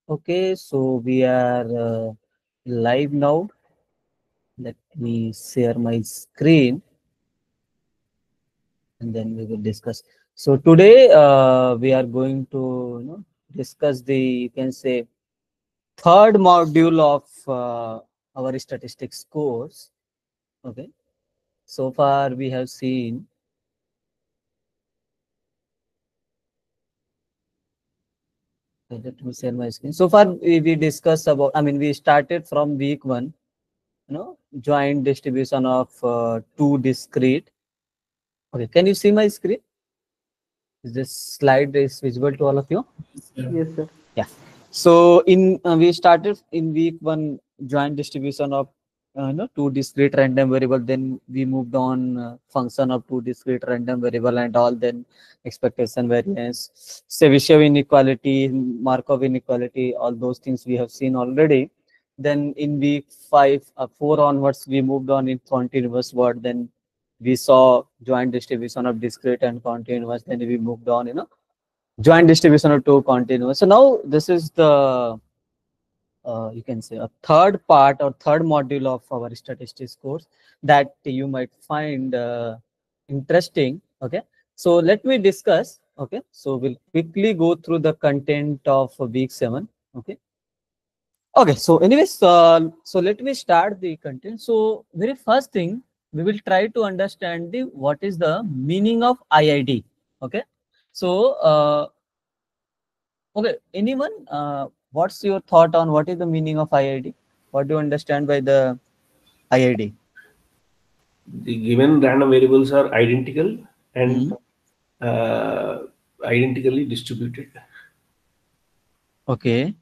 Okay, so we are live now. Let me share my screen and then we will discuss. So today we are going to discuss the, you can say, third module of our statistics course. Okay, so far we have seen. Let me share my screen. So far we discussed about. I mean, we started from week 1. Joint distribution of two discrete. Okay, can you see my screen? Is this slide is visible to all of you? Yes, sir. Yeah. So in we started in week 1 joint distribution of two discrete random variable. Then we moved on function of two discrete random variable and all. Then expectation variance, Chebyshev inequality, Markov inequality. All those things we have seen already. Then in week 5, 4 onwards, we moved on in continuous word. Then we saw joint distribution of discrete and continuous. Then we moved on, joint distribution of two continuous. So now this is the you can say a third part or third module of our statistics course that you might find interesting. Okay, so let me discuss. Okay, so we'll quickly go through the content of week 7. Okay. Okay, so anyways, so let me start the content. So very first thing, we will try to understand the what is the meaning of IID. Okay, so okay, anyone, what's your thought on what is the meaning of IID? What do you understand by the IID? The given random variables are identical and Mhm. identically distributed. Okay.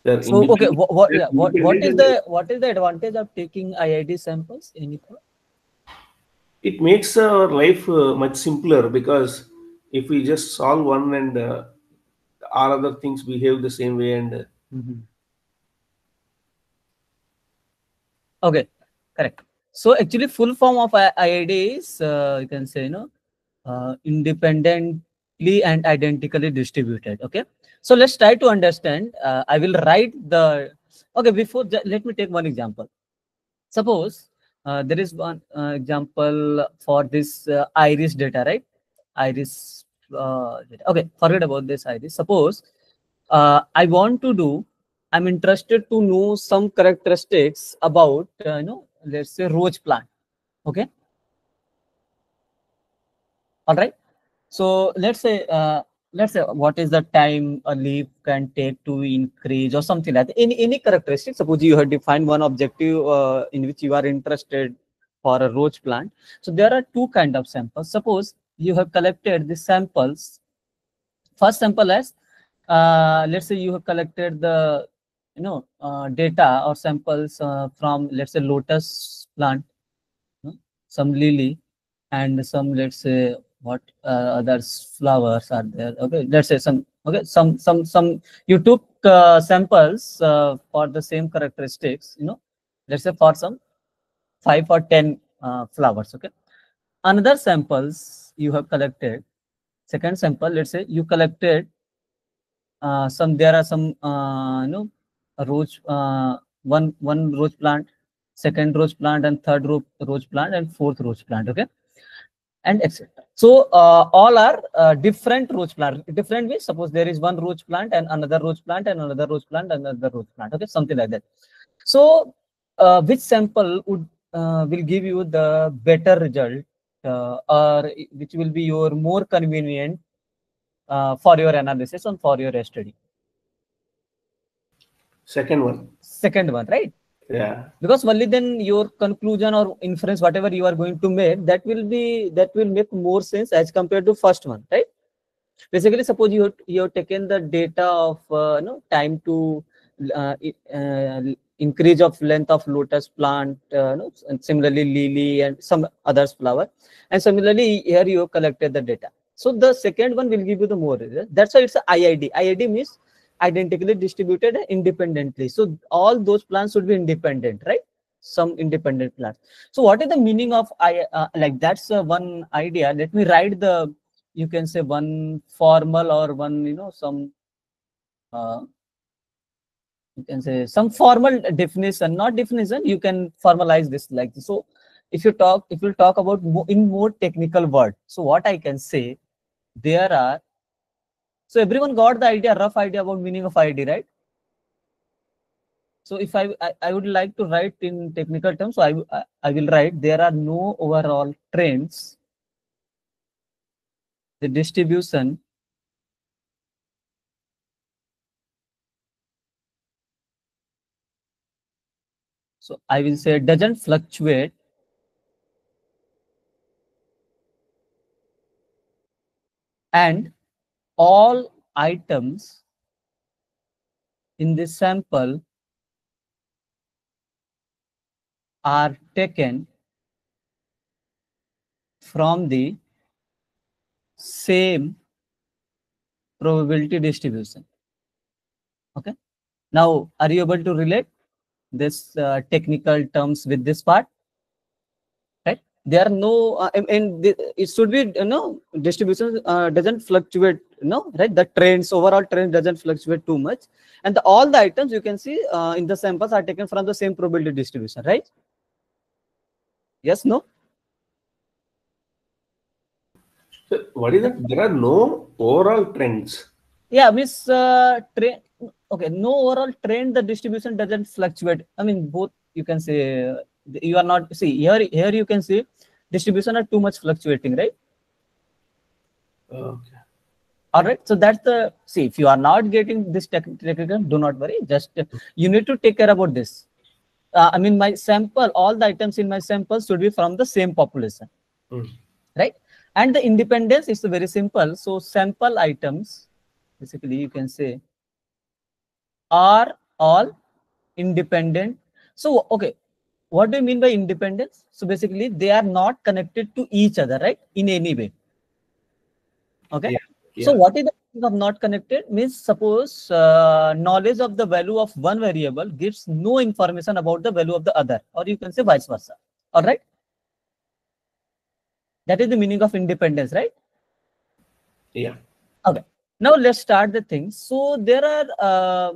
They are So okay, independent. what They are yeah, independent and what is the advantage of taking IID samples? Any thought? it makes our life much simpler because if we just solve one and all other things behave the same way and Mhm. Okay, correct. So actually, full form of IID is you can say independently and identically distributed. Okay, so let's try to understand. I will write the. Okay, before let me take one example. Suppose there is one example for this iris data, right? Iris data. Okay, forget about this iris. Suppose I want to do, I'm interested to know some characteristics about, let's say rose plant. Okay, all right. So let's say what is the time a leaf can take to increase or something like that. Any characteristic. Suppose you have defined one objective in which you are interested for a rose plant. So there are two kind of samples. Suppose you have collected the samples. First sample as let's say you have collected the data or samples from, let's say, lotus plant, some lily, and some, let's say, what other flowers are there. Okay, let's say some, okay, some you took samples for the same characteristics, let's say for some 5 or 10 flowers. Okay, another samples you have collected, second sample, let's say you collected some, there are some a rose, one rose plant, second rose plant, and third rose plant, and fourth rose plant. Okay, and etc. So all are different rose plant, different ways. Suppose there is one rose plant and another rose plant and another rose plant and another rose plant. Okay, something like that. So which sample would will give you the better result, or which will be your more convenient for your analysis and for your study? second one. Second one, right? Yeah. Because only then your conclusion or inference, whatever you are going to make, that will make more sense as compared to first one, right? Basically, suppose you have taken the data of time to increase of length of lotus plant, and similarly lily and some others flower, and similarly here you have collected the data. So the second one will give you the more result. That's why it's a IID. IID means identically distributed independently. So all those plants should be independent, right? Some independent plants. So what is the meaning of I like that's one idea. Let me write the you can say one formal or one, some, you can say some formal definition, not definition, you can formalize this like this. So if you talk about in more technical word, so what I can say, there are, so everyone got the idea, rough idea about meaning of ID, right? So if I would like to write in technical terms, so I will write there are no overall trends. The distribution so I will say doesn't fluctuate and all items in this sample are taken from the same probability distribution. Okay. Now, are you able to relate this technical terms with this part? Right? There are no, and it should be, distribution doesn't fluctuate, right? The trends, overall trend doesn't fluctuate too much. And all the items you can see in the samples are taken from the same probability distribution, right? Yes, no? So what is that? There are no overall trends. Yeah, means trend. Okay, no overall trend. The distribution doesn't fluctuate. I mean, both you can say you are not see here. Here you can see distribution are too much fluctuating, right? Okay. All right. So that's the see. If you are not getting this technical, do not worry. Just you need to take care about this. I mean, my sample, all the items in my sample should be from the same population, right? And the independence is very simple. So sample items, basically, you can say are all independent. So, okay, what do you mean by independence? So basically, they are not connected to each other, right? In any way. Okay. Yeah. Yeah. So what is the meaning of not connected? Means suppose knowledge of the value of one variable gives no information about the value of the other, or you can say vice versa. All right. That is the meaning of independence, right? Yeah. Okay. Now let's start the things. So there are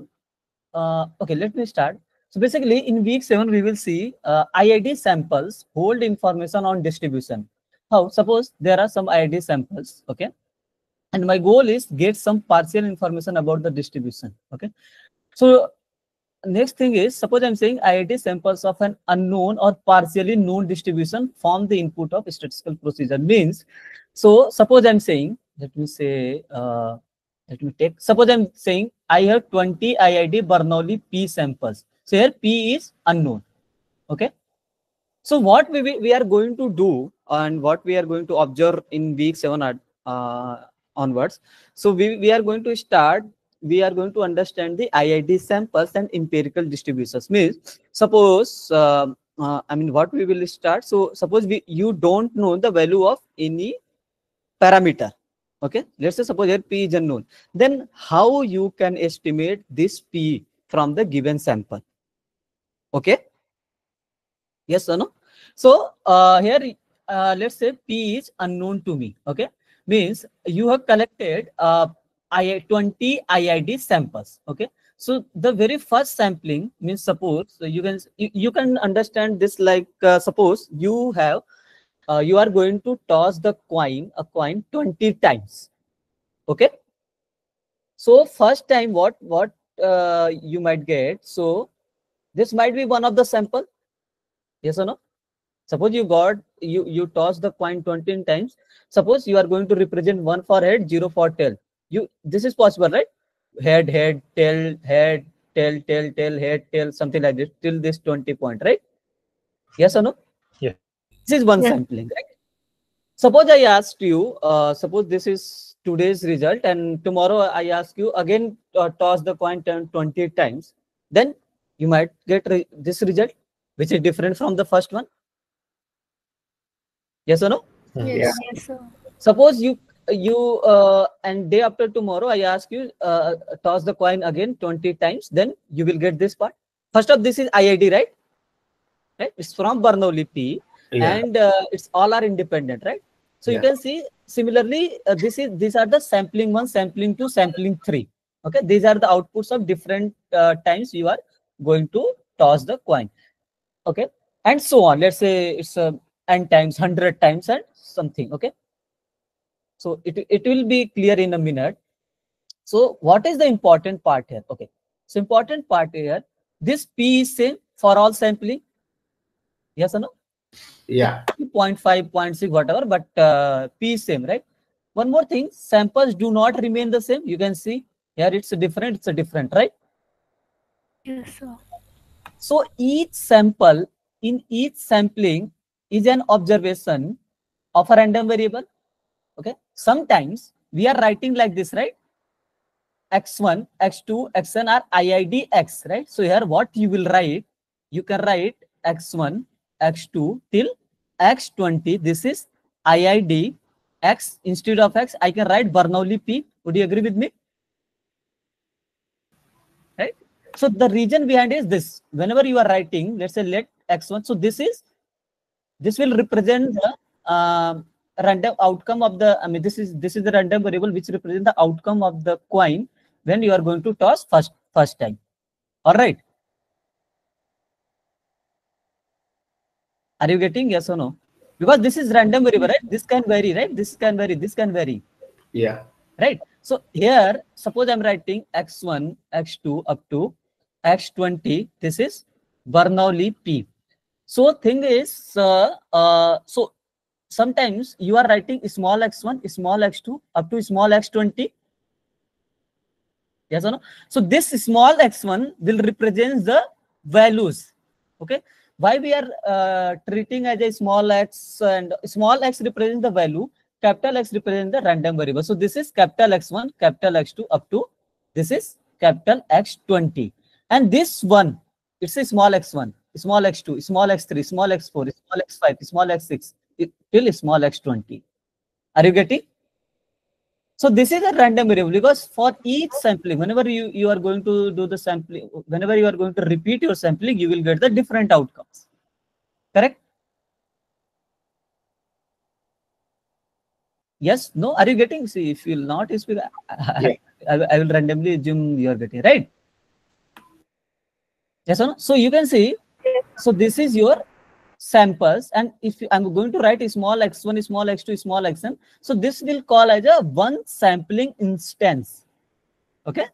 okay, let me start. So basically in week 7, we will see IID samples hold information on distribution. How? Suppose there are some IID samples, okay? And my goal is get some partial information about the distribution, okay? So next thing is, suppose I'm saying IID samples of an unknown or partially known distribution form the input of statistical procedure. Means, so suppose I'm saying, let me say, let me take, suppose I'm saying I have 20 IID Bernoulli P samples. So here P is unknown. Okay. So what we are going to do and what we are going to observe in week 7 onwards. So we are going to start, we are going to understand the IID samples and empirical distributions. Means suppose, I mean what we will start. So suppose you don't know the value of any parameter. Okay, let's say suppose here P is unknown. Then how you can estimate this P from the given sample? Okay. Yes or no? So here, let's say P is unknown to me. Okay, means you have collected 20 IID samples. Okay, so the very first sampling means suppose you can understand this like suppose you have you are going to toss a coin 20 times. Okay, so first time what you might get, so this might be one of the sample. Yes or no? Suppose you toss the coin 20 times. Suppose you are going to represent 1 for head, 0 for tail. This is possible, right? Head, tail, tail, head, tail, something like this till this 20 point, right? Yes or no? Yeah. This is one Yeah. sampling, right? Suppose I asked you, suppose this is today's result, and tomorrow I ask you again toss the coin 20 times. Then you might get this result, which is different from the first one. Yes or no? Yes. Yes, sir. Suppose you and day after tomorrow I ask you toss the coin again 20 times, then you will get this part. First of this is IID, right? Right? It's from Bernoulli P, Yeah. and it's all are independent, right? So you Yeah. can see Similarly, these are the sampling 1, sampling 2, sampling 3. Okay, these are the outputs of different times you are going to toss the coin. Okay, and so on. Let's say it's n times, 100 times, and something. Okay, so it will be clear in a minute. So what is the important part here? Okay, so important part here, this P is same for all sampling. Yes or no? Yeah. 0.5, 0.6, whatever, but P is same, right? One more thing, samples do not remain the same. You can see here it's a different, right? Yes, sir. So each sample in each sampling is an observation of a random variable. Okay. Sometimes we are writing like this, right? X1, X2, Xn are IID X, right? So here what you will write, you can write X1, X2 till X20. This is IID X. Instead of X, I can write Bernoulli P. Would you agree with me? Right? So the reason behind is this. Whenever you are writing, let's say let X1. So this will represent the random outcome of the, I mean, this is the random variable which represents the outcome of the coin when you are going to toss first time. All right. Are you getting yes or no? Because this is random variable, right? This can vary, right? This can vary, this can vary. Yeah. Right. So here, suppose I'm writing X1, X2 up to X20. This is Bernoulli P. So thing is, so sometimes you are writing small x1, small x2 up to small x20. Yes or no? So this small x1 will represent the values. Okay. Why we are treating as a small x, and small x represents the value, capital X represents the random variable. So this is capital X1, capital X2 up to this is capital X20. And this one, it's a small x1, small x2, small x3, small x4, small x5, small x6, till small x20. Are you getting? So this is a random variable because for each sampling, whenever you are going to do the sampling, whenever you are going to repeat your sampling, you will get the different outcomes. Correct? Yes? No? Are you getting? See, if you will not speak, Yeah. I will randomly assume you are getting, right? Yes or no? So you can see, so this is your samples, and if I'm going to write a small x1, small x2, small xn, so this will call as a one sampling instance. Okay.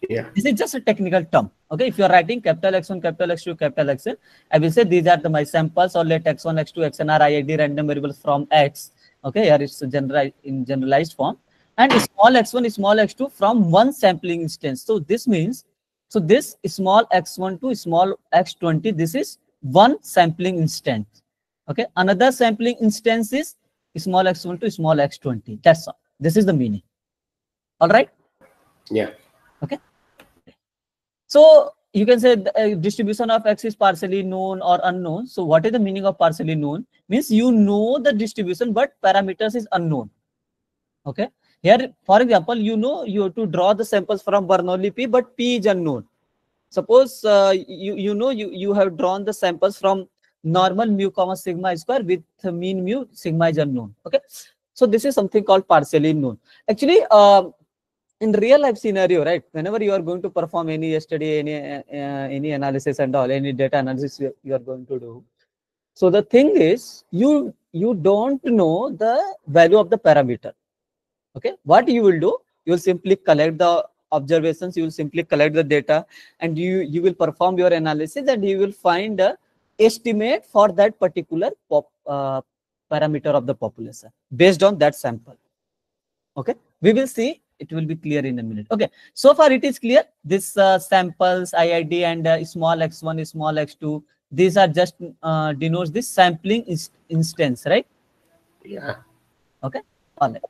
Yeah. This is just a technical term. Okay, if you are writing capital X1, capital X2, capital Xn, I will say these are my samples, or let X1, X2, Xn are IID random variables from X. Okay, here it's in generalized form, and small x1, small x2 from one sampling instance. So this means, so this small x1 to small x20, this is one sampling instance. Okay, another sampling instance is small x1 to small x20. That's all. This is the meaning. All right. Yeah. Okay. So you can say the distribution of X is partially known or unknown. So what is the meaning of partially known? Means you know the distribution, but parameters is unknown. Okay. Here, for example, you have to draw the samples from Bernoulli P, but P is unknown. Suppose you have drawn the samples from normal mu comma sigma square with mean mu sigma is unknown. Okay. So this is something called partially known. Actually, in real life scenario, right? Whenever you are going to perform any study, any analysis and all, any data analysis you are going to do. So the thing is, you don't know the value of the parameter. Okay, what you will do? You will simply collect the observations. You will simply collect the data, and you will perform your analysis, and you will find a estimate for that particular parameter of the population based on that sample. Okay, we will see, it will be clear in a minute. Okay, so far it is clear. This samples IID and small x1, small x2, these are just denotes this sampling instance, right? Yeah. Okay, all right.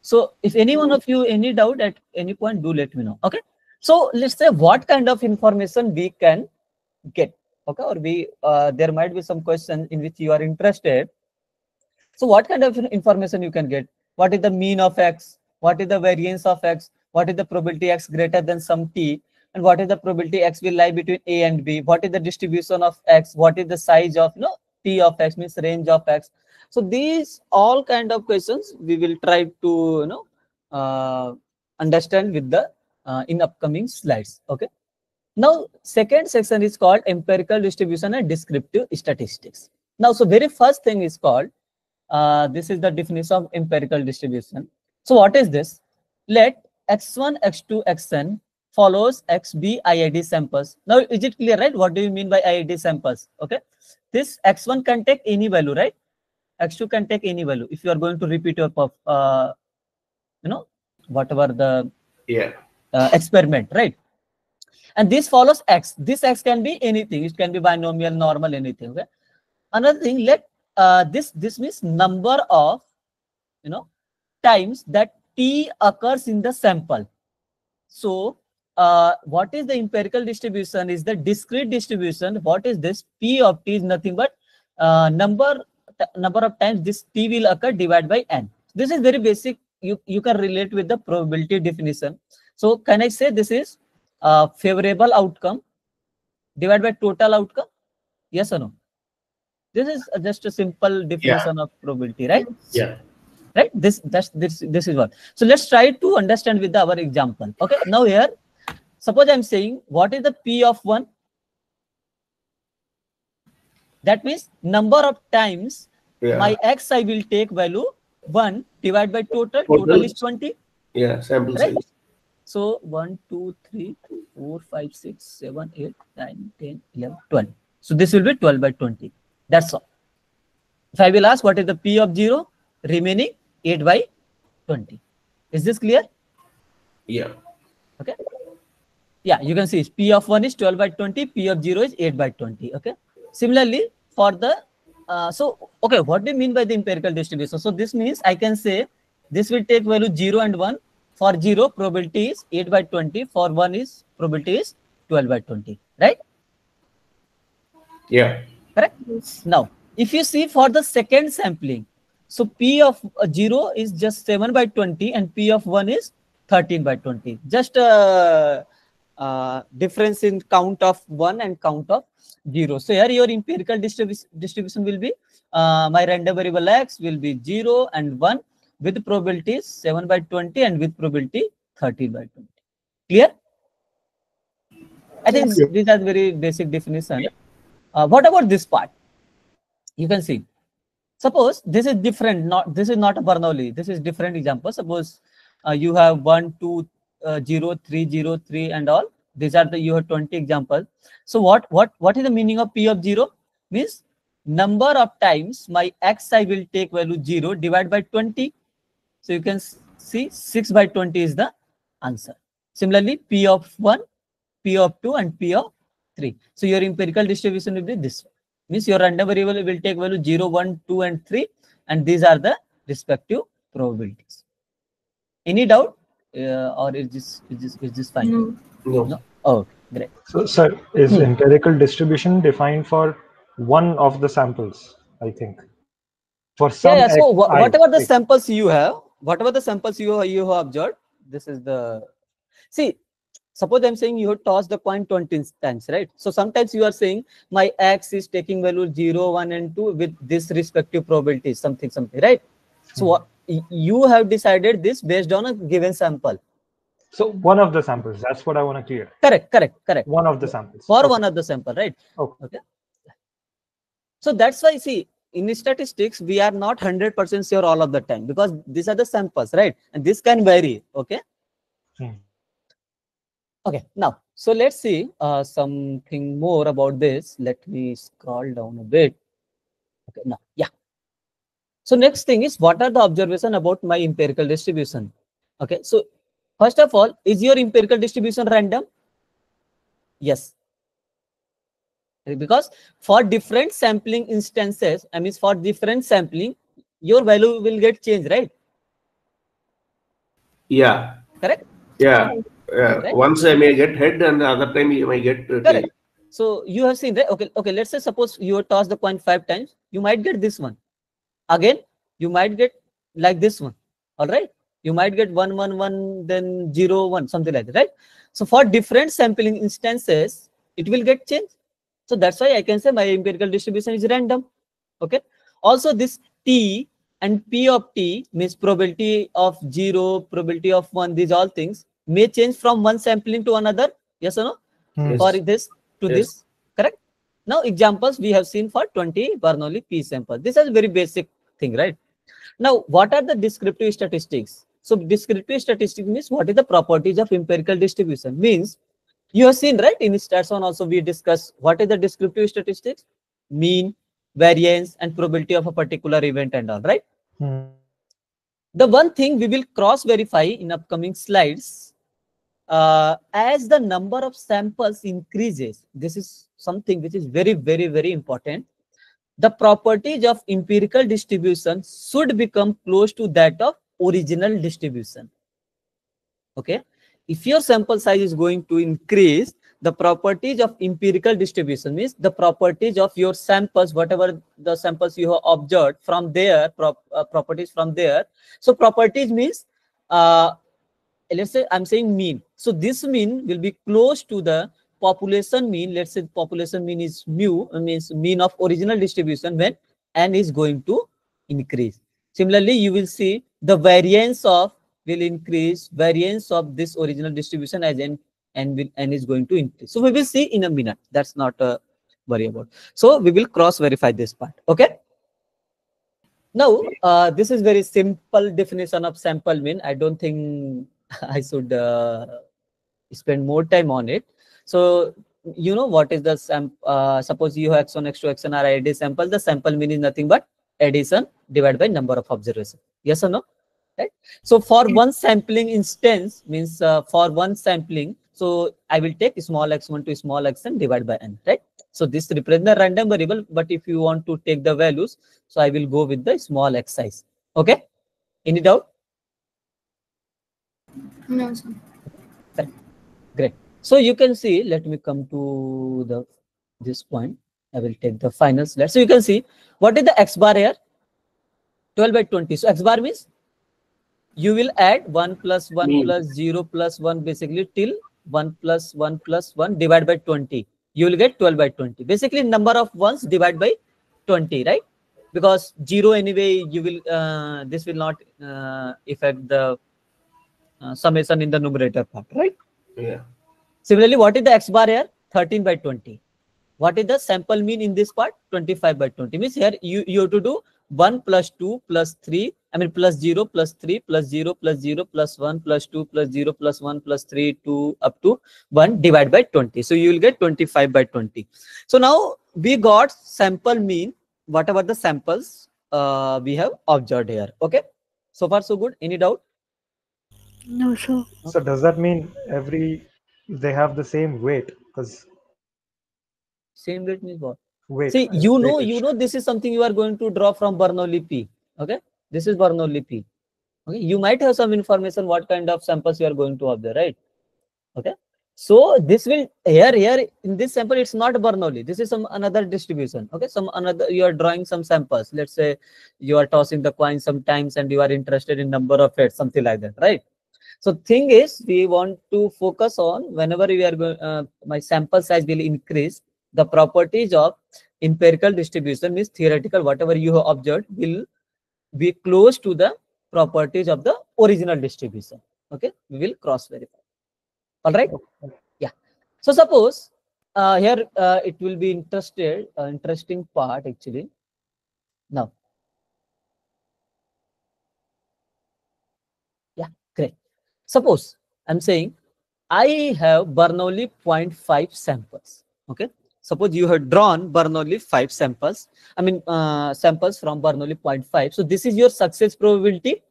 So if any one of you any doubt at any point, do let me know. Okay, so let's say what kind of information we can get. Okay, or we there might be some questions in which you are interested. So what kind of information you can get? What is the mean of X? What is the variance of X? What is the probability X greater than some T? And what is the probability X will lie between A and B? What is the distribution of X? What is the size of T of X, means range of X? So these all kind of questions we will try to understand with the in upcoming slides. Okay. Now, second section is called empirical distribution and descriptive statistics. Now, so very first thing is called, this is the definition of empirical distribution. So what is this? Let x1, x2, xn follows xb IID samples. Now, is it clear, right? What do you mean by IID samples? Okay. This x1 can take any value, right? X2 can take any value. If you are going to repeat your, whatever the experiment, right? And this follows x. This x can be anything. It can be binomial, normal, anything. Okay. Another thing, let this means number of times that t occurs in the sample. So what is the empirical distribution? Is the discrete distribution. What is this? P of t is nothing but number of times this t will occur divided by n. This is very basic. You can relate with the probability definition. So can I say this is favorable outcome divided by total outcome? Yes or no? This is just a simple definition of probability, right? Yeah. Right. This is what. So let's try to understand with our example. Okay. Now here, suppose I'm saying what is the P of 1? That means number of times my x I will take value 1 divided by total. Total is 20. Yeah, sample size. So 1, 2, 3, 4, 5, 6, 7, 8, 9, 10, 11, 12. So this will be 12 by 20. That's all. If I will ask what is the P of 0, remaining 8 by 20. Is this clear? Yeah. Okay. Yeah, you can see P of 1 is 12 by 20, P of 0 is 8 by 20. Okay. Similarly, for the, okay, what do you mean by the empirical distribution? So this means I can say this will take value 0 and 1. For 0, probability is 8 by 20. For 1 is probability is 12 by 20. Right? Yeah. Correct? Now, if you see for the second sampling, so P of 0 is just 7 by 20 and P of 1 is 13 by 20. Just difference in count of 1 and count of 0. So here your empirical distribution will be, my random variable x will be 0 and 1 with probability 7 by 20 and with probability 13 by 20. Clear? I think these are very basic definition. What about this part? You can see. Suppose this is different. This is not a Bernoulli. This is different example. Suppose you have 1, 2, 0, 3, 0, 3, and all. These are the you have 20 examples. So what is the meaning of P of 0? Means number of times my xi will take value 0 divided by 20. So you can see 6 by 20 is the answer. Similarly, P of 1, P of 2, and P of 3. So your empirical distribution will be this one. Means your random variable will take value 0, 1, 2, and 3, and these are the respective probabilities. Any doubt, or is this fine? No. Oh, great. So, sir, is empirical distribution defined for one of the samples? I think for some. Yeah. So whatever the samples you have, you have observed, this is the. See, suppose I'm saying you have tossed the coin 20 times, right? So sometimes you are saying my x is taking value 0, 1, and 2 with this respective probability, something, right? So what you have decided this based on a given sample. So one of the samples, that's what I want to clear. Correct. One of the samples. For one of the sample, right? Okay. So that's why, see, in statistics, we are not 100% sure all of the time because these are the samples, right? And this can vary, okay? Okay, now, so let's see something more about this. Let me scroll down a bit. Okay, now, yeah. So next thing is, what are the observation about my empirical distribution? Okay, so first of all, is your empirical distribution random? Yes. Because for different sampling instances, I mean for different sampling, your value will get changed, right? Yeah. Correct? Yeah. Right? Once I may get head and the other time you may get tail. So you have seen that. Okay, let's say suppose you toss the coin 5 times, you might get this one. Again, you might get like this one. All right. You might get 1, 1, 1, then 0, 1, something like that, right? So for different sampling instances, it will get changed. So that's why I can say my empirical distribution is random. Okay. Also, this t and p of t means probability of 0, probability of 1, these all things may change from one sampling to another. Yes or no? Hmm. For Yes. this to Yes. this, correct? Now examples we have seen for 20 Bernoulli p samples. This is very basic thing, right? Now, what are the descriptive statistics? So descriptive statistics means what is the properties of empirical distribution? Means you have seen, right? In stats one also we discuss what is the descriptive statistics, mean, variance, and probability of a particular event and all, right? Hmm. The one thing we will cross verify in upcoming slides, as the number of samples increases, this is something which is very, very, very important. The properties of empirical distribution should become close to that of original distribution. Okay, if your sample size is going to increase, the properties of empirical distribution means the properties of your samples, whatever the samples you have observed from there, properties from there. So properties means, let's say I'm saying mean. So this mean will be close to the population mean. Let's say population mean is mu, means mean of original distribution when n is going to increase. Similarly, you will see the variance of will increase, variance of this original distribution as n is going to increase. So we will see in a minute. That's not a worry about. So we will cross verify this part. Okay. Now, this is very simple definition of sample mean. I don't think I should spend more time on it. So, you know what is the suppose you have x1, x2, xn are ID sample. The sample mean is nothing but addition divided by number of observations. Yes or no? Right. So for one sampling instance means for one sampling, so I will take small x1 to small xn divided by n, right? So this represents the random variable, but if you want to take the values, so I will go with the small x size. Okay, any doubt? No, sir. Correct. Great. So you can see, let me come to this point. I will take the final slide. So you can see what is the x bar here? 12 by 20. So x bar means you will add 1 plus 1 Mean. plus 0 plus 1 basically till 1 plus 1 plus 1 divided by 20. You will get 12 by 20. Basically number of ones divided by 20, right? Because 0 anyway, you will this will not affect the summation in the numerator part, right? Yeah. Similarly, what is the x bar here? 13 by 20. What is the sample mean in this part? 25 by 20. Means here you have to do 1 plus 2 plus 3, I mean plus 0 plus 3 plus 0 plus 0 plus 1 plus 2 plus 0 plus 1 plus 3 2 up to 1 divided by 20. So you will get 25 by 20. So now we got sample mean, whatever the samples we have observed here. Okay. So far so good. Any doubt? No, sir. So does that mean they have the same weight? Because Same weight means what? weight, See, you weightage. know, this is something you are going to draw from Bernoulli P. Okay, this is Bernoulli P. Okay, you might have some information what kind of samples you are going to observe, right? Okay, so this will here in this sample it's not Bernoulli. This is some another distribution. Okay, some another you are drawing some samples. Let's say you are tossing the coin sometimes and you are interested in number of heads, something like that, right? So thing is, we want to focus on whenever we are going, my sample size will increase. The properties of empirical distribution means theoretical, whatever you have observed will be close to the properties of the original distribution. Okay, we will cross verify. All right. Yeah. So suppose here it will be interesting part actually. Now, yeah, great. Suppose I'm saying I have Bernoulli 0.5 samples. Okay. Suppose you have drawn Bernoulli 5 samples. I mean, samples from Bernoulli 0.5. So this is your success probability.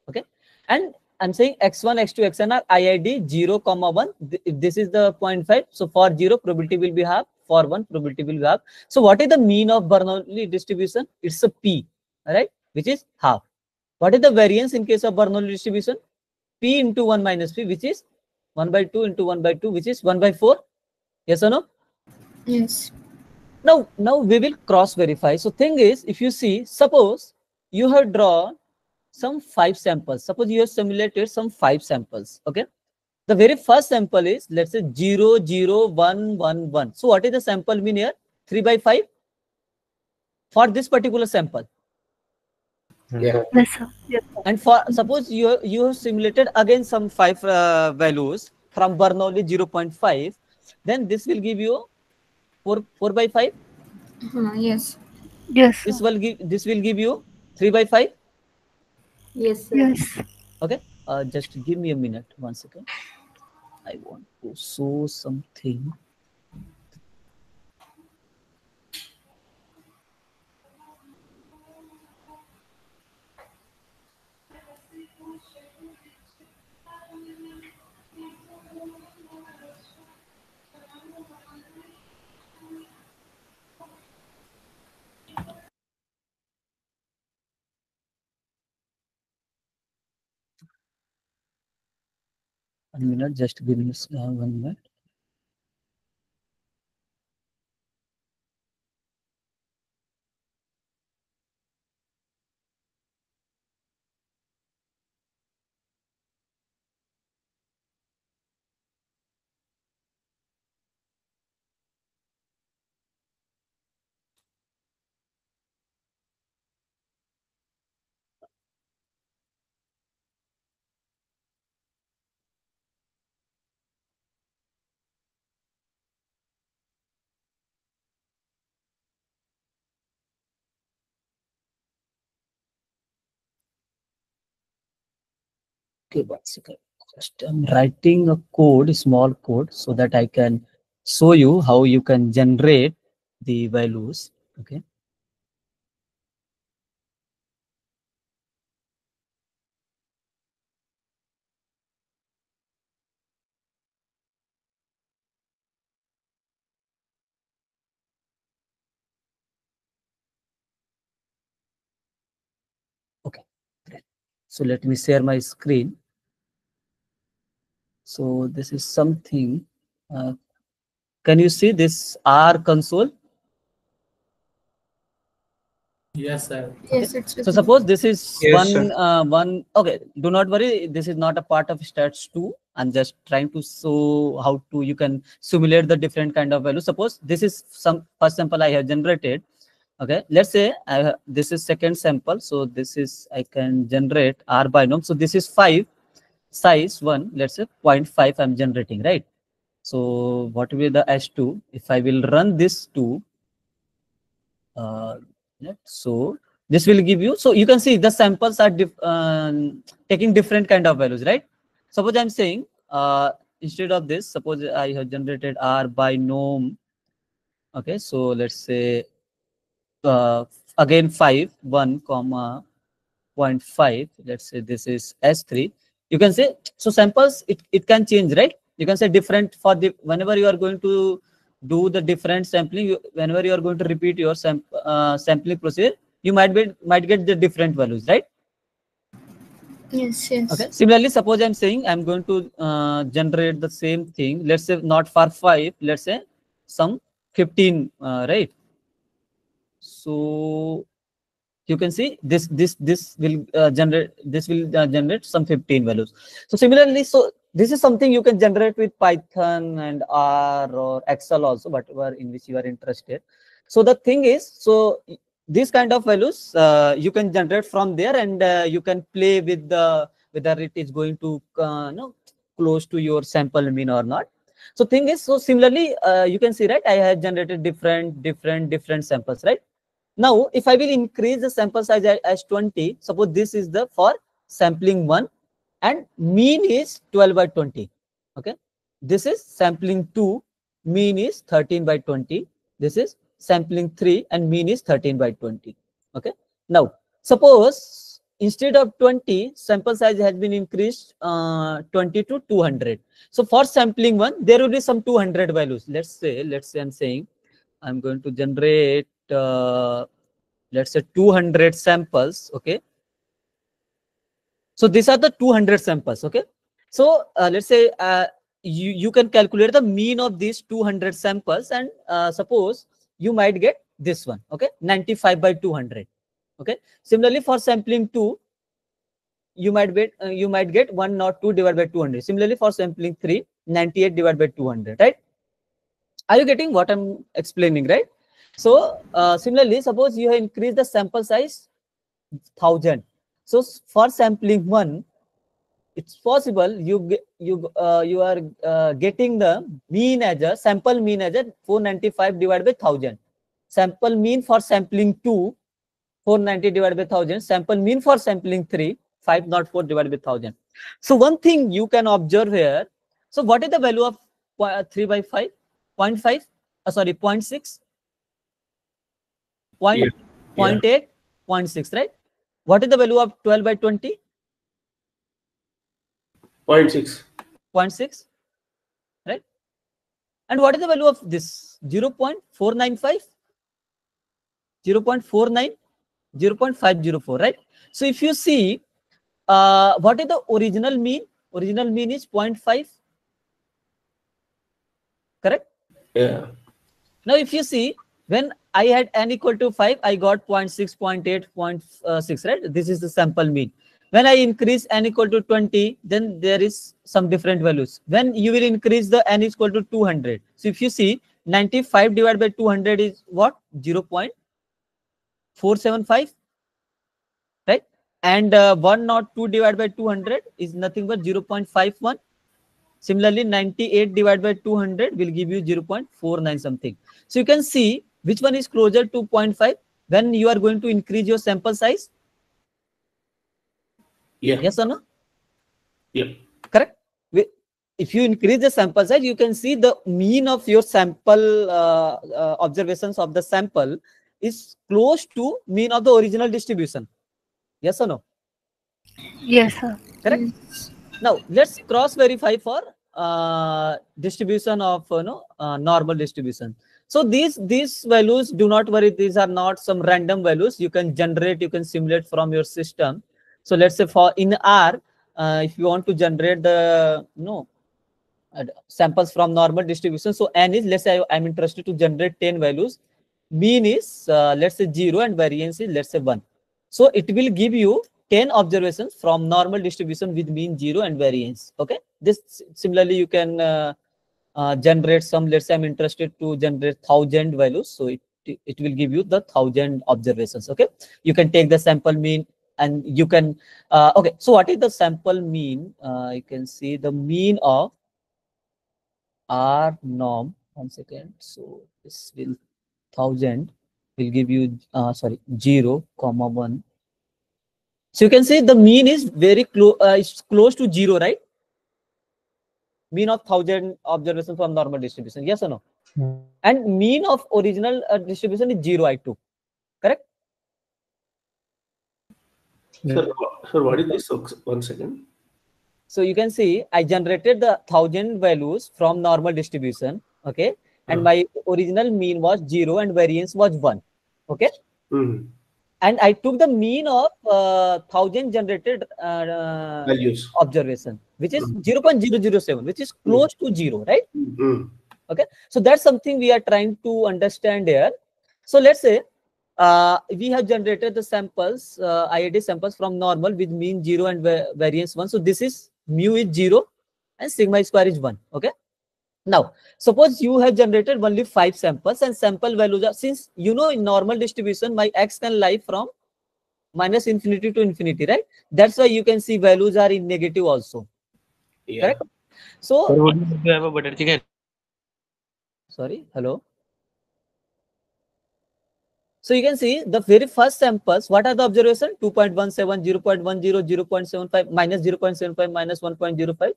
Okay. And I'm saying x1, x2, xn are IID 0, 1. This is the 0.5. So for 0, probability will be half. For 1, probability will be half. So what is the mean of Bernoulli distribution? It's a P, right? Which is half. What is the variance in case of Bernoulli distribution? P into 1 minus P, which is 1 by 2 into 1 by 2, which is 1 by 4. Yes or no? Yes. Now we will cross verify. So thing is, if you see, suppose you have drawn some 5 samples. Suppose you have simulated some 5 samples. Okay. The very first sample is, let's say 0, 0, 1, 1, 1. So what is the sample mean here? 3 by 5? for this particular sample. Yeah. Yes, sir. And for suppose you have simulated again some 5 values from Bernoulli 0.5, then this will give you 4 by 5. Yes. Yes, sir. This will give you 3 by 5. Yes, sir. Yes. Okay, just give me a minute, 1 second. I want to show something. One minute, just give me 1 minute. Okay, 1 second. Just I'm writing a code, small code, so that I can show you how you can generate the values. Okay. Okay, great. So let me share my screen. So this is something. Can you see this R console? Yes, sir. Yes, it's with So me. suppose this is Yes, sir. one. Okay, do not worry. This is not a part of stats 2. I'm just trying to show how to you can simulate the different kind of values. Suppose this is some first sample I have generated. Okay, let's say this is second sample. So this is I can generate R binom. So this is 5 size 1. Let's say 0.5 I'm generating, right? So what will be the S2? If I will run this 2, so this will give you, so you can see the samples are taking different kind of values, right? Suppose I'm saying instead of this, suppose I have generated R binom. Okay, so let's say again 5 1 comma 0.5, let's say this is S3. You can say, so samples it can change, right? You can say different for the whenever you are going to do the different sampling, whenever you are going to repeat your sampling procedure, you might get the different values, right? Yes, yes. Okay, similarly, suppose I'm saying I'm going to generate the same thing, let's say not for 5, let's say some 15, right? So you can see this will generate some 15 values. So similarly, so this is something you can generate with Python and R or Excel also, whatever in which you are interested. So the thing is, so these kind of values you can generate from there, and you can play with the whether it is going to close to your sample mean or not. So thing is, so similarly you can see, right, I have generated different samples, right? Now, if I will increase the sample size as 20, suppose this is the for sampling 1 and mean is 12 by 20. Okay. This is sampling 2, mean is 13 by 20. This is sampling 3 and mean is 13 by 20. Okay. Now, suppose instead of 20, sample size has been increased 20 to 200. So for sampling 1, there will be some 200 values. Let's say I'm saying I'm going to generate let's say 200 samples. Okay, so these are the 200 samples. Okay, so let's say you can calculate the mean of these 200 samples, and suppose you might get this one. Okay, 95 by 200. Okay, similarly for sampling 2, you might get 102 divided by 200. Similarly for sampling 3, 98 divided by 200, right? Are you getting what I'm explaining, right? So similarly, suppose you have increased the sample size 1000. So for sampling 1, it's possible you are getting the mean as a sample mean as a 495 divided by 1000. Sample mean for sampling 2, 490 divided by 1000. Sample mean for sampling 3, 504 divided by 1000. So one thing you can observe here. So what is the value of 3 by 5? 0.5? Sorry, 0.6? Yeah. 0.8? 0.6, right? What is the value of 12 by 20? 0.6. 0.6, right? And what is the value of this? 0.495? 0.49? 0.504, right? So if you see, what is the original mean? Original mean is 0.5, correct? Yeah. Now if you see, when I had n equal to 5, I got 0.6, 0.8, 0.6, right? This is the sample mean. When I increase n equal to 20, then there is some different values. When you will increase the n is equal to 200. So if you see, 95 divided by 200 is what? 0.475, right? And 102 divided by 200 is nothing but 0.51. Similarly, 98 divided by 200 will give you 0.49 something. So you can see which one is closer to 0.5 when you are going to increase your sample size. Yeah. Yes or no? Yeah. Correct. If you increase the sample size, you can see the mean of your sample observations of the sample is close to mean of the original distribution. Yes or no? Yes, sir. Correct. Now let's cross verify for distribution of normal distribution. So these values, do not worry, these are not some random values. You can generate, you can simulate from your system. So let's say for in R, if you want to generate the samples from normal distribution, so n is, let's say I'm interested to generate 10 values. Mean is let's say 0 and variance is let's say 1. So it will give you 10 observations from normal distribution with mean 0 and variance. Okay, this similarly you can generate some, let's say I'm interested to generate 1000 values, so it will give you the 1000 observations. Okay, you can take the sample mean and you can okay, so what is the sample mean? You can see the mean of R norm. 1 second. So this will 1000 will give you sorry 0, 1. So you can see the mean is very close. It's close to 0, right? Mean of 1000 observations from normal distribution. Yes or no? And mean of original distribution is 0, I took. Correct? Sir, what is this? 1 second. So you can see I generated the 1000 values from normal distribution. Okay. And my original mean was 0 and variance was 1. Okay. And I took the mean of 1000 generated Values. observation, which is 0.007, which is close to 0, right? Okay, so that's something we are trying to understand here. So let's say we have generated the samples, IID samples from normal with mean 0 and variance 1. So this is mu is 0 and sigma square is 1. Okay. Now, suppose you have generated only 5 samples and sample values are, since you know in normal distribution, my x can lie from minus infinity to infinity, right? That's why you can see values are in negative also. Yeah. Correct? So, would you like to have a butter chicken? sorry, hello. So you can see the very first samples, what are the observation? 2.17, 0.10, 0.75, minus 0.75, minus 1.05.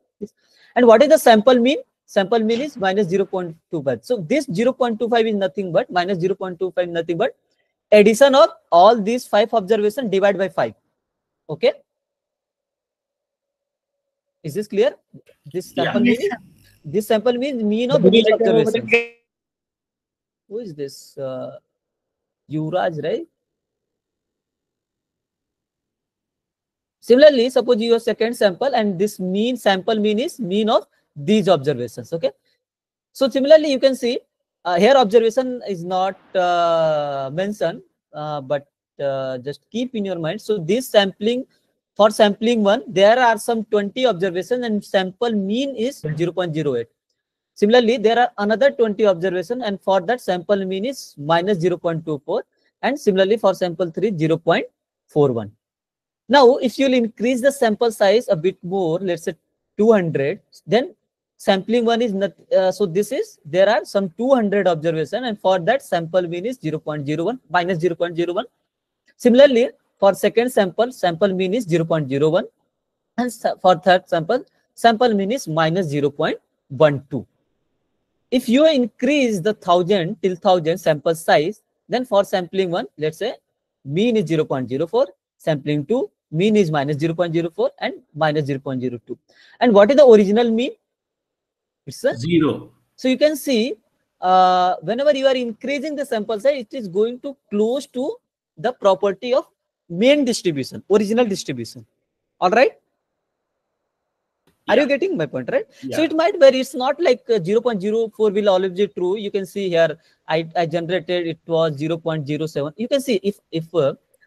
And what is the sample mean? Sample mean is minus 0.25. So this 0.25 is nothing but, minus 0.25 nothing but addition of all these 5 observations divided by 5. Okay. Is this clear? This sample mean is, this sample means mean of these observations. Who is this? Yuvraj, right? Similarly, suppose you have second sample and this mean sample mean is mean of these observations. Okay. So similarly, you can see here observation is not mentioned, but just keep in your mind. So this sampling, for sampling 1, there are some 20 observations and sample mean is 0.08. Similarly, there are another 20 observation, and for that sample mean is minus 0.24, and similarly for sample 3, 0.41. Now, if you'll increase the sample size a bit more, let's say 200, then sampling 1 is not, so this is, there are some 200 observation, and for that sample mean is 0.01, minus 0.01. Similarly, for second sample, sample mean is 0.01, and for third sample, sample mean is minus 0.12. If you increase the 1000 till 1000 sample size, then for sampling 1, let's say mean is 0.04, sampling 2, mean is minus 0.04 and minus 0.02. And what is the original mean? It's a 0. So you can see, whenever you are increasing the sample size, it is going to close to the property of mean distribution, original distribution. All right? Are you getting my point, right? Yeah. So it might vary. It's not like 0.04 will always be true. You can see here, I generated, it was 0.07. You can see if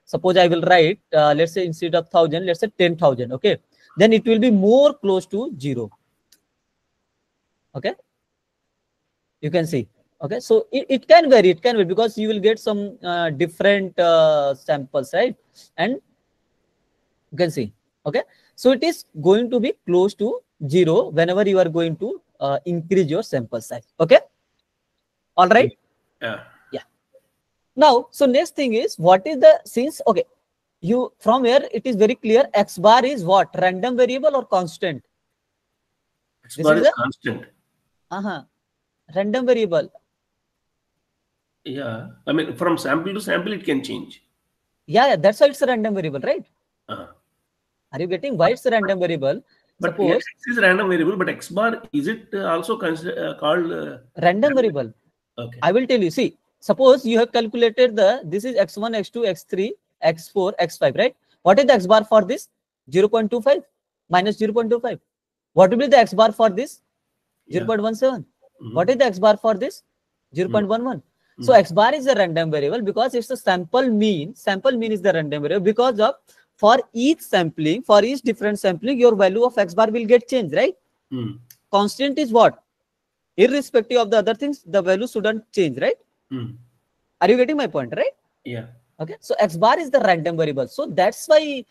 suppose I will write, let's say instead of 1000, let's say 10,000. Okay, then it will be more close to 0. Okay, you can see. Okay, so it can vary. It can vary because you will get some different samples, right? And you can see. Okay, so it is going to be close to 0 whenever you are going to increase your sample size. Okay, all right. Yeah. Now, so next thing is, what is the, since, okay, you, from here it is very clear, x bar is what, random variable or constant? X This bar is is a constant. random variable. Yeah, I mean from sample to sample it can change. Yeah, that's why it's a random variable, right? Uh-huh. Are you getting why it's a random variable? But Suppose x is a random variable, but x bar, is it also called random variable. Okay. I will tell you. See, suppose you have calculated this is x1, x2, x3, x4, x5, right? What is the x bar for this? 0.25 minus 0.25. What will be the x bar for this? 0.17. What is the x bar for this? 0.11. So x bar is a random variable because it's a sample mean. Sample mean is the random variable because of, for each sampling, for each different sampling, your value of x bar will get changed, right? Constant is what? Irrespective of the other things, the value shouldn't change, right? Are you getting my point, right? Yeah. Okay, so x bar is the random variable. So that's why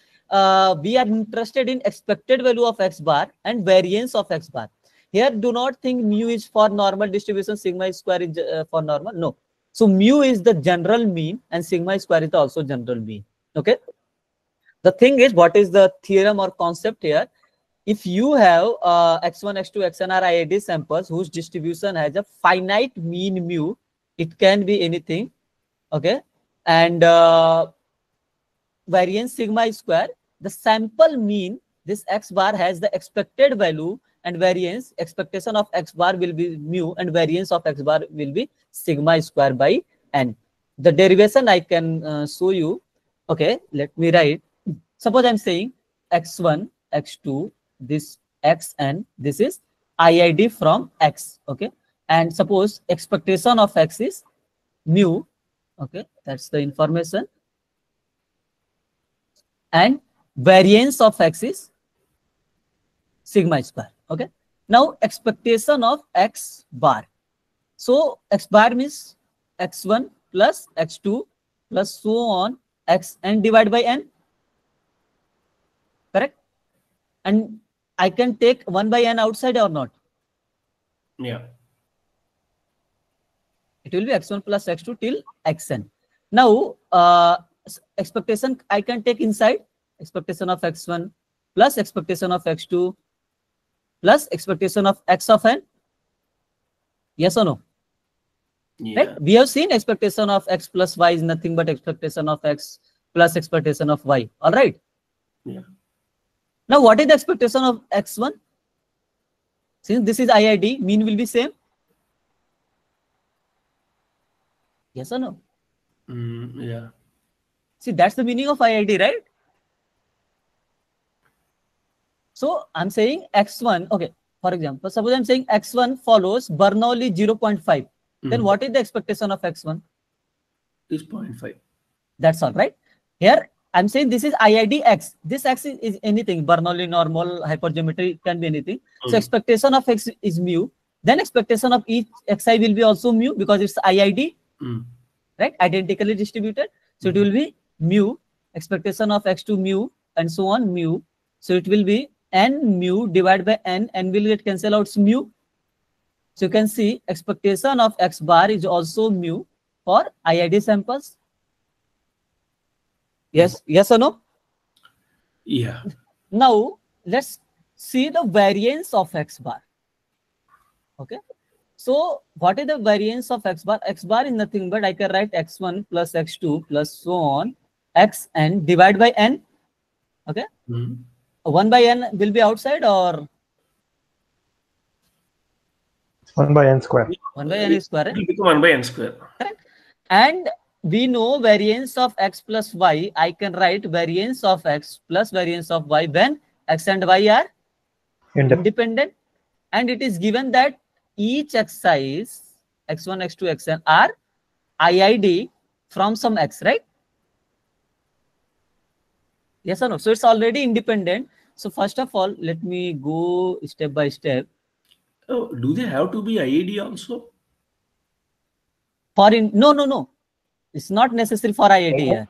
we are interested in expected value of x bar and variance of x bar. Here, do not think mu is for normal distribution, sigma square is for normal. No. So mu is the general mean and sigma square is also general mean. Okay. The thing is, what is the theorem or concept here? If you have x1, x2, xn are IID samples whose distribution has a finite mean mu, it can be anything. Okay. And variance sigma square, the sample mean, this x bar has the expected value, and variance, expectation of x bar will be mu and variance of x bar will be sigma square by n. The derivation I can show you. Okay, let me write. Suppose I'm saying x1, x2, this xn, this is IID from x. Okay, and suppose expectation of x is mu. Okay, that's the information. And variance of x is sigma square. Okay, now expectation of x bar. So x bar means x1 plus x2 plus so on xn divided by n. Correct? And I can take 1 by n outside or not? Yeah. It will be x1 plus x2 till xn. Now, expectation I can take inside, expectation of x1 plus expectation of x2 plus expectation of x of n. Yes or no? Yeah. Right? We have seen expectation of x plus y is nothing but expectation of x plus expectation of y. All right. Yeah. Now, what is the expectation of x1? Since this is IID, mean will be same. Yes or no? Yeah. See, that's the meaning of IID, right? So I'm saying x1, okay, for example, suppose I'm saying x1 follows Bernoulli 0.5. Then what is the expectation of x1? Is 0.5. That's all, right? Here, I'm saying this is IID x. This x is anything, Bernoulli normal, hypergeometry, it can be anything. So expectation of x is mu. then expectation of each xi will be also mu because it's IID, right? Identically distributed. So it will be mu, expectation of x2 mu, and so on mu. So it will be n mu divided by n will get cancel out mu. So you can see expectation of x bar is also mu for IID samples. Yes, yes or no? Yeah. Now let's see the variance of x bar. Okay. So what is the variance of x bar? X bar is nothing but I can write x1 plus x2 plus so on xn divided by n. Okay. 1 by n will be outside or 1 by n square. 1 by n is square. It will become 1 by n square. Correct. And we know variance of x plus y. I can write variance of x plus variance of y when x and y are independent. And it is given that each xi is x1, x2, xn are IID from some x, right? Yes or no? So it's already independent. So first of all, let me go step by step. Oh, do they have to be IID also? For in no. It's not necessary for IID here.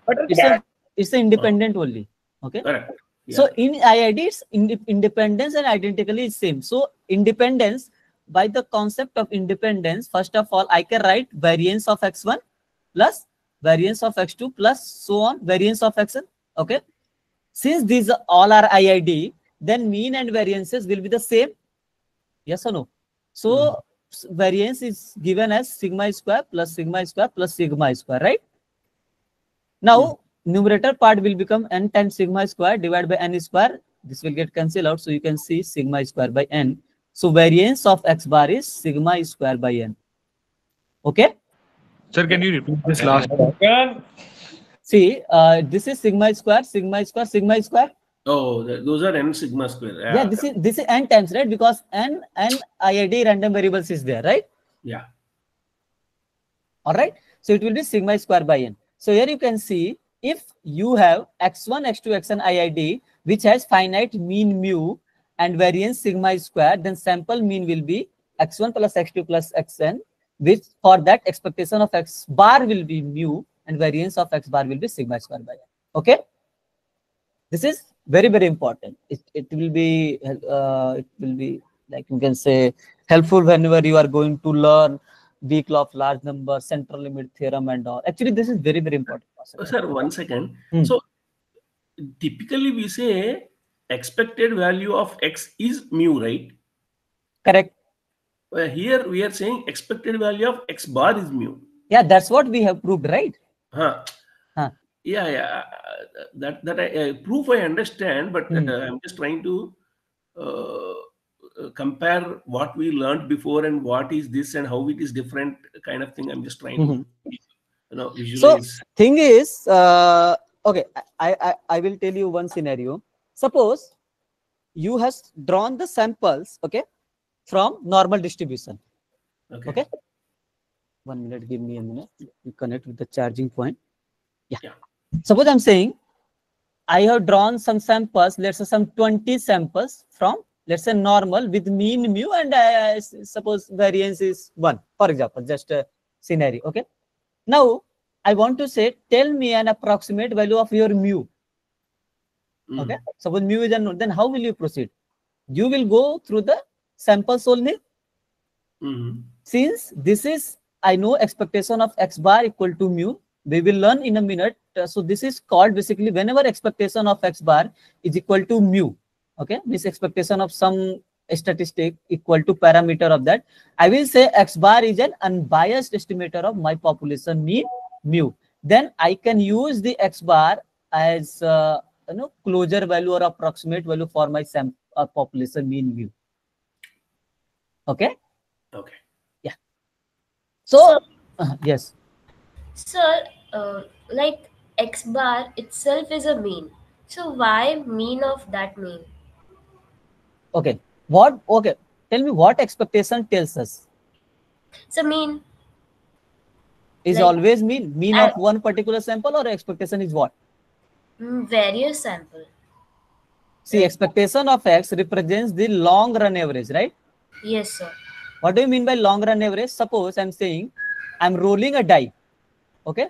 It's an independent only. Okay. Correct. Yeah. So in IID, it's independence and identically is same. So independence, by the concept of independence, first of all, I can write variance of x1 plus variance of x2 plus so on variance of xn. Okay. Since these all are IID, then mean and variances will be the same. Yes or no? So variance is given as sigma square plus sigma square plus sigma square, right? Now numerator part will become n times sigma square divided by n square. This will get cancelled out. So you can see sigma square by n. So variance of x bar is sigma square by n. Okay? Sir, can you repeat this last part? See, this is sigma square, sigma square, sigma square. Oh, those are n sigma square. Yeah, this is n times, right? Because n IID random variables is there, right? Yeah. All right. So it will be sigma square by n. So here you can see if you have x1, x2, xn IID, which has finite mean mu and variance sigma square, then sample mean will be x1 plus x2 plus xn, which for that expectation of x bar will be mu and variance of x bar will be sigma square by n. Okay. This is very, very important. It will be like you can say helpful whenever you are going to learn weak law of large number, central limit theorem and all. Actually, this is very, very important. Sir, 1 second. So typically we say expected value of x is mu, right? Correct. Here we are saying expected value of x bar is mu. Yeah, that's what we have proved, right? Yeah. That proof I understand, but I'm just trying to compare what we learned before and what is this and how it is different kind of thing. I'm just trying to visualize. So thing is, okay, I will tell you one scenario. Suppose you have drawn the samples, okay, from normal distribution. Okay. 1 minute, give me a minute. You connect with the charging point. Yeah. Suppose I'm saying I have drawn some samples, let's say some 20 samples from, let's say, normal with mean mu and suppose variance is 1, for example, just a scenario. Okay. Now I want to say, tell me an approximate value of your mu. Okay. Suppose mu is unknown, then how will you proceed? You will go through the samples only. Since this is, I know expectation of x bar equal to mu, we will learn in a minute. So this is called basically whenever expectation of x bar is equal to mu, okay, this expectation of some statistic equal to parameter of that, I will say x bar is an unbiased estimator of my population mean mu. Then I can use the x bar as closure value or approximate value for my population mean mu. Okay. Yeah. So yes. Sir, like x bar itself is a mean. So why mean of that mean? Okay. What? Okay. Tell me what expectation tells us. So mean is like, always mean of one particular sample, or expectation is what? Various sample. See, expectation of x represents the long run average, right? Yes, sir. What do you mean by long run average? Suppose I'm saying I'm rolling a die. Okay.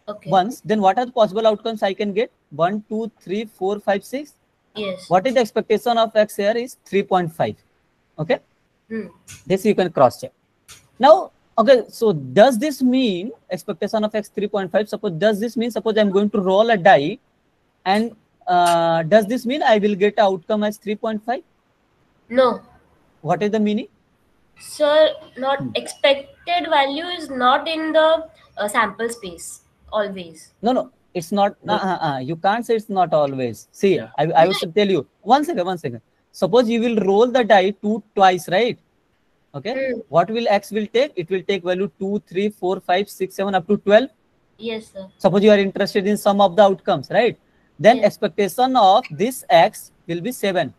Okay. Once, then what are the possible outcomes I can get? 1, 2, 3, 4, 5, 6. Yes. What is the expectation of X here is 3.5. Okay. This you can cross check. Now, okay, so does this mean expectation of X 3.5? Suppose, does this mean, suppose I'm going to roll a die, and does this mean I will get outcome as 3.5? No. What is the meaning? Sir, not expected value is not in the sample space always. No, it's not. You can't say it's not always. See, I will tell you. One second. Suppose you will roll the die twice, right? Okay. What will X will take? It will take value 2, 3, 4, 5, 6, 7 up to 12. Yes, sir. Suppose you are interested in some of the outcomes, right? Then expectation of this X will be 7.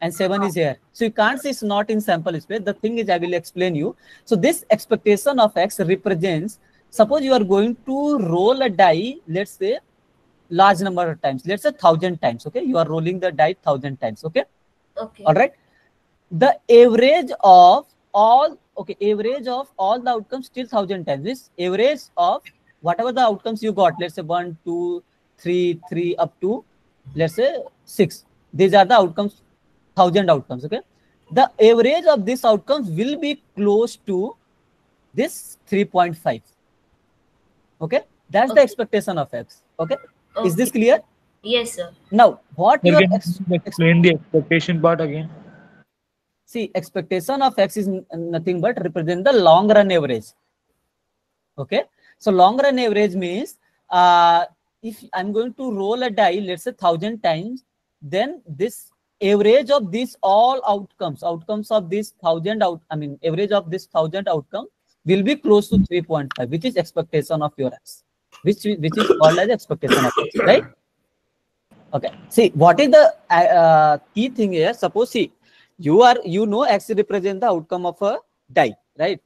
And 7 is here. So you can't say it's not in sample space. The thing is, I will explain you. So this expectation of X represents, suppose you are going to roll a die, let's say large number of times, let's say 1,000 times. Okay. You are rolling the die 1,000 times. Okay. Okay. All right. The average of all, average of all the outcomes till 1,000 times. This average of whatever the outcomes you got, let's say 1, 2, 3 up to, let's say 6. These are the outcomes, 1,000 outcomes. Okay. The average of these outcomes will be close to this 3.5. Okay. That's the expectation of X. Okay. Is this clear? Yes, sir. Now, what you are explain the expectation part again? See, expectation of X is nothing but represent the long run average. Okay. So long run average means if I'm going to roll a die, let's say 1,000 times, then this average of these all outcomes of this 1,000 average of this 1,000 outcome will be close to 3.5, which is expectation of your X, which is called as expectation of X, right? Okay. See, what is the key thing here? Suppose, see, you know X represent the outcome of a die, right?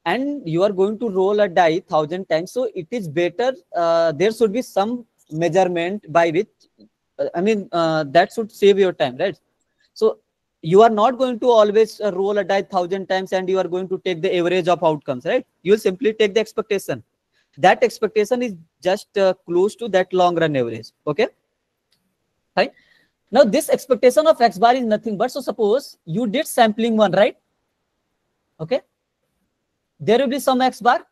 And you are going to roll a die 1,000 times. So it is better, there should be some measurement by which, that should save your time, right? So you are not going to always roll a die 1,000 times and you are going to take the average of outcomes, right? You will simply take the expectation. That expectation is just close to that long run average. Okay. Right. Now this expectation of X bar is nothing but, so suppose you did sampling 1, right? Okay. There will be some X bar.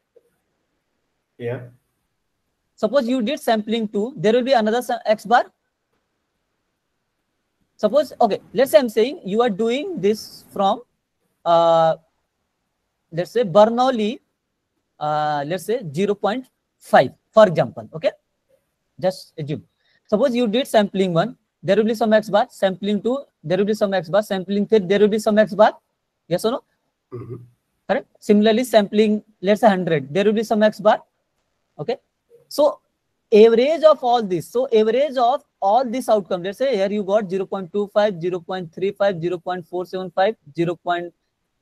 Yeah. Suppose you did sampling 2, there will be another X bar. Suppose, okay, let's say I'm saying you are doing this from, let's say Bernoulli, let's say 0.5, for example. Okay. Just assume. Suppose you did sampling 1, there will be some X bar. Sampling 2, there will be some X bar. Sampling 3, there will be some X bar. Yes or no? Correct. Similarly, sampling, let's say 100, there will be some X bar. Okay. So average of all this. So average of all this outcome, let's say here you got 0.25, 0.35, 0.475,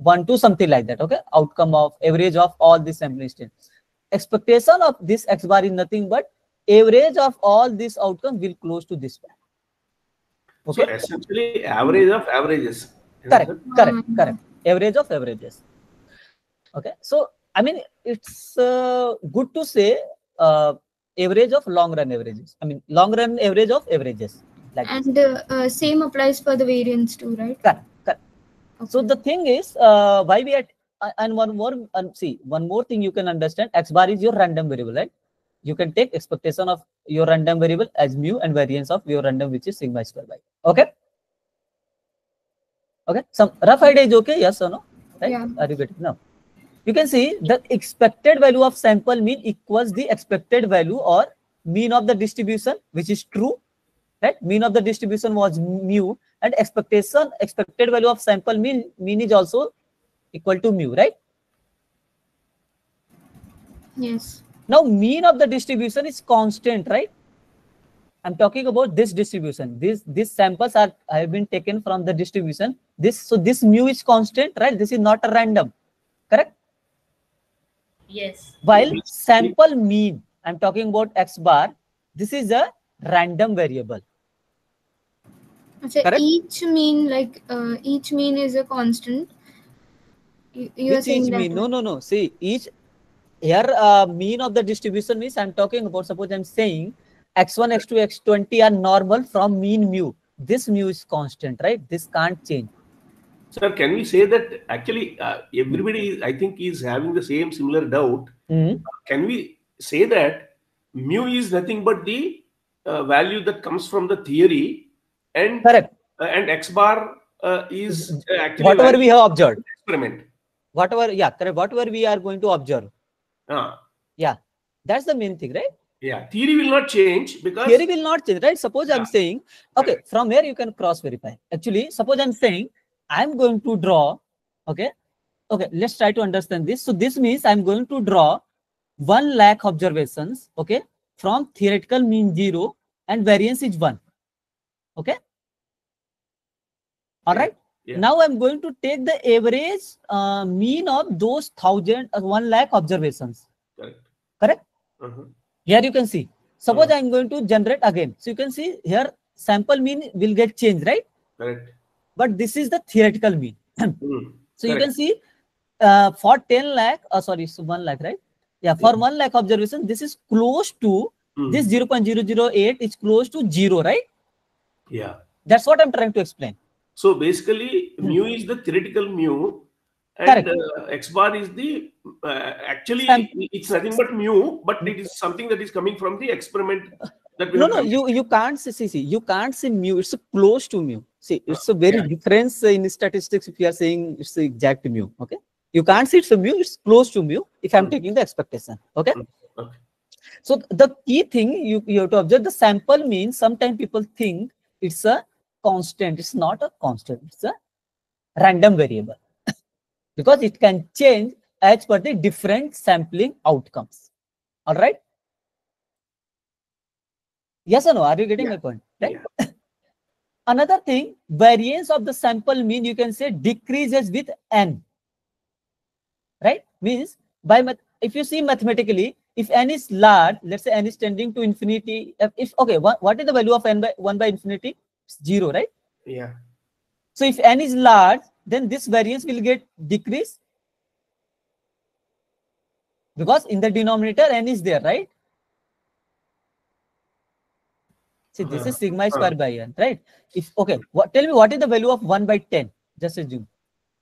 0.12, something like that. Okay. Outcome of average of all this sampling state. Expectation of this X bar is nothing but average of all these outcomes will close to this one. Okay. So essentially average of averages. Correct. Average of averages. Okay. So, I mean, it's good to say average of long run averages. Long run average of averages. Like and same applies for the variance too, right? Correct. Okay. So the thing is, why we and one more thing you can understand, X bar is your random variable, right? You can take expectation of your random variable as mu and variance of your random, which is sigma square by. Okay. Okay. Some rough idea is okay. Yes or no? Right? Yeah. Are you getting now? You can see the expected value of sample mean equals the expected value or mean of the distribution, which is true, right? Mean of the distribution was mu, and expected value of sample mean is also equal to mu, right? Yes. Now mean of the distribution is constant, right? I'm talking about this distribution. These samples have been taken from the distribution. So this mu is constant, right? This is not a random, correct? Yes. While sample mean, I'm talking about X bar, this is a random variable. So Correct? each mean, like each mean is a constant. You are Which saying each that, mean? No, right? no, no. See, each here mean of the distribution means I'm talking about, suppose I'm saying x1, x2, x20 are normal from mean mu. This mu is constant, right? This can't change. Sir, can we say that actually everybody, I think, is having the same similar doubt? Can we say that mu is nothing but the value that comes from the theory, and Correct. and x bar is actually a Whatever value we have observed. of the experiment? Whatever, yeah, correct. Whatever we are going to observe. Ah, Yeah, that's the main thing, right? yeah, theory will not change because Theory will not change, right? Suppose I'm yeah, saying, okay, correct. from here you can cross verify. Actually, suppose I'm saying I'm going to draw, okay, let's try to understand this. So this means I'm going to draw 1 lakh observations, okay, from theoretical mean 0 and variance is 1, okay. All right. Yeah. Now I'm going to take the average mean of those 1 lakh observations. Correct. Correct. Uh-huh. Here you can see. Suppose I'm going to generate again. So you can see here sample mean will get changed, right? Correct. But this is the theoretical mean. So you Correct. can see for 10 lakh, sorry, so 1 lakh, right? Yeah, for 1 lakh observation, this is close to this 0.008 is close to 0, right? Yeah. That's what I'm trying to explain. So basically, mu is the theoretical mu, and Correct. x bar is the actually it's nothing but mu, but it is something that is coming from the experiment that we No, have no, conducted. you can't see, you can't see mu. It's close to mu. See, it's a very difference in statistics if you are saying it's the exact mu. Okay, you can't see it's a mu. It's close to mu if I'm taking the expectation. Okay. Okay. So the key thing you have to observe the sample means. Sometimes people think it's a constant. It's not a constant. It's a random variable because it can change as per the different sampling outcomes. All right. Yes or no? Are you getting my point? Right. Yeah. Another thing, variance of the sample mean you can say decreases with n. Right? Means by if you see mathematically, if n is large, let's say n is tending to infinity. If okay, what is the value of n by 1 by infinity? It's 0, right? Yeah. So if n is large, then this variance will get decreased because in the denominator n is there, right? See, this is sigma square by n, right? If okay, tell me what is the value of 1 by 10? Just assume.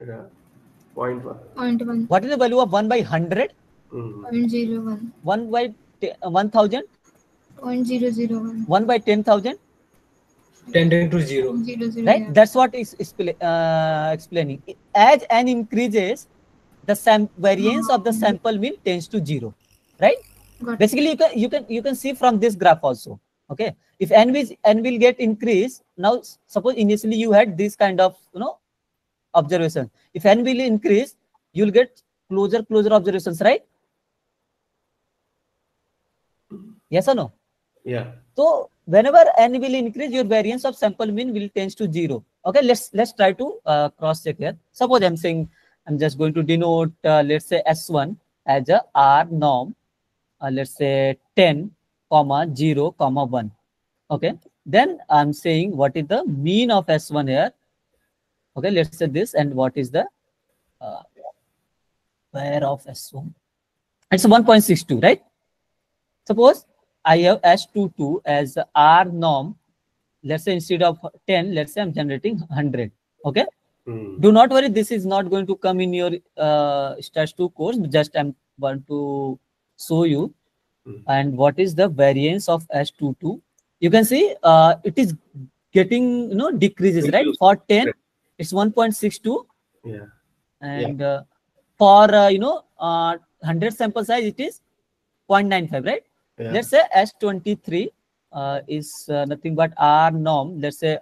0.1. What is the value of 1 by 100? 0.01. 1 by 1000? 0.001. 1 by 10,000? 10 to 0. 0.00. Right? Yeah. That's what is explaining. As n increases, the variance of the sample mean tends to 0. Right? Got it. Basically, you can see from this graph also. Okay. If n will get increased, now suppose initially you had this kind of observation. If n will increase, you'll get closer observations, right? Yes or no? Yeah. So whenever n will increase, your variance of sample mean will tends to 0. Okay, let's try to cross check here. Suppose I'm saying I'm just going to denote let's say S1 as a R norm. Let's say 10, 0, 1. Okay, then I'm saying what is the mean of S1 here. Okay, let's say this, and what is the where of S1? It's 1.62, right? Suppose I have S22 as R norm. Let's say instead of 10, let's say I'm generating 100. Okay. Do not worry, this is not going to come in your stats 2 course. Just I want to show you. And what is the variance of S22? You can see it is getting decreases, right? For 10, it's 1.62. Yeah. And for 100 sample size, it is 0.95, right? Yeah. Let's say S23 is nothing but R norm. Let's say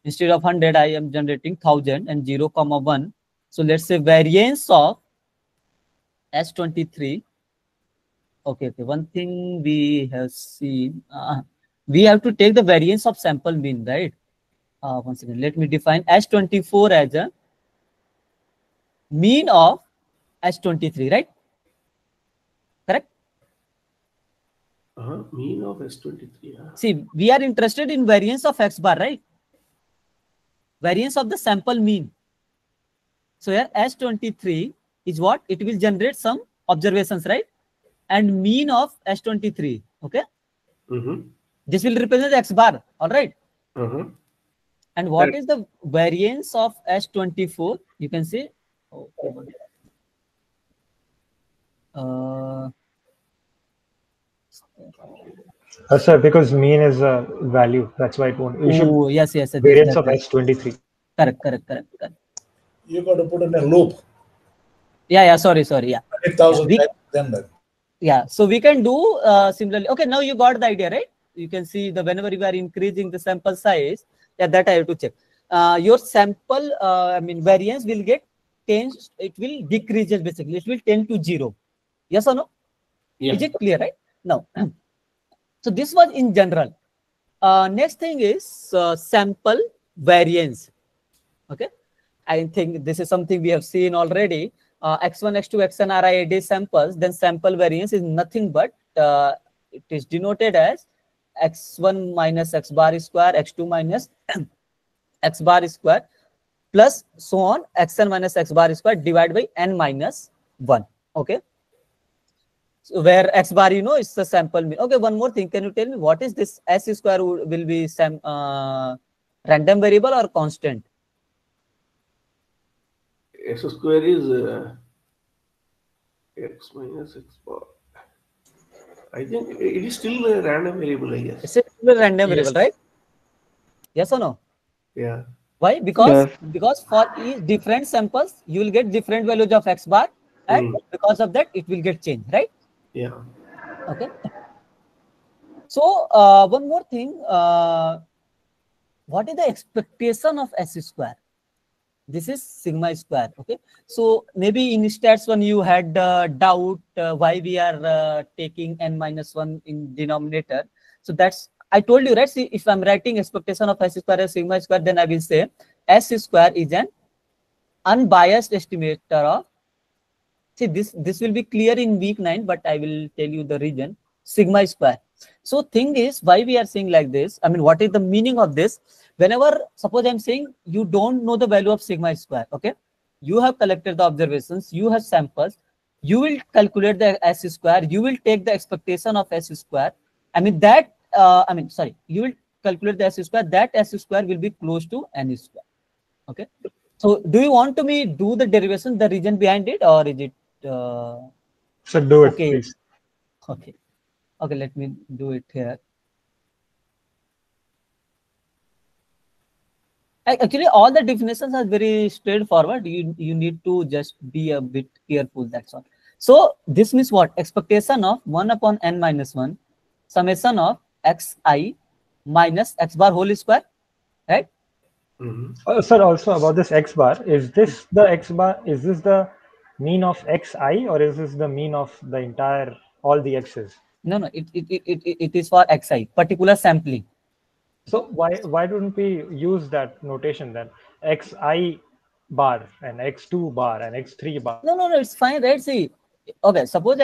instead of 100, I am generating 1000 and 0, 1. So let's say variance of S23. Okay. One thing we have seen, we have to take the variance of sample mean, right? Once again, let me define S24 as a mean of S23, right? Correct? Mean of S23. See, we are interested in variance of X bar, right? variance of the sample mean. So here S23 is what? It will generate some observations, right? And mean of S23, okay? This will represent X bar, all right? And what is the variance of S24? You can see, sir, because mean is a value, that's why it won't. You should yes, variance of S23. Correct. You got to put in a loop. Yeah, sorry, yeah. 8,000 times then that. Yeah, so we can do similarly. Okay, now you got the idea, right? You can see the whenever you are increasing the sample size, yeah, that I have to check. Your sample, variance will get changed. It will decrease basically. It will tend to 0. Yes or no? Yeah. Is it clear, right? Now, so this was in general. Next thing is sample variance. Okay, I think this is something we have seen already. X1, X2, Xn are IID samples, then sample variance is nothing but it is denoted as X1 minus X bar square, X2 minus X bar square, plus so on, Xn minus X bar square divided by N minus 1. Okay. So where X bar, you know, is the sample mean. Okay, one more thing. Can you tell me what is this S square will be random variable or constant? S square is X minus X bar. I think it is still a random variable, I guess. It's still a random variable, right? Yes or no? Yeah. Why? Because for each different samples, you will get different values of X bar, and because of that, it will get changed, right? Yeah. Okay. So one more thing. What is the expectation of S square? This is sigma square. Okay. So maybe in stats one you had doubt why we are taking N minus 1 in denominator. So that's, I told you, right? See, if I'm writing expectation of S square as sigma square, then I will say S square is an unbiased estimator of, see, this will be clear in week 9, but I will tell you the reason, sigma square. So thing is, why we are saying like this, I mean, what is the meaning of this? Whenever, suppose I'm saying you don't know the value of sigma square, okay? You have collected the observations, you have samples, you will calculate the S square, you will take the expectation of S square. I mean, that, you will calculate the S square, that S square will be close to N square, okay? So do you want to me do the derivation, the reason behind it, or is it? So do it, please. Okay, let me do it here. Actually, all the definitions are very straightforward. You need to just be a bit careful, that's all. So this means what? Expectation of 1 upon N minus 1 summation of Xi minus X bar whole square, right? Sir, also about this X bar, is this the X bar, is this the mean of Xi, or is this the mean of the entire, all the X's? No, it is for Xi, particular sampling. So why don't we use that notation then? Xi bar and X2 bar and X3 bar. No, it's fine, right? See, okay, suppose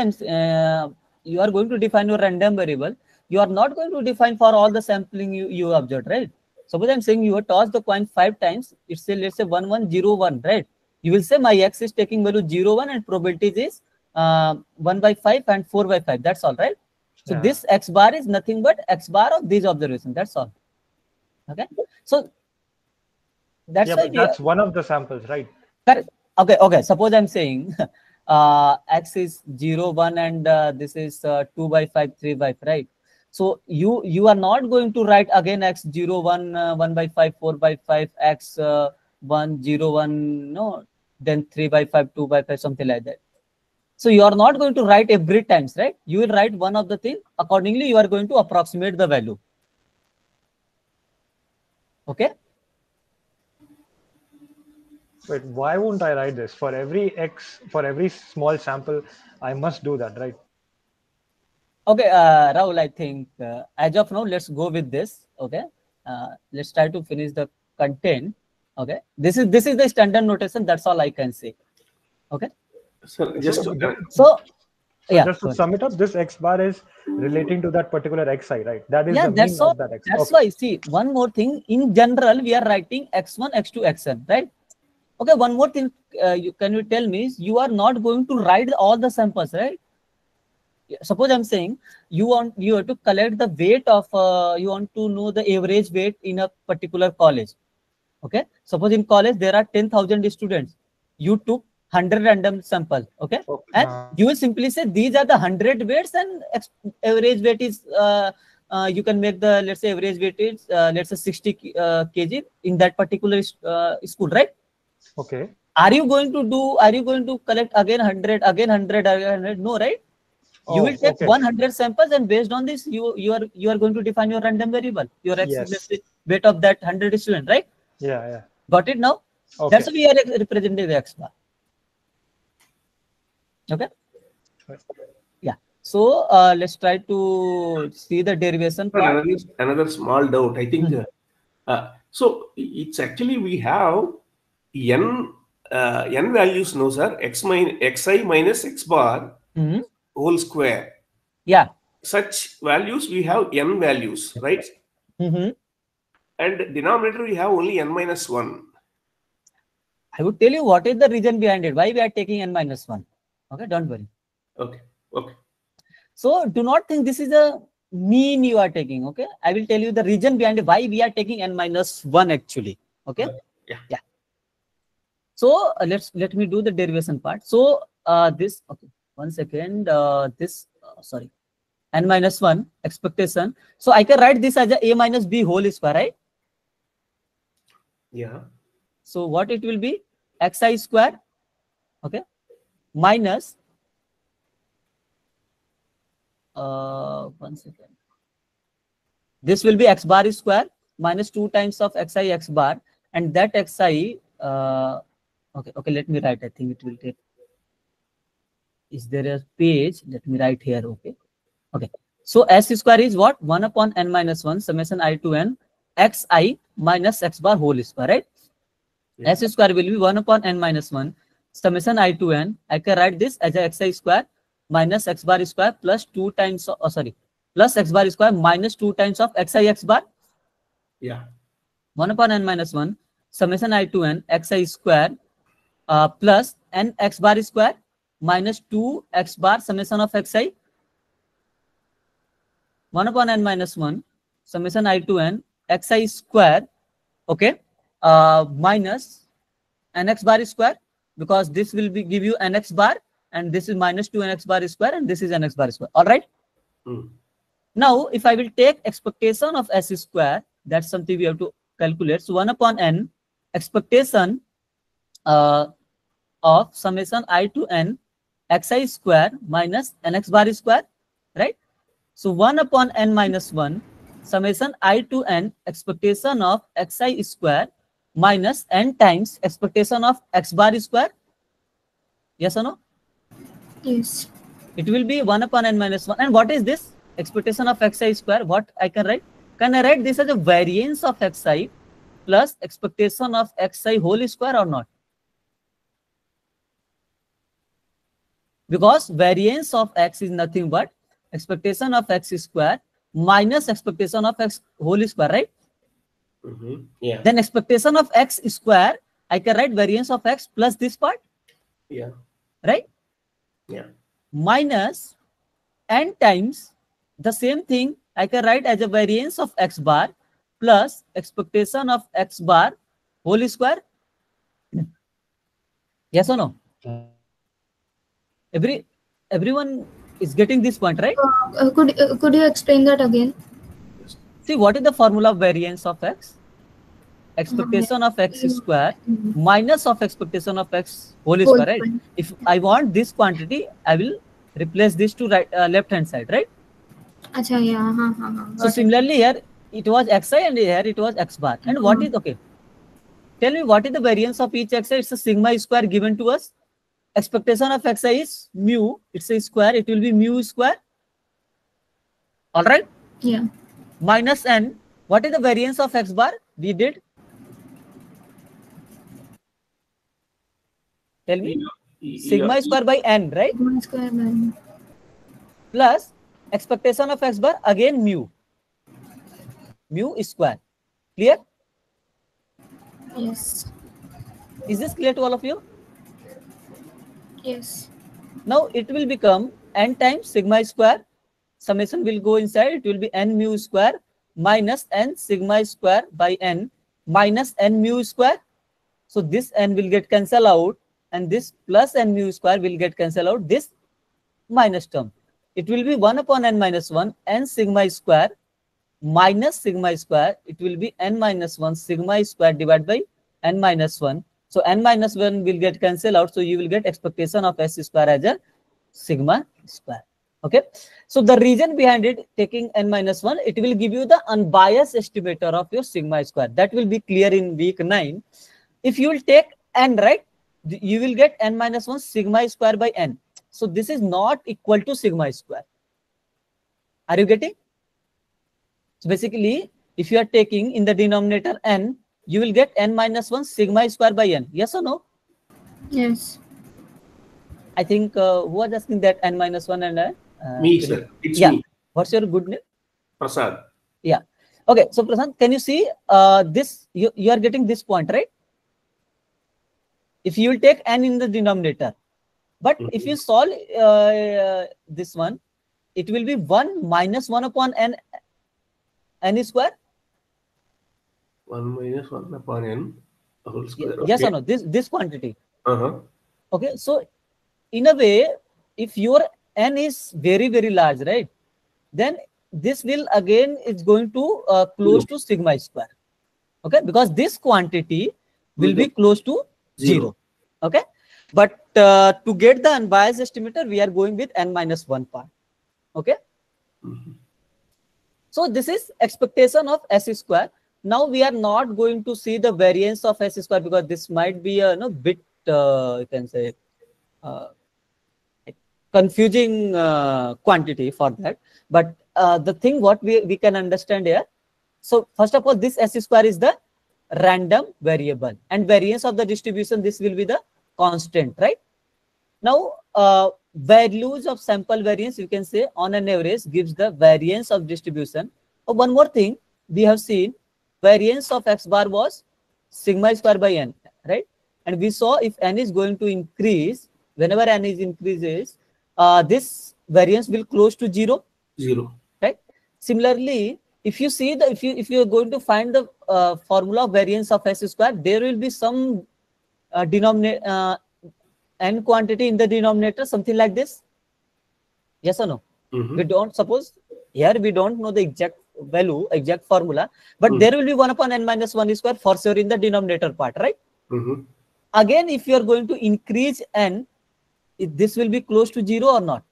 you are going to define your random variable. You are not going to define for all the sampling you observed, right? Suppose I'm saying you have tossed the coin 5 times. It's say, let's say 1 1 0 1, right? You will say my X is taking value 0 1 and probability is 1 by 5 and 4 by 5. That's all, right? So this X bar is nothing but X bar of these observations. That's all. Okay. So that's why that's one of the samples, right? Correct. Okay. Suppose I'm saying X is 0 1 and this is 2 by 5 3 by 5, right? So you are not going to write again X 0 1 1 by 5 4 by 5 X 1 0 1, no, then 3 by 5 2 by 5, something like that. So you are not going to write every times, right? You will write one of the thing. Accordingly, you are going to approximate the value. Okay. Wait, why won't I write this? For every X, for every small sample, I must do that, right? Okay, Rahul, I think as of now, let's go with this. Okay, let's try to finish the content. Okay, this is the standard notation. That's all I can say. Okay. So just so So Yeah, just to go ahead. sum it up, this x bar is relating to that particular xi, right? That is Yeah, the that's mean all. of that x. That's Okay. why, see, one more thing. In general, we are writing x1, x2, xn, right? Okay, one more thing. Can you tell me? You are not going to write all the samples, right? Suppose I'm saying you have to collect the weight of you want to know the average weight in a particular college. Okay, suppose in college there are 10,000 students. You took 100 random samples. Okay, and you will simply say these are the 100 weights and average weight is you can make the, let's say, average weight is let's say 60 kg in that particular school, right? Okay. Are you going to collect again 100, again 100, again 100? No, right? You will take 100 samples, and based on this, you are going to define your random variable, your x, let's say, weight of that 100 student, right? Yeah. Got it now? Okay. That's why we are representing the x bar. Okay. Yeah. So let's try to see the derivation part. Another small doubt. I think so. It's actually we have n values, no sir. Xi minus x bar whole square. Yeah. Such values we have n values, right? And denominator we have only n minus 1. I would tell you what is the reason behind it. Why we are taking n minus 1. Okay, don't worry. Okay. So do not think this is a mean you are taking. Okay, I will tell you the reason behind it, why we are taking n minus 1 actually. Okay. Yeah. So let me do the derivation part. So this, okay, 1 second. Sorry, n minus 1 expectation. So I can write this as a minus b whole square, right? Yeah. So what it will be? Xi square, okay, minus 1 second. This will be x bar square minus 2 times of xi x bar, and that xi. Okay. Let me write. I think it will take. Is there a page? Let me write here. Okay. So s square is what? 1 upon n minus 1 summation I to n xi minus x bar whole square, right? Yeah. S square will be 1 upon n minus 1 summation I to n. I can write this as a xi square minus x bar square plus 2 times plus x bar square minus 2 times of xi x bar. Yeah. 1 upon n minus 1 summation I to n xi square plus n x bar square minus 2 x bar summation of xi. 1 upon n minus 1 summation I to n xi square, okay, minus nx bar square, because this will give you nx bar, and this is minus 2 nx bar square, and this is nx bar square. All right. Now, if I will take expectation of s square, that's something we have to calculate. So 1 upon n expectation of summation I to n xi square minus nx bar square, right? So 1 upon n minus 1 summation I to n expectation of xi square minus n times expectation of x bar square. Yes or no? Yes. It will be 1 upon n minus 1. And what is this? Expectation of xi square. What I can write? Can I write this as a variance of xi plus expectation of xi whole square or not? Because variance of x is nothing but expectation of x square minus expectation of x whole square, right? Yeah. Then expectation of x square, I can write variance of x plus this part. Yeah. Right? Yeah. Minus n times the same thing I can write as a variance of x bar plus expectation of x bar whole square. Yes or no? Everyone is getting this point, right? Could you explain that again? See, what is the formula of variance of x? Expectation of x square minus of expectation of x whole square, right? If I want this quantity, I will replace this to right left hand side, right? Achha, yeah. So similarly here it was xi and here it was x bar. And what is, okay, tell me what is the variance of each xi? It's a sigma square given to us. Expectation of xi is mu, it's a square, it will be mu square. All right? Yeah. Minus n. What is the variance of x bar? We did. Tell me. Sigma square by n, right? Sigma square by n. plus expectation of x bar, again mu square. Clear? Yes. Is this clear to all of you? Yes. Now it will become n times sigma square. Summation will go inside. It will be n mu square minus n sigma square by n minus n mu square. So this n will get cancelled out, and this plus n mu square will get cancelled out. This minus term. It will be 1 upon n minus 1 n sigma square minus sigma square. It will be n minus 1 sigma square divided by n minus 1. So n minus 1 will get cancelled out. So you will get expectation of s square as a sigma square. Okay. So the reason behind it, taking n minus 1, it will give you the unbiased estimator of your sigma square. That will be clear in week 9. If you will take n, right, you will get n minus 1 sigma square by n. So this is not equal to sigma square. Are you getting? So basically, if you are taking in the denominator n, you will get n minus 1 sigma square by n. Yes or no? Yes. I think who was asking that n minus 1 and Me, sir. It's yeah. me. What's your good name? Prasad. Yeah. Okay. So Prasad, can you see this? You are getting this point, right? If you will take n in the denominator, but if you solve this one, it will be 1 minus 1 upon n square. 1 minus 1 upon n whole square. Yes Okay. or no? This quantity. Uh-huh. Okay. So in a way, if your n is very, very large, right, then this will again is going to close to sigma square. Okay, because this quantity will be close to 0. Okay, but to get the unbiased estimator, we are going with n minus 1 part. Okay. So this is expectation of s square. Now we are not going to see the variance of s square because this might be a bit you can say confusing quantity for that. But the thing what we can understand here. So first of all, this s square is the random variable, and variance of the distribution, this will be the constant, right? Now values of sample variance, you can say on an average gives the variance of distribution. One more thing we have seen, variance of x bar was sigma square by n, right? And we saw if n is going to increase, whenever n is increases, this variance will close to 0. Right? Similarly, if you see the if you are going to find the formula of variance of s square, there will be some denominator n quantity in the denominator, something like this. Yes or no? We don't suppose here we don't know the exact value, exact formula, but there will be 1 upon n minus 1 square for sure in the denominator part, right? Again, if you are going to increase n, this will be close to 0 or not?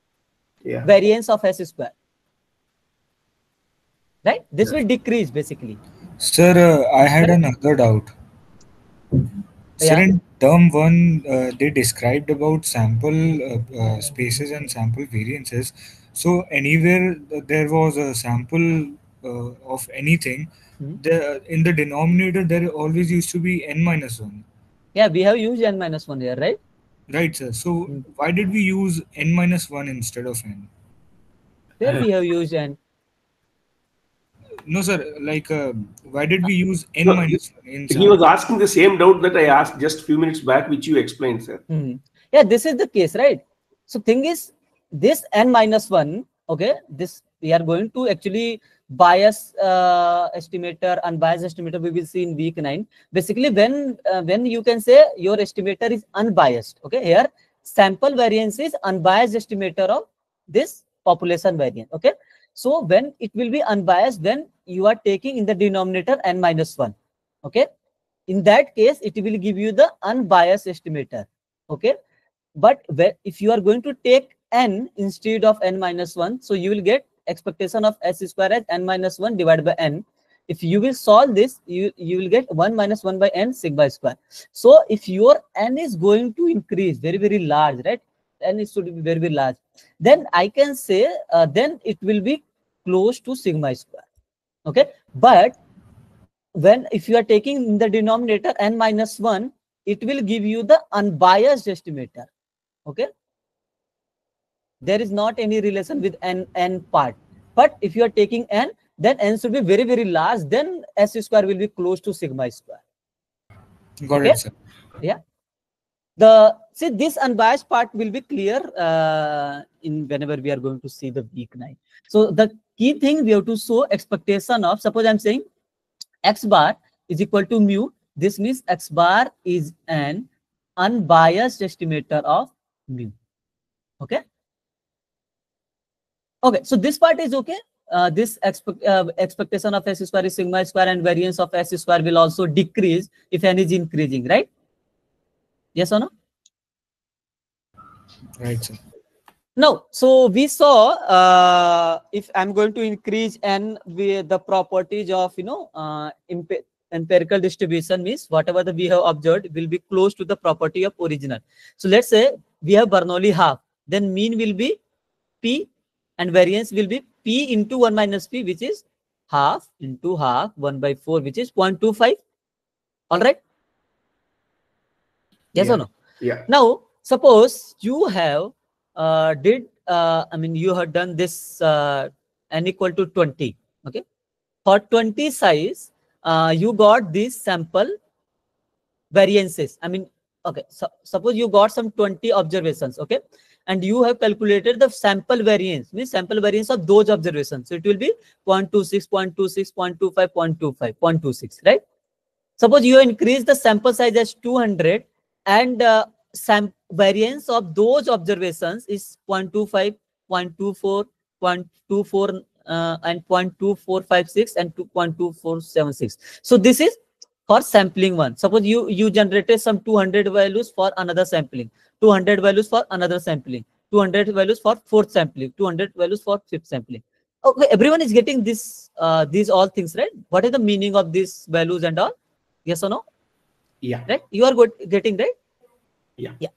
Yeah. Variance of s square. Right? This will decrease basically. Sir, I had another doubt. Sir, Yeah. in term 1, they described about sample spaces and sample variances. So anywhere there was a sample of anything, in the denominator there always used to be n minus 1. Yeah, we have used n minus 1 here, right? Right, sir. So why did we use n minus 1 instead of n? Where we have used n? No, sir. Like, why did we use n No, minus 1 in he sample? was asking the same doubt that I asked just few minutes back, which you explained, sir. Yeah, this is the case, right? So thing is, this n minus 1, okay, this we are going to actually bias estimator, unbiased estimator, we will see in week 9. Basically, when you can say your estimator is unbiased, okay, here sample variance is unbiased estimator of this population variance, okay. So when it will be unbiased, then you are taking in the denominator n minus 1, okay. In that case, it will give you the unbiased estimator, okay. But if you are going to take n instead of n minus 1, so you will get expectation of s square as n minus 1 divided by n. If you will solve this, you will get 1 minus 1 by n sigma square. So if your n is going to increase very, very large, right? N is should be very, very large. Then I can say then it will be close to sigma square. Okay. But if you are taking in the denominator n minus 1, it will give you the unbiased estimator. Okay. There is not any relation with n part. But if you are taking n, then n should be very, very large. Then s square will be close to sigma square. Got Okay? it, sir. Yeah. See, this unbiased part will be clear in whenever we are going to see the week 9. So the key thing, we have to show expectation of, suppose I'm saying x bar is equal to mu. This means x bar is an unbiased estimator of mu. Okay. Okay. So this part is okay. This expectation of s square is sigma square, and variance of s square will also decrease if n is increasing, right? Yes or no? Right, sir. Now, so we saw if I'm going to increase n with the properties of empirical distribution, means whatever we have observed will be close to the property of original. So let's say we have Bernoulli half, then mean will be p and variance will be p into 1 minus p, which is half into half 1 by 4, which is 0.25. All right. Yes or no? Yeah. Now, suppose you have you have done this n equal to 20. Okay. For 20 size, you got these sample variances. Okay. So, suppose you got some 20 observations. Okay. And you have calculated the sample variance, means sample variance of those observations. So it will be 0.26, 0.26, 0.25, 0.25, 0.26, right? Suppose you increase the sample size as 200 and variance of those observations is 0.25, 0.24, 0.24 and 0.2456 and 0.2476. So this is for sampling one. Suppose you generated some 200 values for another sampling, 200 values for another sampling, 200 values for fourth sampling, 200 values for fifth sampling. Okay, everyone is getting this these all things, right? What is the meaning of these values and all? Yes or no? Yeah. Right? You are getting, right? Yeah. Yeah.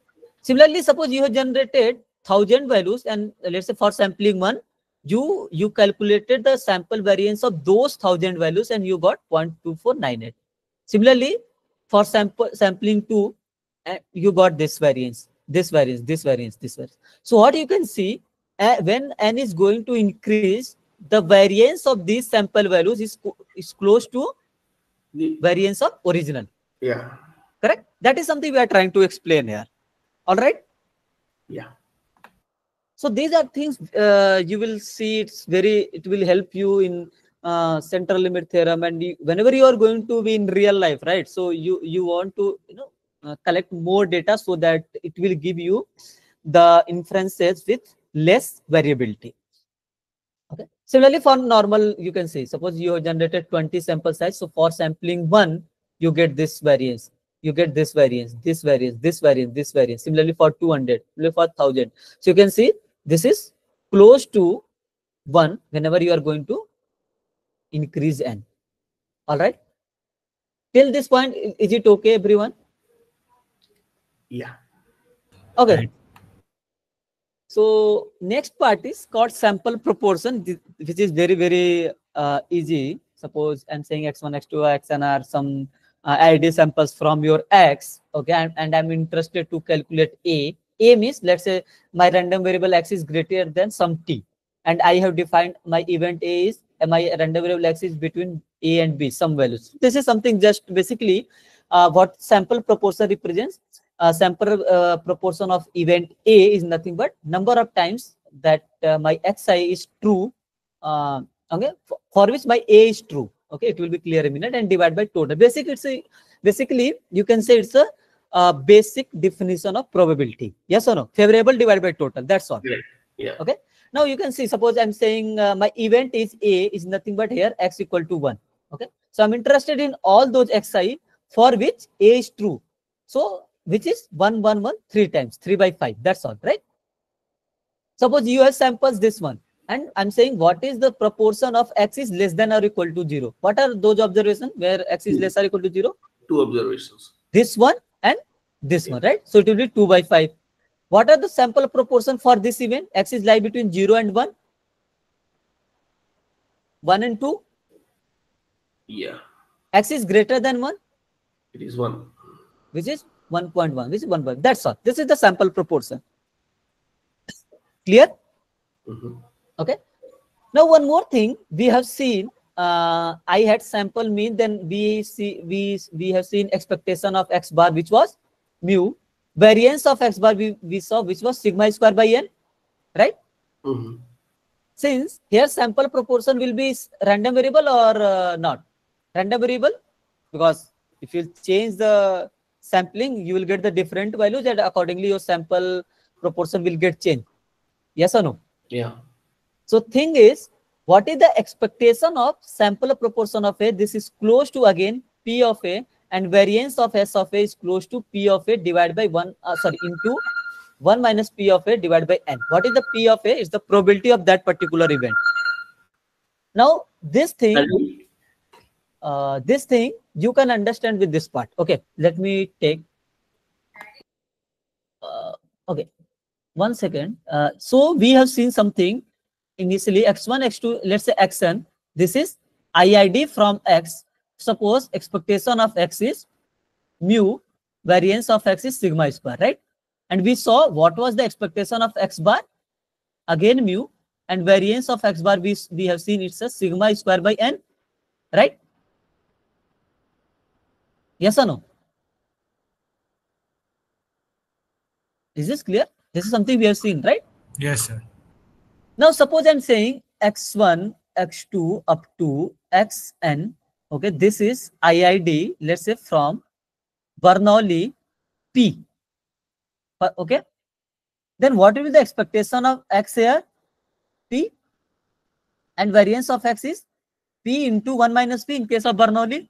Similarly, suppose you have generated 1000 values, and let's say for sampling one, you calculated the sample variance of those 1000 values and you got 0.2498. Similarly, for sampling two, you got this variance, this variance, this variance, this variance. So what you can see, when n is going to increase, the variance of these sample values is close to The variance of original. yeah. Correct? That is something we are trying to explain here. All right. Yeah. So these are things you will see. It will help you in central limit theorem, and whenever you are going to be in real life, right? So you want to collect more data so that it will give you the inferences with less variability. Okay. Similarly, for normal, you can say, suppose you have generated 20 sample size. So for sampling one, you get this variance, you get this variance, this variance, this variance, this variance. Similarly for 200, similarly for 1000. So you can see this is close to 1 whenever you are going to increase n. All right. Till this point, is it okay, everyone? Yeah. Okay. Right. So next part is called sample proportion, which is very, very easy. Suppose I'm saying x1, x2, xn are some ID samples from your x. Okay, and I'm interested to calculate a. A means, let's say my random variable x is greater than some t, and I have defined my event a is, and my random variable x is between a and b, some values. This is something just basically what sample proportion represents. Sample proportion of event A is nothing but number of times that my xi is true, okay, for which my A is true. Okay, it will be clear in a minute, and divide by total. Basically, you can say it's a basic definition of probability. Yes or no? Favorable divided by total. That's all. Yeah. Yeah. Okay. Now you can see, suppose I'm saying my event is A is nothing but here x equal to 1. Okay. So I'm interested in all those xi for which A is true. So which is 1, 1, 1, 3 times, 3 by 5. That's all, right? Suppose you have samples this one, and I'm saying what is the proportion of x is less than or equal to 0. What are those observations where x is less or equal to 0? Two observations. This one and this one, right? So it will be 2 by 5. What are the sample proportion for this event? X is lie between 0 and 1. 1 and 2. Yeah. X is greater than 1. It is 1. Which is 1.1, which is 1. That's all. This is the sample proportion. Clear? Mhm. Okay. Now one more thing we have seen. I had sample mean, then we have seen expectation of x bar, which was mu. Variance of x bar we saw, which was sigma square by n, right? Mhm. Since here sample proportion will be random variable or not? Random variable, because if you change the sampling, you will get the different values, and accordingly your sample proportion will get changed. Yes or no? Yeah. So thing is, what is the expectation of sample proportion of A? This is close to again P of A, and variance of S of A is close to P of A divided by 1, into 1 minus P of A divided by N. What is the P of A? Is the probability of that particular event. Now, this thing you can understand with this part. Okay, let me take, okay, 1 second. So we have seen something initially x1, x2, let's say xn. This is IID from x. Suppose expectation of x is mu, variance of x is sigma square, right? And we saw what was the expectation of x bar, again mu, and variance of x bar we have seen it's a sigma square by n, right? Yes or no? Is this clear? This is something we have seen, right? Yes, sir. Now suppose I'm saying x1, x2 up to xn. Okay, this is IID, let's say from Bernoulli P. Okay, then what will be the expectation of x here? P, and variance of x is P into 1 minus P in case of Bernoulli.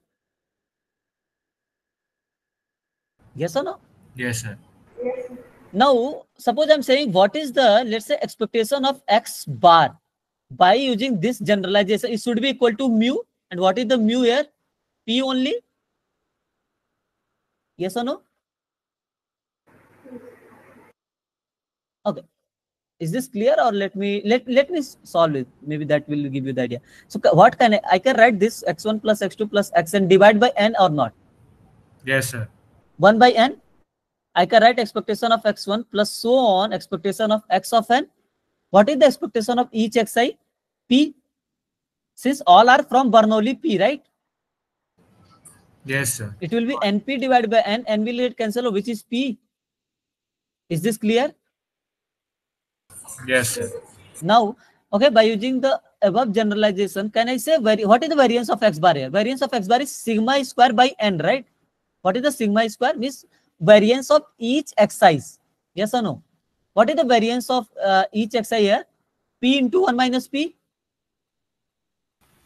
Yes or no? Yes, sir. Now suppose I'm saying what is the, let's say, expectation of x bar by using this generalization. It should be equal to mu, and what is the mu here? P only. Yes or no? Okay. Is this clear, or let me solve it? Maybe that will give you the idea. So what can I can write this x1 plus x2 plus xn divide by n or not? Yes, sir. 1 by n. I can write expectation of x1 plus so on expectation of x of n. What is the expectation of each xi? P. Since all are from Bernoulli P, right? Yes, sir. It will be np divided by n. N will get cancelled, which is p. Is this clear? Yes, sir. Now, okay, by using the above generalization, can I say what is the variance of x bar here? Variance of x bar is sigma square by n, right? What is the sigma square? Means variance of each xi. Yes or no? What is the variance of each xi here? P into 1 minus p.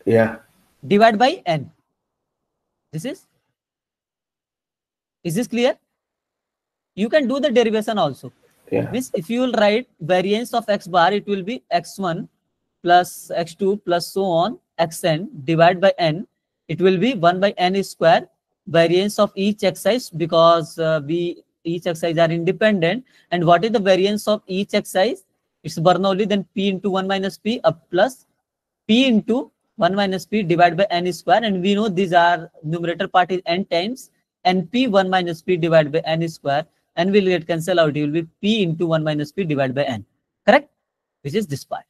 Yeah. Divided by n. This is this clear? You can do the derivation also. Yeah. Means if you will write variance of x bar, it will be x1 plus x2 plus so on xn divided by n. It will be 1 by n square variance of each xi, because each xi are independent. And what is the variance of each xi? It's Bernoulli, then p into 1 minus p up plus p into 1 minus p divided by n square. And we know these are numerator part is n times np 1 minus p divided by n square, and will get cancelled out. It will be p into 1 minus p divided by n. Correct? Which is this part.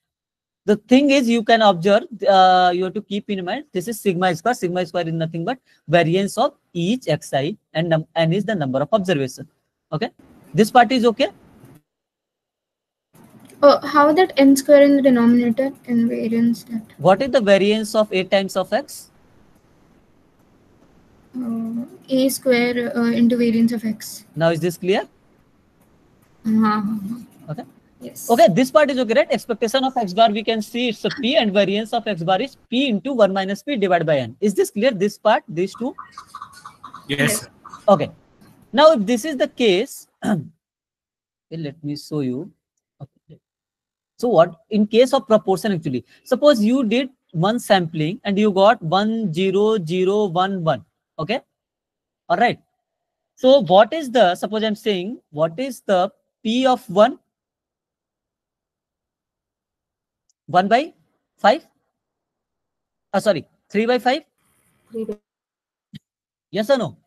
The thing is, you can observe, you have to keep in mind, this is sigma square. Sigma square is nothing but variance of each xi, and n is the number of observation. Okay? This part is okay? How that n square in the denominator and variance that? What is the variance of a times of x? A square into variance of x. Now is this clear? Okay. Yes. Okay, this part is okay, right? Expectation of x bar, we can see it's a p, and variance of x bar is p into 1 minus p divided by n. Is this clear? This part, these two? Yes, sir. Okay. Now, if this is the case, let me show you. Okay. So what, in case of proportion actually, suppose you did one sampling and you got 1 0 0 1 1. Okay. All right. So what is the, suppose I'm saying, what is the p of 1? 1 by 5? Sorry, 3 by 5? Yes or no?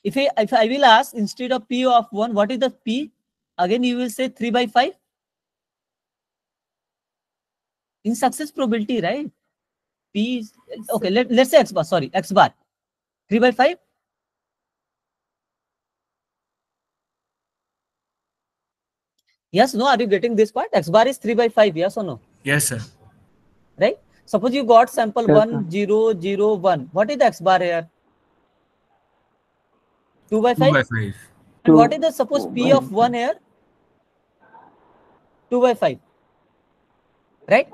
If I will ask, instead of p of 1, what is the p? Again, you will say 3 by 5. in success probability, right? P is, okay, let's say x bar, sorry, x bar 3 by 5. Yes, no, are you getting this part? X bar is 3 by 5, yes or no? Yes, sir. Right? Suppose you got sample Yes, 1, 0, 0, 1. What is the x bar here? 2 by 5? 2 by 5. And what is the, suppose P of 1 here? 2 by 5. Right?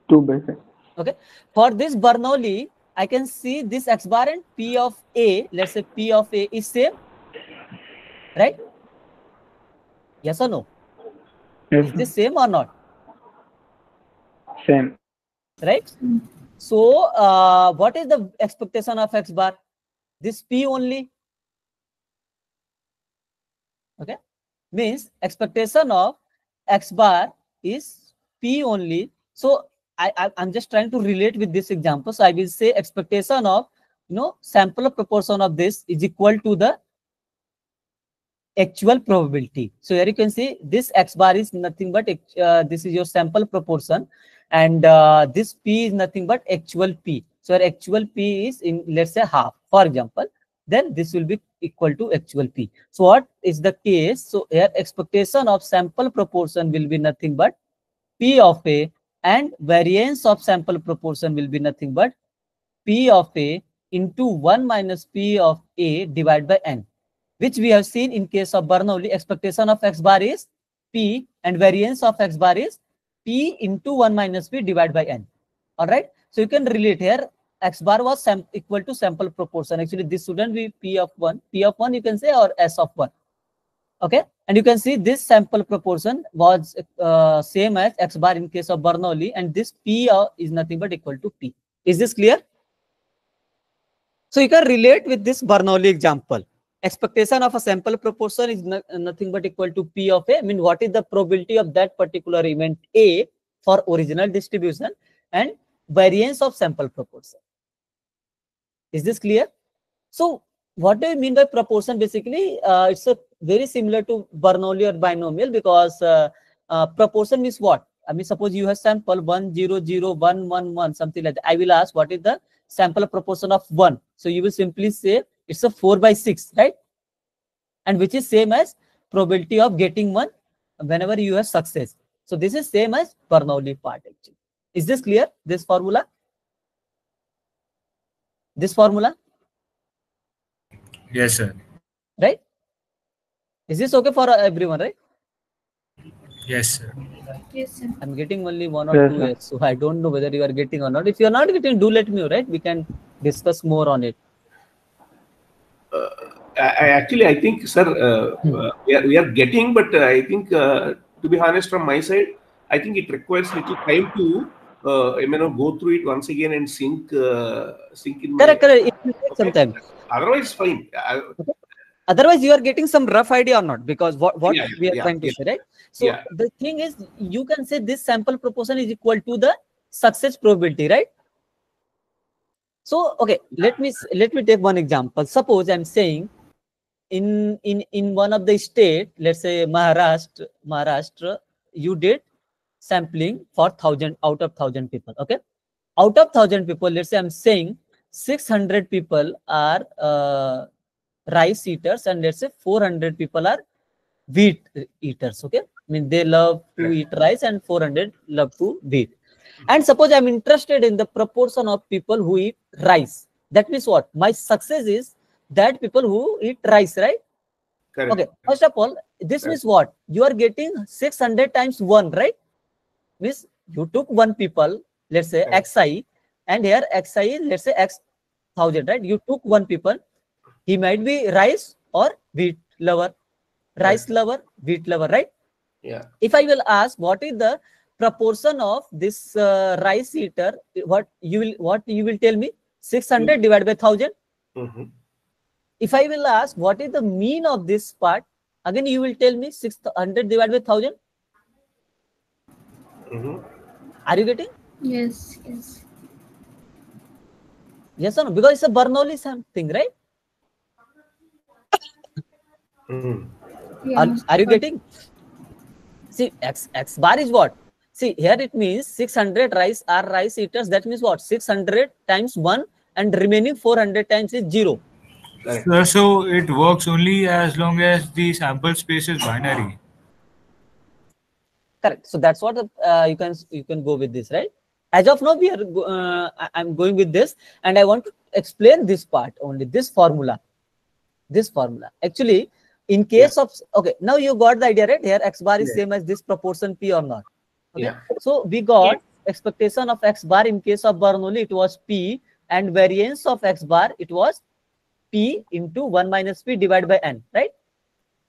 2 by 5. Okay. For this Bernoulli, I can see this x bar and P of A, let's say P of A is same. Right? Yes or no? Yes, Is this same or not? same. Right? So, what is the expectation of x bar? This P only. Okay. Means expectation of x bar is P only. So, I'm just trying to relate with this example. So, I will say expectation of, sample proportion of this is equal to the actual probability. So here you can see this x bar is nothing but this is your sample proportion, and this P is nothing but actual P. So your actual P is in, let's say, half, for example, then this will be equal to actual P. So what is the case? So here expectation of sample proportion will be nothing but P of A, and variance of sample proportion will be nothing but P of A into 1 minus P of A divided by N, which we have seen in case of Bernoulli. Expectation of x bar is P and variance of x bar is P into 1 minus P divided by N. All right. So you can relate here. X bar was equal to sample proportion. Actually, this shouldn't be P of 1. P of 1 you can say, or S of 1. Okay. And you can see this sample proportion was same as x bar in case of Bernoulli, and this P is nothing but equal to P. Is this clear? So you can relate with this Bernoulli example. Expectation of a sample proportion is nothing but equal to P of A. I mean, what is the probability of that particular event A for original distribution, and variance of sample proportion. Is this clear? So what do you mean by proportion? Basically, it's a very similar to Bernoulli or binomial, because proportion means what? I mean, suppose you have sample 1, 0, 0, 1, 1, 1, something like that. I will ask what is the sample proportion of 1. So you will simply say it's a 4 by 6, right? And which is same as probability of getting 1 whenever you have success. So this is same as Bernoulli part actually. Is this clear? This formula? This formula? Yes, sir. Right? Is this okay for everyone, right? Yes, sir. Yes, sir. I'm getting only 1 or Yes, 2 sir. yes. So I don't know whether you are getting or not. If you are not getting, do let me know, right? We can discuss more on it. I think, sir, we are getting, but I think, to be honest, from my side, I think it requires little time to go through it once again and sink in my. Correct, correct. It will take some time. Otherwise, fine. Okay. Otherwise, you are getting some rough idea or not, because what we are trying to say, right? So the thing is, you can say this sample proportion is equal to the success probability, right? So okay, let me take one example. Suppose I'm saying in one of the state, let's say Maharashtra, you did sampling for 1,000 out of 1,000 people. Okay, out of 1,000 people, let's say I'm saying 600 people are rice eaters, and let's say 400 people are wheat eaters. Okay, I mean, they love to eat rice, and 400 love to wheat. And suppose I'm interested in the proportion of people who eat rice. That means what? My success is that people who eat rice, right? Correct. Okay, first of all, this means what? You are getting 600 times 1, right? Means you took 1 people, let's say xi, and here xi is, let's say, x 1,000, right? You took 1 people, he might be rice or wheat lover, rice lover, wheat lover, right? Yeah. If I will ask what is the proportion of this rice eater, what you will tell me? 600 divided by 1,000. If I will ask what is the mean of this part, again you will tell me 600 divided by 1,000. Are you getting? Yes, yes. Yes or no? Because it's a Bernoulli something, right? Yeah. Are you getting? See, x bar is what? See, here it means 600 are rice eaters. That means what? 600 times 1 and remaining 400 times is 0. So it works only as long as the sample space is binary. Correct. So that's what you can go with this, right? As of now, I'm going with this, and I want to explain this part only. This formula. Actually, in case of okay, now you got the idea, right? Here x bar is same as this proportion p or not. Okay. So we got expectation of x bar in case of Bernoulli, it was p, and variance of x bar, it was p into 1 minus p divided by n, right?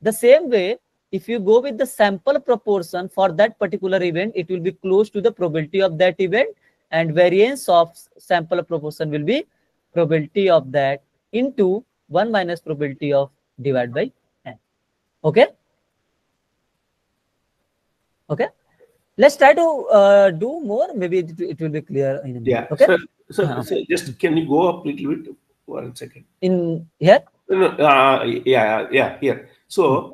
The same way, if you go with the sample proportion for that particular event, it will be close to the probability of that event, and variance of sample proportion will be probability of that into 1 minus probability of divided by n. Okay? Okay? Let's try to do more. Maybe it will be clear in a minute. Okay? So just can you go up a little bit? 1 second. In here? No, here. So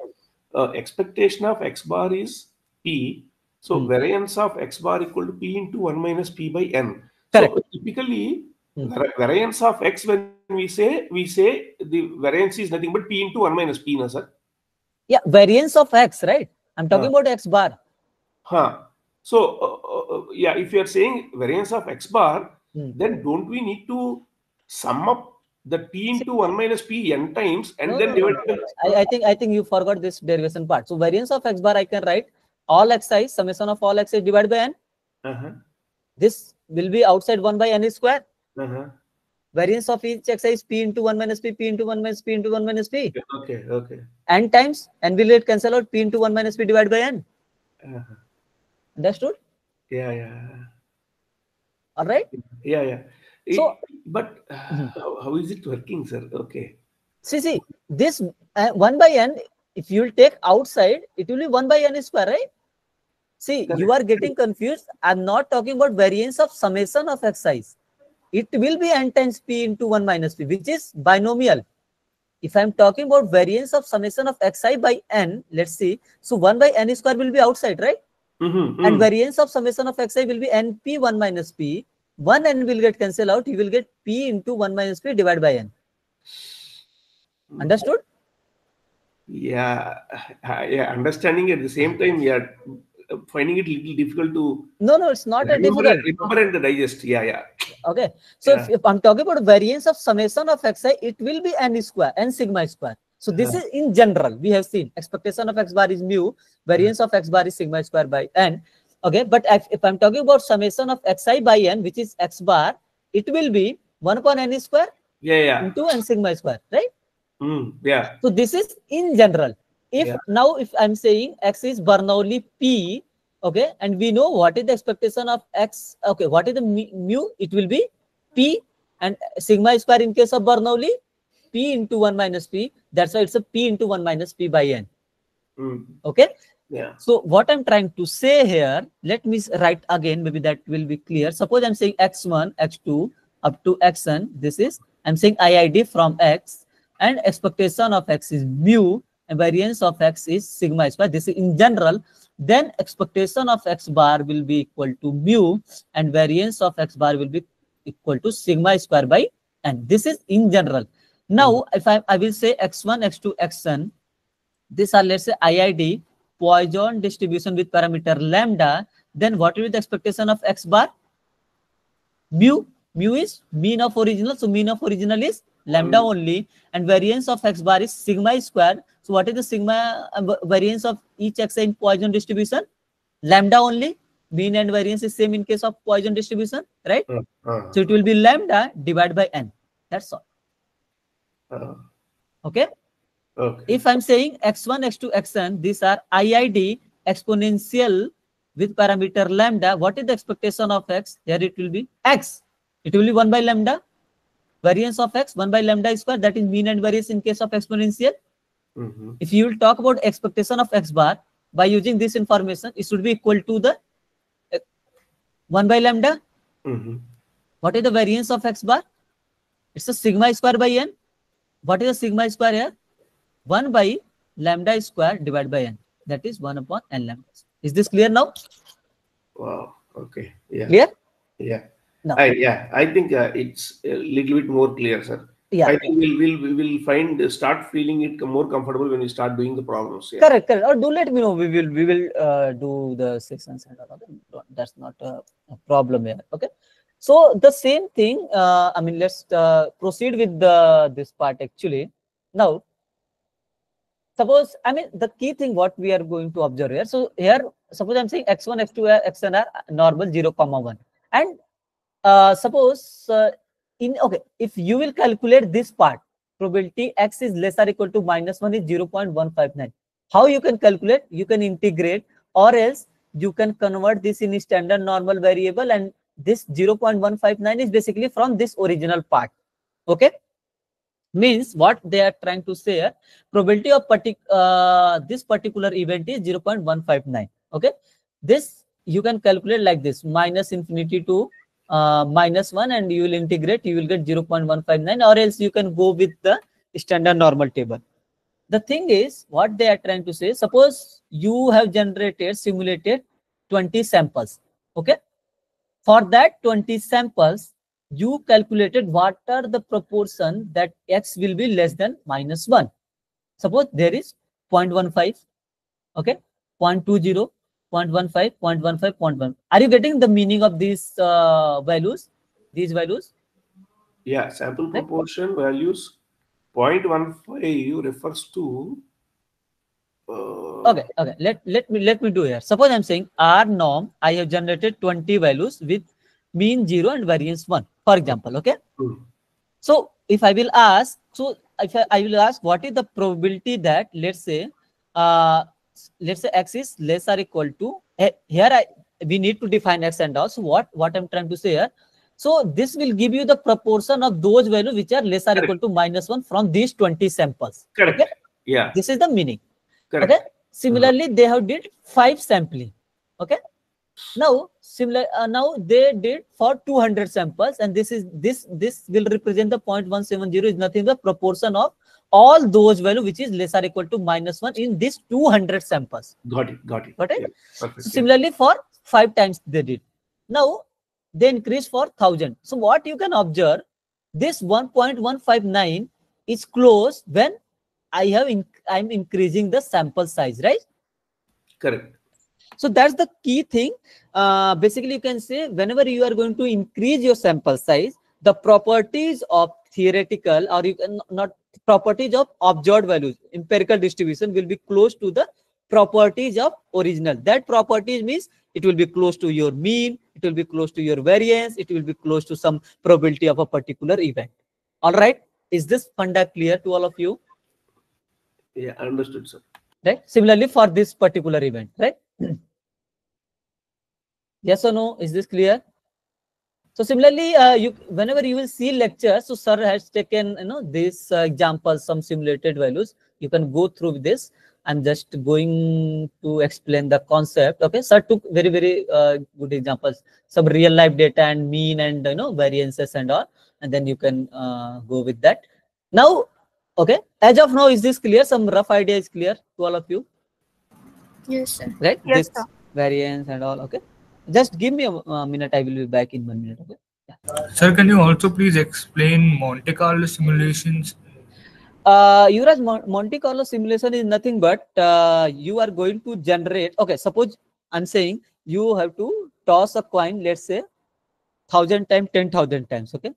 expectation of x bar is p. So variance of x bar equal to p into 1 minus p by n. Correct. So typically, variance of x, when we say the variance is nothing but p into 1 minus p, no, sir? Yeah, variance of x, right? I'm talking about x bar. So if you are saying variance of x bar, then don't we need to sum up the p into 1 minus p n times and then divide it? I think you forgot this derivation part. So variance of x bar, I can write all xi, summation of all xi divided by n. This will be outside 1 by n square. Variance of each xi is p into 1 minus p, p into 1 minus p into 1 minus p. Okay. N times, and will it cancel out p into 1 minus p divided by n? Understood? Yeah. All right? Yeah. So, but how is it working, sir? Okay. See, this 1 by n, if you will take outside, it will be 1 by n square, right? See, you are getting confused. I'm not talking about variance of summation of x's. It will be n times p into 1 minus p, which is binomial. If I'm talking about variance of summation of xi by n, let's see. So 1 by n square will be outside, right? And variance of summation of xi will be np 1 minus p. 1 n will get cancelled out. You will get p into 1 minus p divided by n. Understood? Yeah. Understanding at the same time, finding it a little difficult to. No, it's not a difficult. Remember and digest. Yeah. Okay. So if I'm talking about variance of summation of xi, it will be n square, n sigma square. So this is in general. We have seen expectation of x bar is mu, variance of x bar is sigma square by n. Okay, but if I'm talking about summation of xi by n, which is x bar, it will be 1 upon n square into n sigma square, right? So this is in general. If I'm saying x is Bernoulli p, okay, and we know what is the expectation of x, okay, what is the mu? It will be p, and sigma square in case of Bernoulli, p into 1 minus p. That's why it's a p into 1 minus p by n. Okay. So what I'm trying to say here, let me write again, maybe that will be clear. Suppose I'm saying x1, x2 up to xn. This is, I'm saying IID from x, and expectation of x is mu, and variance of x is sigma square. This is in general. Then expectation of x bar will be equal to mu, and variance of x bar will be equal to sigma square by n. This is in general. Now, if I will say x1, x2, xn, these are, let's say, IID, Poisson distribution with parameter lambda, then what will be the expectation of x bar? Mu is mean of original, so mean of original is lambda only, and variance of x bar is sigma square. So what is the sigma variance of each xi in Poisson distribution? Lambda only. Mean and variance is same in case of Poisson distribution, right? So it will be lambda divided by n. That's all. Okay. If I'm saying x1, x2, xn, these are IID exponential with parameter lambda. What is the expectation of x? Here it will be x. It will be 1 by lambda. Variance of x, 1 by lambda square. That is mean and variance in case of exponential. If you will talk about expectation of x bar, by using this information, it should be equal to the 1 by lambda. What is the variance of x bar? It's a sigma square by n. What is the sigma square here? 1 by lambda square divided by n. That is 1 upon n lambda. Is this clear now? Wow. Okay. Yeah. Clear? Yeah. No. I think it's a little bit more clear, sir. Yeah. I think we will start feeling it more comfortable when we start doing the problems. Yeah. Correct. Or do let me know. We will do the sessions and all. Okay? That's not a problem here. Okay. So the same thing. I mean, let's proceed with this part actually. Now, suppose, I mean, the key thing what we are going to observe here. So here, suppose I'm saying x1, x2, xn are normal 0, 1, and suppose okay, if you will calculate this part, probability x is less or equal to -1 is 0.159. How you can calculate? You can integrate, or else you can convert this in standard normal variable, and this 0.159 is basically from this original part. Okay. Means what they are trying to say here, probability of this particular event is 0.159. Okay, this you can calculate like this, minus infinity to -1, and you will integrate, you will get 0.159, or else you can go with the standard normal table. The thing is, what they are trying to say, suppose you have simulated 20 samples. Okay, for that 20 samples, you calculated what are the proportion that x will be less than -1. Suppose there is 0.15, okay, 0.20, 0.15, 0.15, 0.1. Are you getting the meaning of these values? These values? Yeah, sample Right? proportion values 0.15 refers to. Okay. Let me do here. Suppose I'm saying R norm, I have generated 20 values with mean 0 and variance 1, for example. Okay. So if I will ask, I will ask, what is the probability that let's say x is less or equal to, here we need to define x and all. So what I'm trying to say here, so this will give you the proportion of those values which are less or equal to -1 from these 20 samples. Correct. Okay? Yeah. This is the meaning. Correct. Okay. Similarly, they have did 5 sampling. Okay. Now, now they did for 200 samples, and this will represent the 0.170 is nothing but proportion of all those value which is less or equal to -1 in this 200 samples. Got it. Got it. Got it? Yeah. Perfect. So similarly, for 5 times they did. Now they increase for 1000. So what you can observe, this 1.159 is close when I'm increasing the sample size, right? Correct. So that's the key thing. Basically, you can say whenever you are going to increase your sample size, the properties of theoretical, or you can not properties of observed values, empirical distribution will be close to the properties of original. That properties means it will be close to your mean, it will be close to your variance, it will be close to some probability of a particular event. All right. Is this funda clear to all of you? Yeah, understood, sir. Right. Similarly for this particular event, right? Yes or no? Is this clear? So similarly, whenever you will see lectures, so sir has taken this example, some simulated values. You can go through this. I'm just going to explain the concept. Okay, sir took very good examples, some real life data and mean and variances and all, and then you can go with that. Now, okay, as of now, is this clear? Some rough idea is clear to all of you? Yes, sir. Right? Yes, This sir. variance and all. Okay, just give me a minute. I will be back in 1 minute. Okay. Yeah. Sir, can you also please explain Monte Carlo simulations? Yuvraj, Monte Carlo simulation is nothing but you are going to generate. Okay, suppose I'm saying you have to toss a coin, let's say 1000 times, 10,000 times. Okay,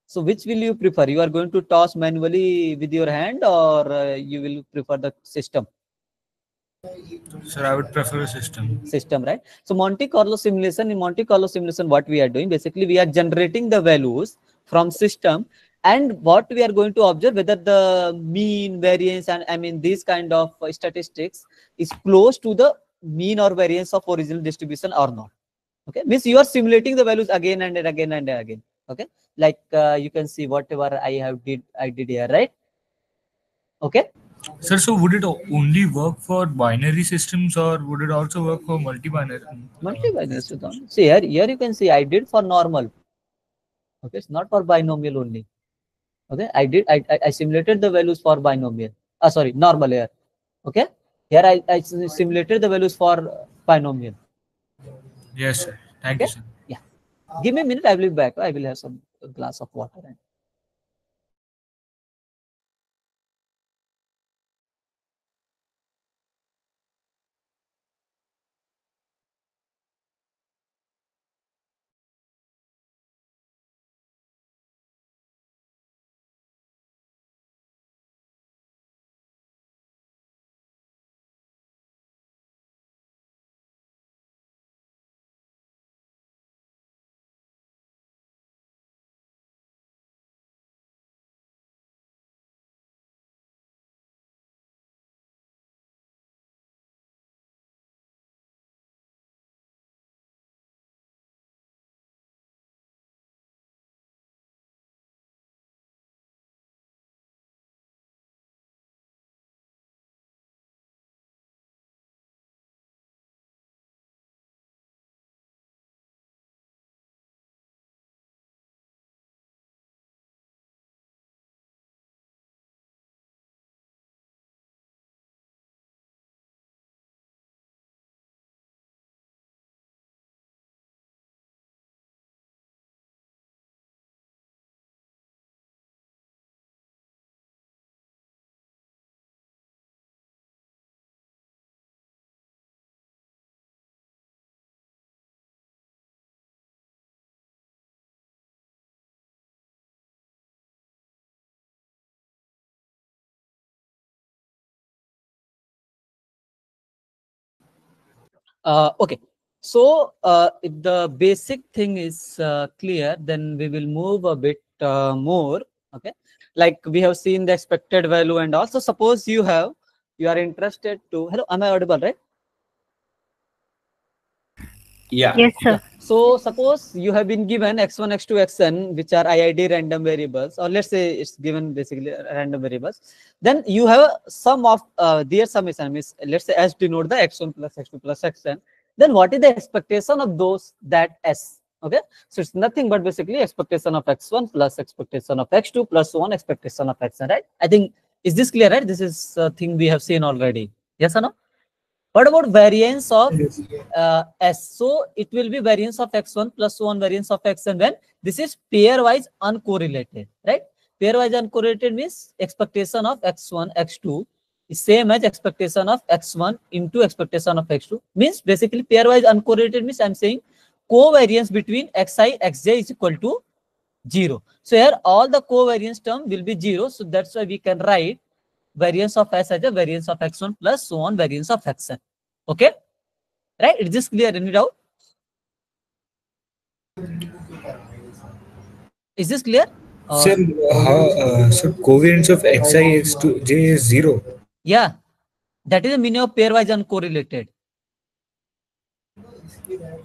so which will you prefer? You are going to toss manually with your hand, or you will prefer the system? Sir, I would prefer a system. System, right? So Monte Carlo simulation, in Monte Carlo simulation, what we are doing, basically we are generating the values from system, and what we are going to observe whether the mean, variance, and I mean these kind of statistics is close to the mean or variance of original distribution or not. Okay, means you are simulating the values again and again and again. Okay, like you can see whatever I did here, right? Okay. Sir, so would it only work for binary systems, or would it also work for multi-binary? Multi-binary system. See here you can see I did for normal. Okay, it's not for binomial only. Okay, I simulated the values for binomial. Sorry, normal here. Okay, here I simulated the values for binomial. Yes, sir. Thank you, Okay. sir. Yeah. Give me a minute. I will be back. I will have some glass of water. Okay. So if the basic thing is clear, then we will move a bit more. Okay. Like we have seen the expected value, and also suppose you are interested to. Hello, am I audible, right? Yeah. Yes, sir. So suppose you have been given x1, x2, xn, which are IID random variables, or let's say it's given basically random variables. Then you have a sum of their summation is, let's say s denote the x1 plus x2 plus xn. Then what is the expectation of those that s? Okay, so it's nothing but basically expectation of x1 plus expectation of x2 plus 1 expectation of xn, right? I think, is this clear, right? This is a thing we have seen already. Yes or no? What about variance of S? So it will be variance of x1 plus 1 variance of xn when this is pairwise uncorrelated, right? Pairwise uncorrelated means expectation of x1, x2 is same as expectation of x1 into expectation of x2. Means basically pairwise uncorrelated means I'm saying covariance between xi, xj is equal to 0. So here all the covariance term will be 0. So that's why we can write variance of S as a variance of x1 plus so on variance of xn. Okay, right? Is this clear? Any doubt? Is this clear? Sir, so covariance of xi is to j is 0. Yeah, that is the meaning of pairwise uncorrelated.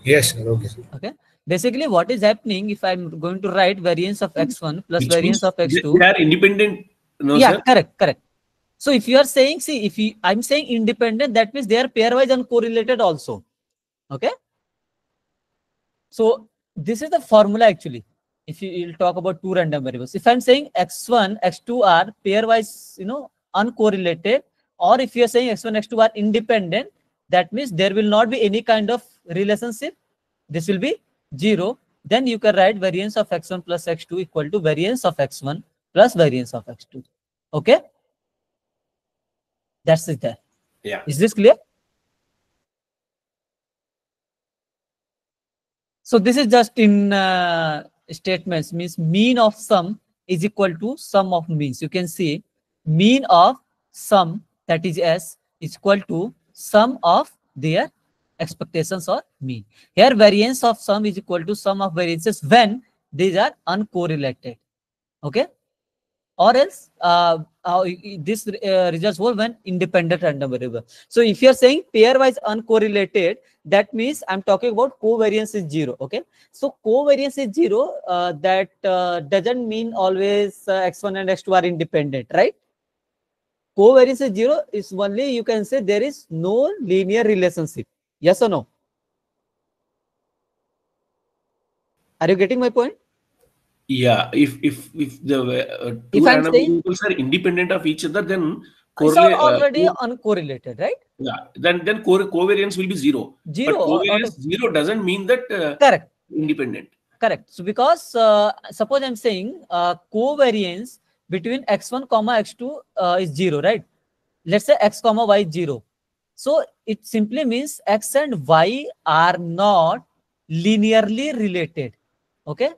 Yes, sir. Okay. Okay, basically what is happening if I'm going to write variance of x1 plus Which variance means of x2. they are independent. No, Yeah, sir. correct. So if you are saying, see, if I'm saying independent, that means they are pairwise uncorrelated also. Okay, so this is the formula actually. If you will talk about two random variables, if I'm saying x1, x2 are pairwise, uncorrelated, or if you are saying x1, x2 are independent, that means there will not be any kind of relationship. This will be 0. Then you can write variance of x1 plus x2 equal to variance of x1 plus variance of x2. Okay, that's it there. Yeah. Is this clear? So this is just in statements, means mean of sum is equal to sum of means. You can see mean of sum, that is S, is equal to sum of their expectations or mean. Here variance of sum is equal to sum of variances when these are uncorrelated. Okay, or else this results whole when independent random variable. So if you are saying pairwise uncorrelated, that means I'm talking about covariance is 0. Okay, so covariance is 0, that doesn't mean always x1 and x2 are independent, right? Covariance is 0 is only, you can say there is no linear relationship. Yes or no? Are you getting my point? Yeah, if the If two I'm random saying, variables are independent of each other, then It's already uncorrelated, right? Yeah. Then covariance will be 0. Zero. But covariance 0 doesn't mean that correct. Independent. Correct. So because suppose I'm saying covariance between x1 comma x2 is 0, right? Let's say x comma y is 0. So it simply means x and y are not linearly related. Okay,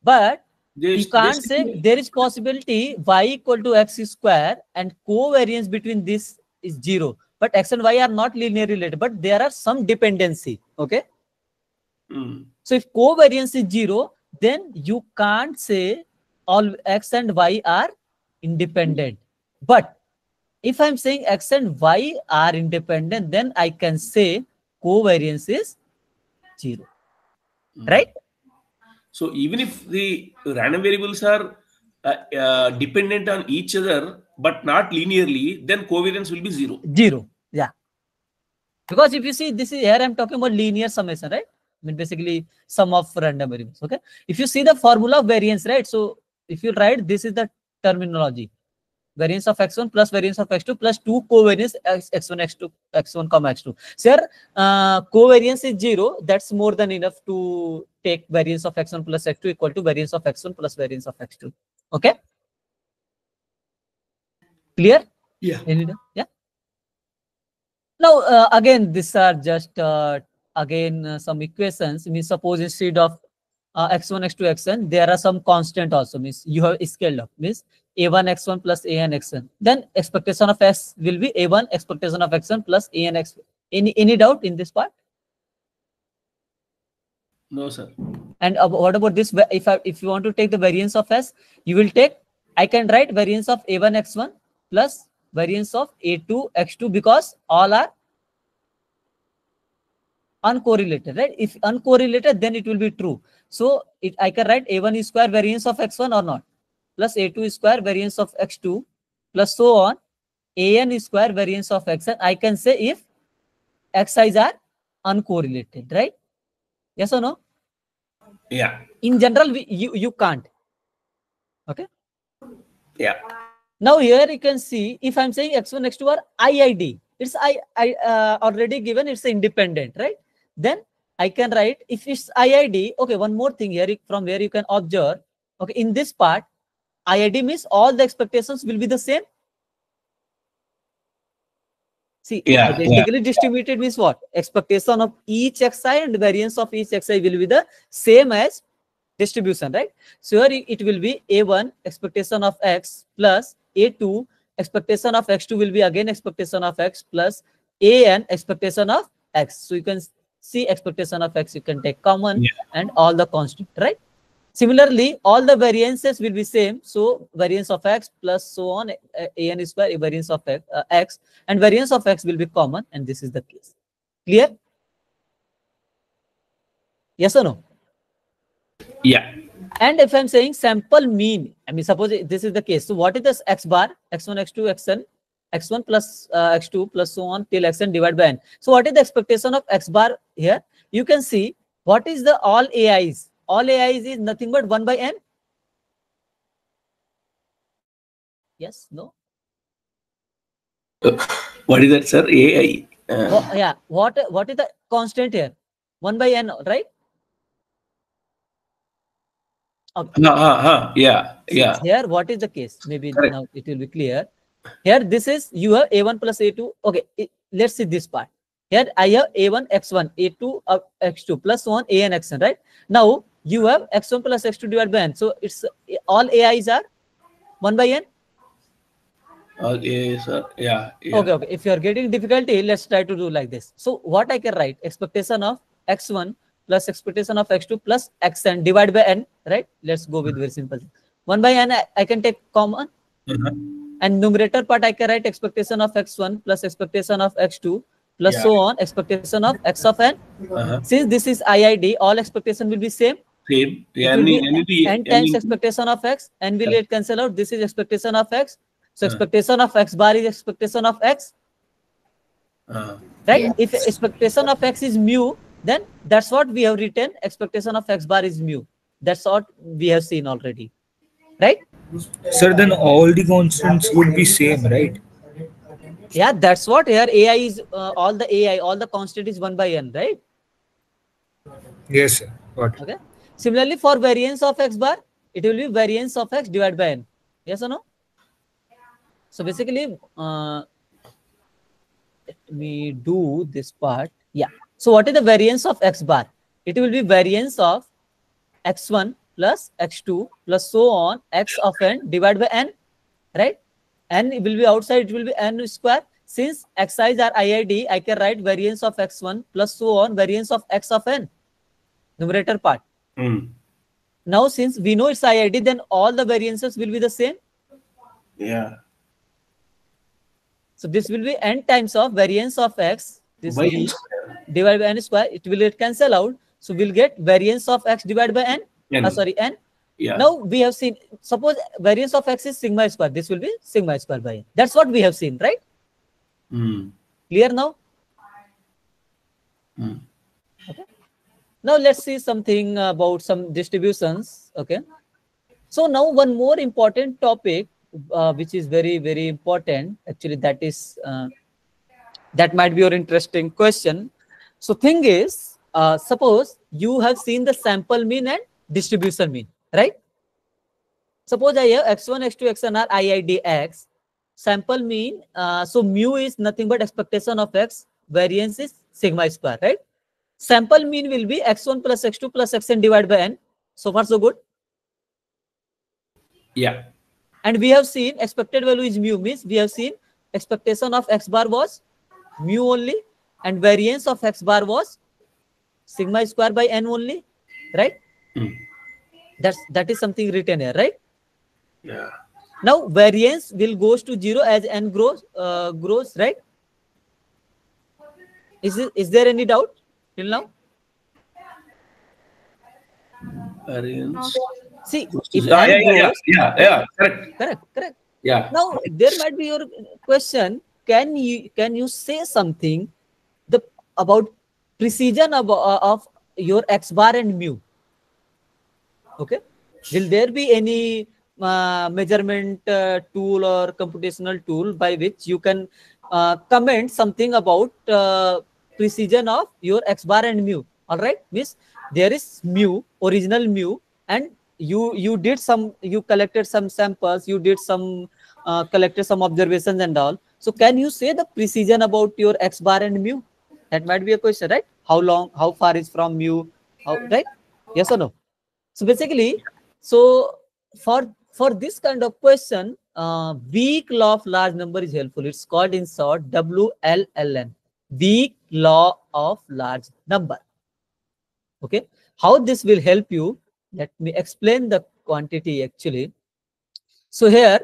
but you can't say there is possibility y equal to x square and covariance between this is 0. But x and y are not linearly related, but there are some dependency. Okay. So if covariance is 0, then you can't say all x and y are independent. But if I'm saying x and y are independent, then I can say covariance is 0. Right? So even if the random variables are dependent on each other, but not linearly, then covariance will be 0. 0. Yeah. Because if you see, this is here I'm talking about linear summation, right? I mean, basically sum of random variables. Okay. If you see the formula of variance, right? So if you write, this is the terminology. Variance of x1 plus variance of x2 plus 2 covariance x1, x2, x1, comma x2. So here, covariance is 0. That's more than enough to take variance of x1 plus x2 equal to variance of x1 plus variance of x2. Okay? Clear? Yeah. Yeah. Now, again, these are just, some equations. Means suppose instead of x1, x2, xn, there are some constant also. Means you have scaled up. Means a1 x1 plus an xn. Then expectation of x will be a1 expectation of xn plus an x. Any doubt in this part? No, sir. And what about this? If you want to take the variance of s, you will take, I can write variance of a1 x1 plus variance of a2 x2 because all are uncorrelated, right? If uncorrelated, then it will be true. So I can write a1 is square variance of x1 or not, plus a2 is square variance of x2, plus so on, an is square variance of xn. I can say if xi's are uncorrelated, right? Yes or no? Yeah. In general, you can't. Okay. Yeah. Now here you can see if I'm saying x1, x2 are IID, it's already given, it's independent, right? Then I can write if it's IID. Okay, one more thing here from where you can observe. Okay, in this part, IID means all the expectations will be the same. See, identically distributed means what? Expectation of each xi and variance of each xi will be the same as distribution, right? So here it will be a1 expectation of x plus a2 expectation of x2 will be again expectation of x plus an expectation of x. So you can see expectation of x, you can take common and all the constant, right? Similarly, all the variances will be same. So variance of x plus so on, an is square, variance of x and variance of x will be common, and this is the case. Clear? Yes or no? Yeah. And if I'm saying sample mean, I mean, suppose this is the case. So what is this x bar? X1, x2, xn, x1 plus x2 plus so on till xn divided by n. So what is the expectation of x bar here? You can see what is the all AIs. All AIs is nothing but 1 by n. Yes, no? What is that, sir? AI. Yeah. What is the constant here? 1 by n, right? Okay. Yeah. Here, what is the case? Maybe now it will be clear. Here, this is you have a1 plus a2. Okay, let's see this part. Here, I have a1 x1, a2 x2 plus 1 an xn, right? Now, you have x1 plus x2 divided by n. So, it's all AIs are 1 by n. Okay, sir. Yeah. Okay. If you are getting difficulty, let's try to do like this. So, what I can write? Expectation of x1 plus expectation of x2 plus xn divided by n, right? Let's go with very simple. 1 by n, I can take common. And numerator part, I can write expectation of x1 plus expectation of x2 plus so on, expectation of x of n. Since this is IID, all expectation will be same. Same. It will be n times expectation of x, n will get cancel out. This is expectation of x. So expectation of x bar is expectation of x. Right? If expectation of x is mu, then that's what we have written. Expectation of x bar is mu. That's what we have seen already. Right? Sir, then all the constants would be same, right? Yeah, that's what here AI is. All the AI, all the constant is 1 by n, right? Yes, sir. Got it. Okay. Similarly, for variance of x bar, it will be variance of x divided by n. Yes or no? So basically, let me do this part. Yeah. So what is the variance of x bar? It will be variance of x1 plus x2 plus so on x of n divided by n, right? N will be outside, it will be n square. Since xi's are IID, I can write variance of x1 plus so on variance of x of n, numerator part. Now, since we know it's IID, then all the variances will be the same. Yeah. So this will be n times of variance of x, this By n v square. divided by n square. It will get cancel out. So we'll get variance of x divided by n. Sorry, n. Yeah. Now we have seen, suppose variance of x is sigma square. This will be sigma square by n. That's what we have seen, right? Clear now? Okay. Now let's see something about some distributions. Okay. So now one more important topic, which is very, very important. Actually, that might be your interesting question. So thing is, suppose you have seen the sample mean and distribution mean, right? Suppose I have x1, x2, xn are IIDX. Sample mean, so mu is nothing but expectation of x. Variance is sigma square, right? Sample mean will be x1 plus x2 plus xn divided by n. So far so good. Yeah. And we have seen expected value is mu, means we have seen expectation of x bar was mu only and variance of x bar was sigma square by n only, right? That is something written here, right? Yeah. Now variance will goes to 0 as n grows, right? Is there any doubt till now? Variance. See, if n grows, yeah, correct. Yeah. Now there might be your question: Can you say something about precision of your x bar and mu? Okay, will there be any measurement tool or computational tool by which you can comment something about precision of your x bar and mu? All right, means there is mu, original mu, and you collected some samples, you did some collected some observations and all. So can you say the precision about your x bar and mu? That might be a question, right? How long, how far is from mu, right? Yes or no? So basically, so for this kind of question, weak law of large number is helpful. It's called in short WLLN, weak law of large number. Okay, how this will help you? Let me explain the quantity actually. So here,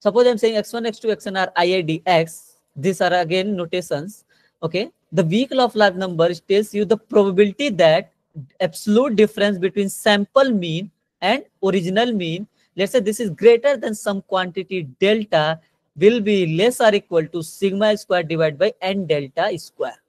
suppose I'm saying x1, x2, xn are IIDX. These are again notations. Okay, the weak law of large numbers tells you the probability that absolute difference between sample mean and original mean, let's say this is greater than some quantity delta, will be less or equal to sigma square divided by n delta square.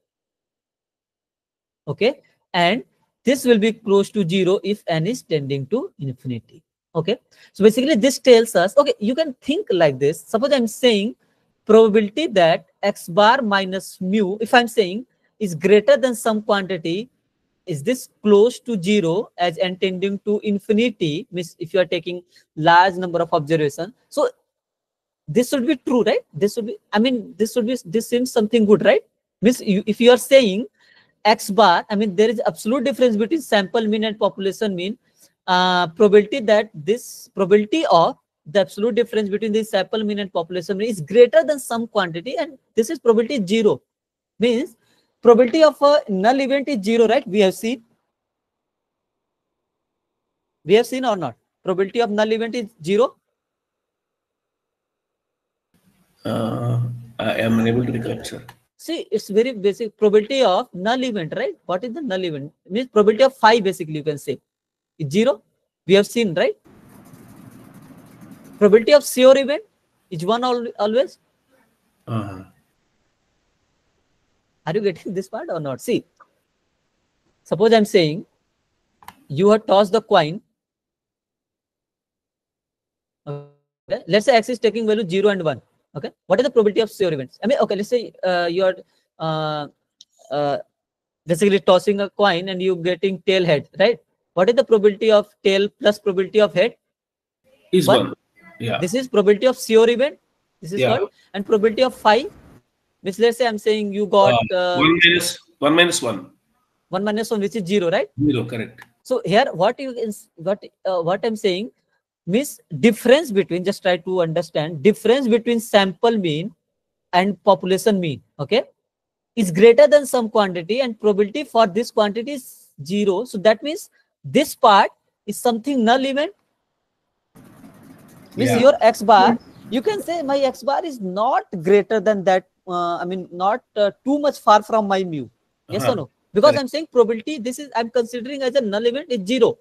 Okay, and this will be close to 0 if n is tending to infinity. Okay, so basically this tells us, okay, you can think like this. Suppose I'm saying probability that x bar minus mu, if I'm saying is greater than some quantity, is this close to 0 as n tending to infinity, means if you are taking large number of observations. So this should be true, right? This should be, I mean, this seems something good, right? Means if you are saying x bar, I mean, there is absolute difference between sample mean and population mean. Probability that this probability of the absolute difference between the sample mean and population mean is greater than some quantity, and this is probability 0. Means probability of a null event is 0, right? We have seen or not? Probability of null event is 0. I am unable to recollect, sir. See, it's very basic. Probability of null event, right? What is the null event? Means probability of phi, basically you can say. It's 0. We have seen, right? Probability of sure event is 1 always. Are you getting this part or not? See, suppose I'm saying you have tossed the coin. Okay. Let's say x is taking value 0 and 1. Okay, what is the probability of sure events? I mean, okay, let's say you are basically tossing a coin and you getting tail head, right? What is the probability of tail plus probability of head? Is 1. Yeah. This is probability of sure event. This is called, and probability of phi, which let's say I'm saying you got 1 minus 1. 1 minus 1, which is 0, right? 0, correct. So here, what I'm saying means difference between, just try to understand, difference between sample mean and population mean, okay, is greater than some quantity, and probability for this quantity is 0. So that means this part is something null event. Means your x bar, you can say my x bar is not greater than that. I mean, not too much far from my mu. Yes or no? Because I'm saying probability, this is I'm considering as a null event is 0.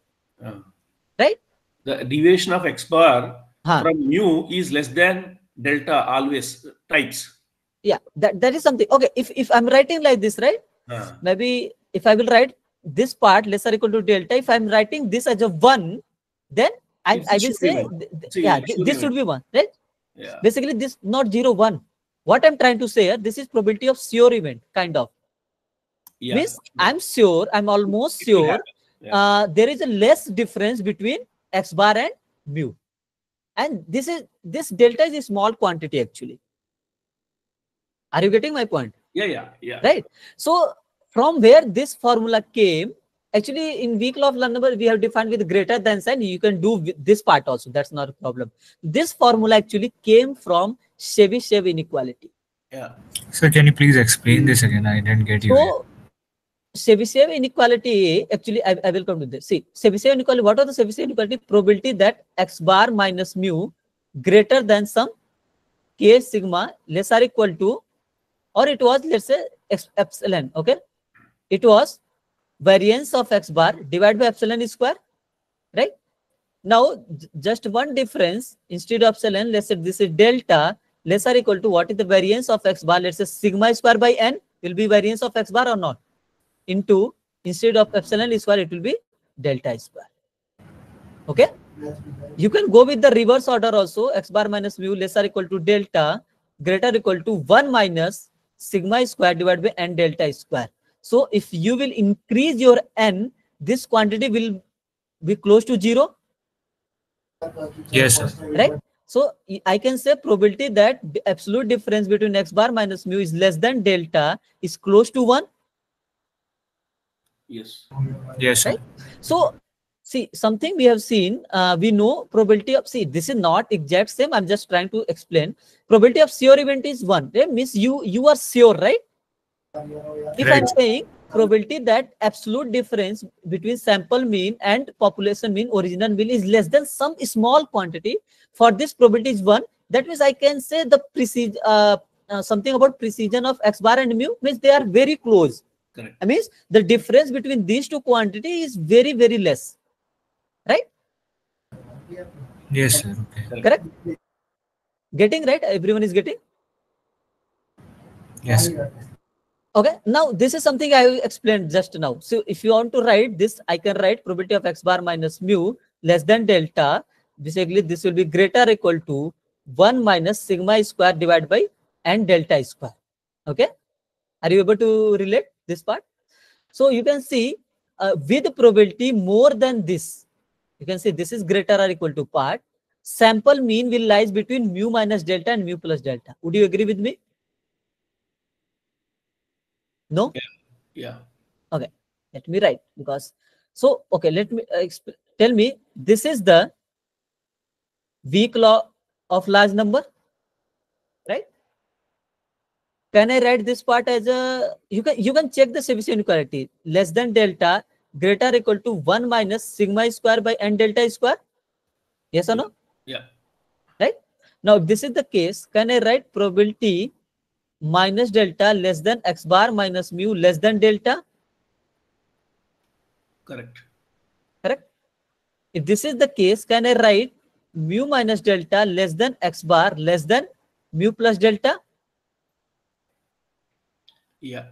Right? The deviation of x bar from mu is less than delta always types. Yeah, that is something. Okay, if I'm writing like this, right? Maybe if I will write this part lesser or equal to delta, if I'm writing this as a 1, then I will say, this should be 1, right? Yeah. Basically, this not 0, 1. What I'm trying to say here, this is probability of sure event, kind of. Yeah. Means I'm sure, I'm almost sure there is a less difference between x bar and mu. And this delta is a small quantity actually. Are you getting my point? Yeah. Right. So from where this formula came, actually in weak law of large number, we have defined with greater than sign. You can do this part also. That's not a problem. This formula actually came from Chebyshev inequality. Yeah. Sir, can you please explain this again? I didn't get you. So Chebyshev inequality, actually, I will come to this. See, Chebyshev inequality, what are the Chebyshev inequality? Probability that x bar minus mu greater than some k sigma less or equal to, or it was, let's say, epsilon, okay? It was variance of x bar divided by epsilon square, right? Now, just one difference, instead of epsilon, let's say this is delta, less or equal to what is the variance of x bar? Let's say sigma square by n will be variance of x bar or not? Into, instead of epsilon square, it will be delta square. Okay? You can go with the reverse order also. X bar minus mu less or equal to delta greater or equal to 1 minus sigma square divided by n delta square. So if you will increase your n, this quantity will be close to 0. Yes, sir. Right? So I can say probability that the absolute difference between x bar minus mu is less than delta is close to 1. Yes. Yes, sir. Right? So see, something we have seen, we know probability of, see, this is not exact same. I'm just trying to explain. Probability of sure event is 1. Right? Means you are sure, right? If I'm saying probability that absolute difference between sample mean and population mean, original mean is less than some small quantity, for this probability is 1. That means I can say the precision, something about precision of x bar and mu means they are very close. Correct. I means the difference between these two quantities is very, very less. Right? Yes, sir. Okay. Correct? Getting right? Everyone is getting? Yes, sir. Okay. Now, this is something I explained just now. So, if you want to write this, I can write probability of x bar minus mu less than delta. Basically, this will be greater or equal to 1 minus sigma square divided by n delta square. Okay. Are you able to relate this part? So, you can see with probability more than this, you can say this is greater or equal to part. Sample mean will lies between mu minus delta and mu plus delta. Would you agree with me? No? Yeah. Okay. Let me write, because so okay, let me tell me, this is the weak law of large number, right? Can I write this part as a, you can check the Chebyshev inequality, less than delta greater or equal to 1 minus sigma square by n delta square? Yes or no? Yeah. Right? Now, if this is the case, can I write probability minus delta less than x bar minus mu less than delta? Correct. Correct? If this is the case, can I write mu minus delta less than x bar less than mu plus delta? Yeah.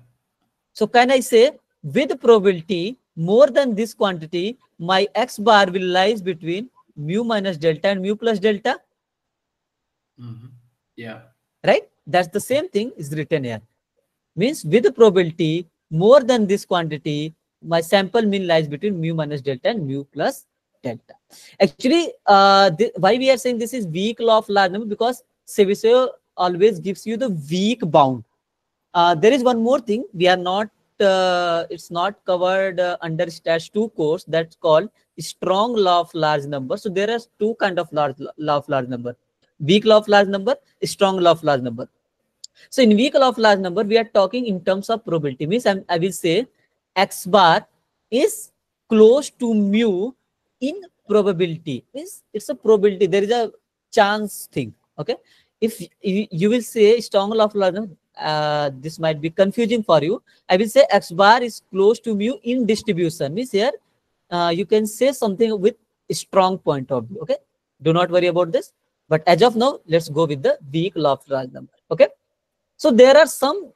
So can I say with probability more than this quantity, my x bar will lies between mu minus delta and mu plus delta? Yeah. right? That's the same thing is written here. Means with the probability more than this quantity, my sample mean lies between mu minus delta and mu plus delta. Actually, why we are saying this is weak law of large number, because Chebyshev always gives you the weak bound. There is one more thing we are not, it's not covered under stage 2 course, that's called strong law of large number. So there are two kind of law of large number: weak law of large number, strong law of large number. So in weak law of large number, we are talking in terms of probability. Means I will say x bar is close to mu in probability. Means it's a probability. There is a chance thing. Okay. If you will say strong law of large number, this might be confusing for you. I will say x bar is close to mu in distribution. Means here you can say something with a strong point of view. Okay. Do not worry about this. But as of now, let's go with the weak law of large number. Okay. So there are some,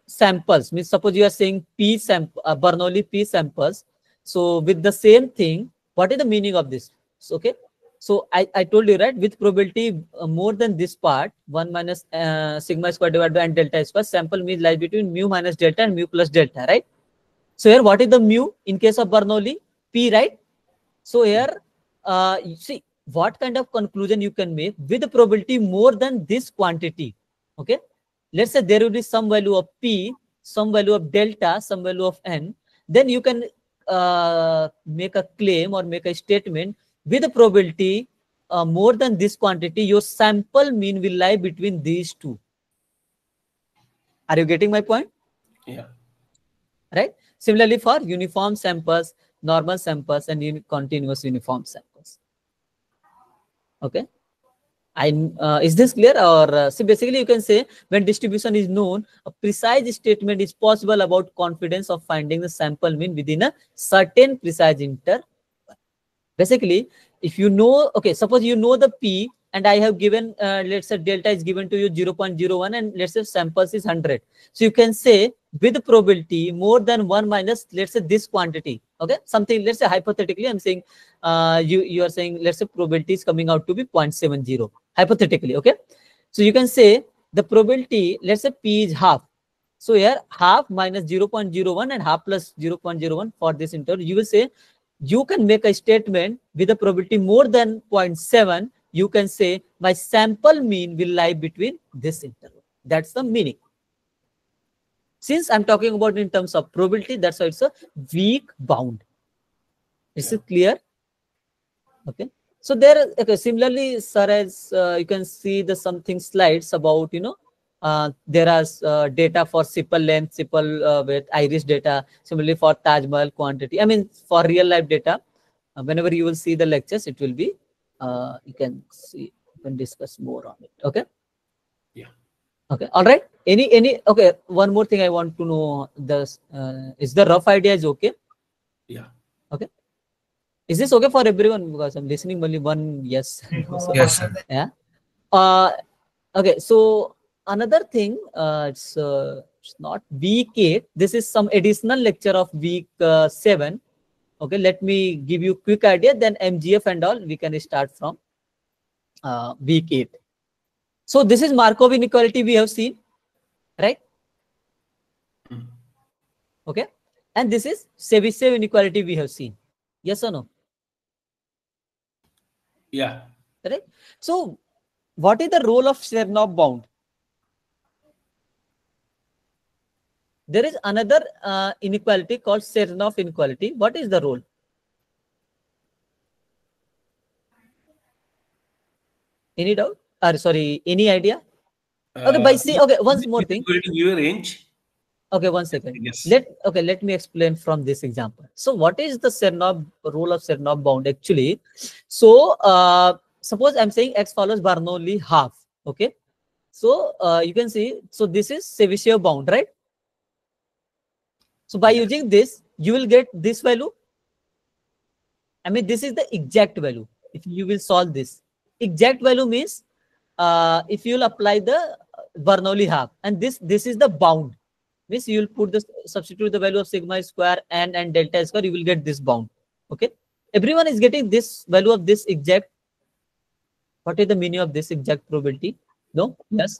samples. Means suppose you are saying P sample, Bernoulli P samples. So with the same thing, what is the meaning of this? So, okay. So I told you, right, with probability more than this part, 1 minus sigma square divided by n delta square, sample means lies between mu minus delta and mu plus delta, right? So here, what is the mu in case of Bernoulli? P, right? So here, you see what kind of conclusion you can make with the probability more than this quantity. Okay. Let's say there will be some value of P, some value of delta, some value of n. Then you can make a claim or make a statement with the probability more than this quantity, your sample mean will lie between these two. Are you getting my point? Yeah. Right. Similarly for uniform samples, normal samples, and continuous uniform samples. Okay. Is this clear? Or so basically you can say when distribution is known, a precise statement is possible about confidence of finding the sample mean within a certain precise interval. Basically, if you know, okay, suppose you know the P and I have given, let's say delta is given to you 0.01 and let's say samples is 100. So you can say with probability more than 1 minus, let's say this quantity, okay, something, let's say hypothetically, I'm saying, you are saying, let's say probability is coming out to be 0.70, hypothetically, okay. So you can say the probability, let's say P is half. So here half minus 0.01 and half plus 0.01 for this interval, you will say, you can make a statement with a probability more than 0.7. You can say my sample mean will lie between this interval. That's the meaning. Since I'm talking about in terms of probability, that's why it's a weak bound. Is it clear? Okay. So there, okay, similarly, sir, as you can see the something slides about, there are data for sepal length, sepal width, iris data. Similarly for Taj Mahal quantity. I mean, for real life data, whenever you will see the lectures, it will be, you can see, you can discuss more on it. Okay. Yeah. Okay. All right. Okay. One more thing I want to know, this is the rough idea is okay? Yeah. Okay. Is this okay for everyone? Because I'm listening only one yes. So, Yes, sir. yeah. Okay. So another thing, it's not week 8. This is some additional lecture of week 7. Okay. Let me give you quick idea. Then MGF and all we can start from week 8. So this is Markov inequality we have seen, right? Okay. And this is Chebyshev inequality we have seen. Yes or no? Yeah. Right. So what is the role of Chernoff bound? There is another inequality called Chernoff inequality. What is the role? Any doubt? Sorry, any idea? Okay, by see, okay, once more thing. Going to give a range. Okay, one second. Yes. Let me explain from this example. So what is the Chernoff role of Chernoff bound actually? So suppose I'm saying x follows Bernoulli half. Okay. So you can see, so this is Chebyshev bound, right? So by using this, you will get this value. I mean, this is the exact value. If you will solve this, exact value means if you will apply the Bernoulli half, and this is the bound. Means you will put this, substitute the value of sigma square and delta square, you will get this bound. Okay. Everyone is getting this value of this exact. What is the meaning of this exact probability? No? Yes.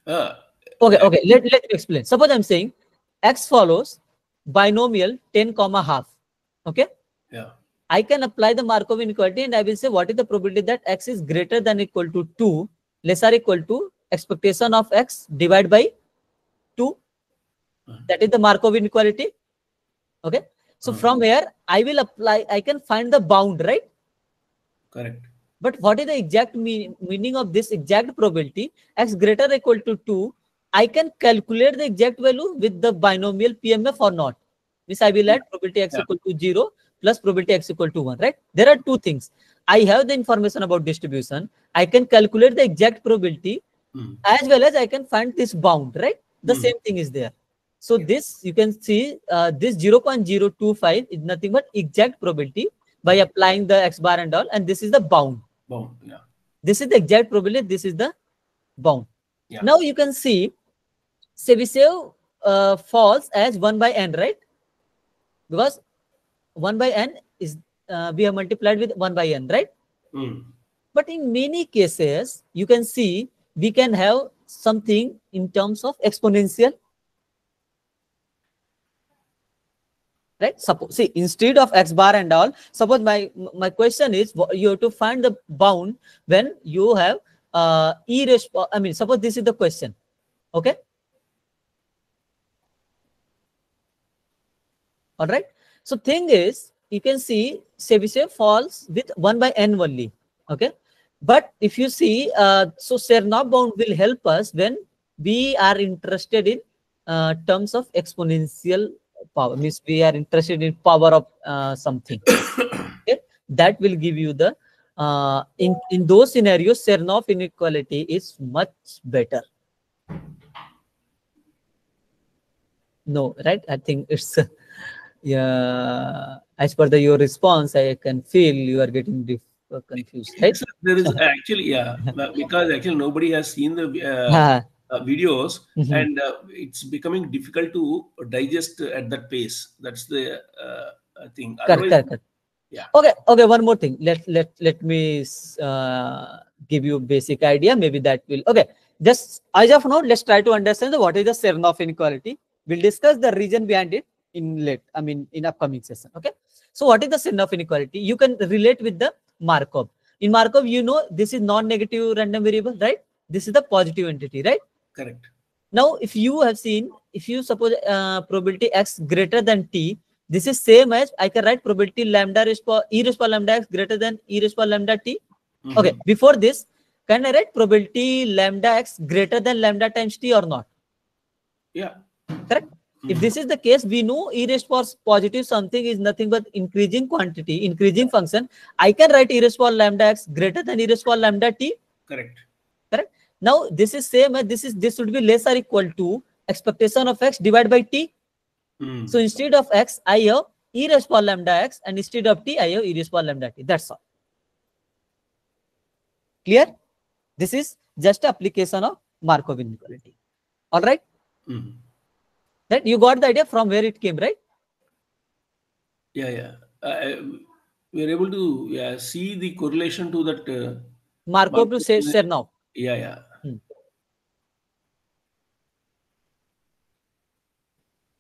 Okay, okay. Let me explain. Suppose I'm saying x follows binomial 10 comma half. Okay. Yeah. I can apply the Markov inequality and I will say what is the probability that x is greater than or equal to 2, less or equal to expectation of x divided by 2. That is the Markov inequality. Okay. So from here, I will apply, I can find the bound, right? Correct. But what is the exact meaning of this exact probability? X greater or equal to 2, I can calculate the exact value with the binomial PMF or not. This I will add probability x equal to 0 plus probability x equal to 1, right? There are two things. I have the information about distribution. I can calculate the exact probability as well as I can find this bound, right? The same thing is there. So this, you can see this 0.025 is nothing but exact probability by applying the x bar and all, and this is the bound. Bound, yeah. This is the exact probability, this is the bound. Yeah. Now you can see Chebyshev falls as 1 by n, right? Because 1 by n is we have multiplied with 1 by n, right? But in many cases, you can see we can have something in terms of exponential. Right? Suppose, see, instead of x bar and all, suppose my question is you have to find the bound when you have I mean, suppose this is the question. Okay. All right. So thing is, you can see Chebyshev falls with 1 by n only. Okay. But if you see, so Chernow bound will help us when we are interested in terms of exponential power. Means we are interested in power of something. Okay? That will give you the in those scenarios, Chernow inequality is much better. No, right? I think it's yeah. As per your response, I can feel you are getting confused, right? So there is actually, yeah, because actually nobody has seen the videos, and it's becoming difficult to digest at that pace. That's the thing. Correct. Yeah. Okay. One more thing. Let me give you basic idea. Maybe that will. Okay. Just as of now, let's try to understand what is the Chernow inequality. We'll discuss the reason behind it in upcoming session. Okay. So what is the Chernow inequality? You can relate with the Markov. In Markov, you know this is non-negative random variable, right? This is the positive entity, right? Correct. Now, if you have seen, if you suppose probability x greater than t, this is same as I can write probability lambda raised for e raised power lambda x greater than e raised power lambda t. Okay. Before this, can I write probability lambda x greater than lambda times t or not? Yeah. Correct. If this is the case, we know e raised power positive something is nothing but increasing quantity, increasing function. I can write e raised power lambda x greater than e raised power lambda t. Correct. Correct. Now this is same as this should be less or equal to expectation of x divided by t. So instead of x, I have e raised power lambda x, and instead of t, I have e raised power lambda t. That's all. Clear? This is just application of Markov inequality. All right? That you got the idea from where it came, right? Yeah. We are able to see the correlation to that Markov to say Chernow. Yeah.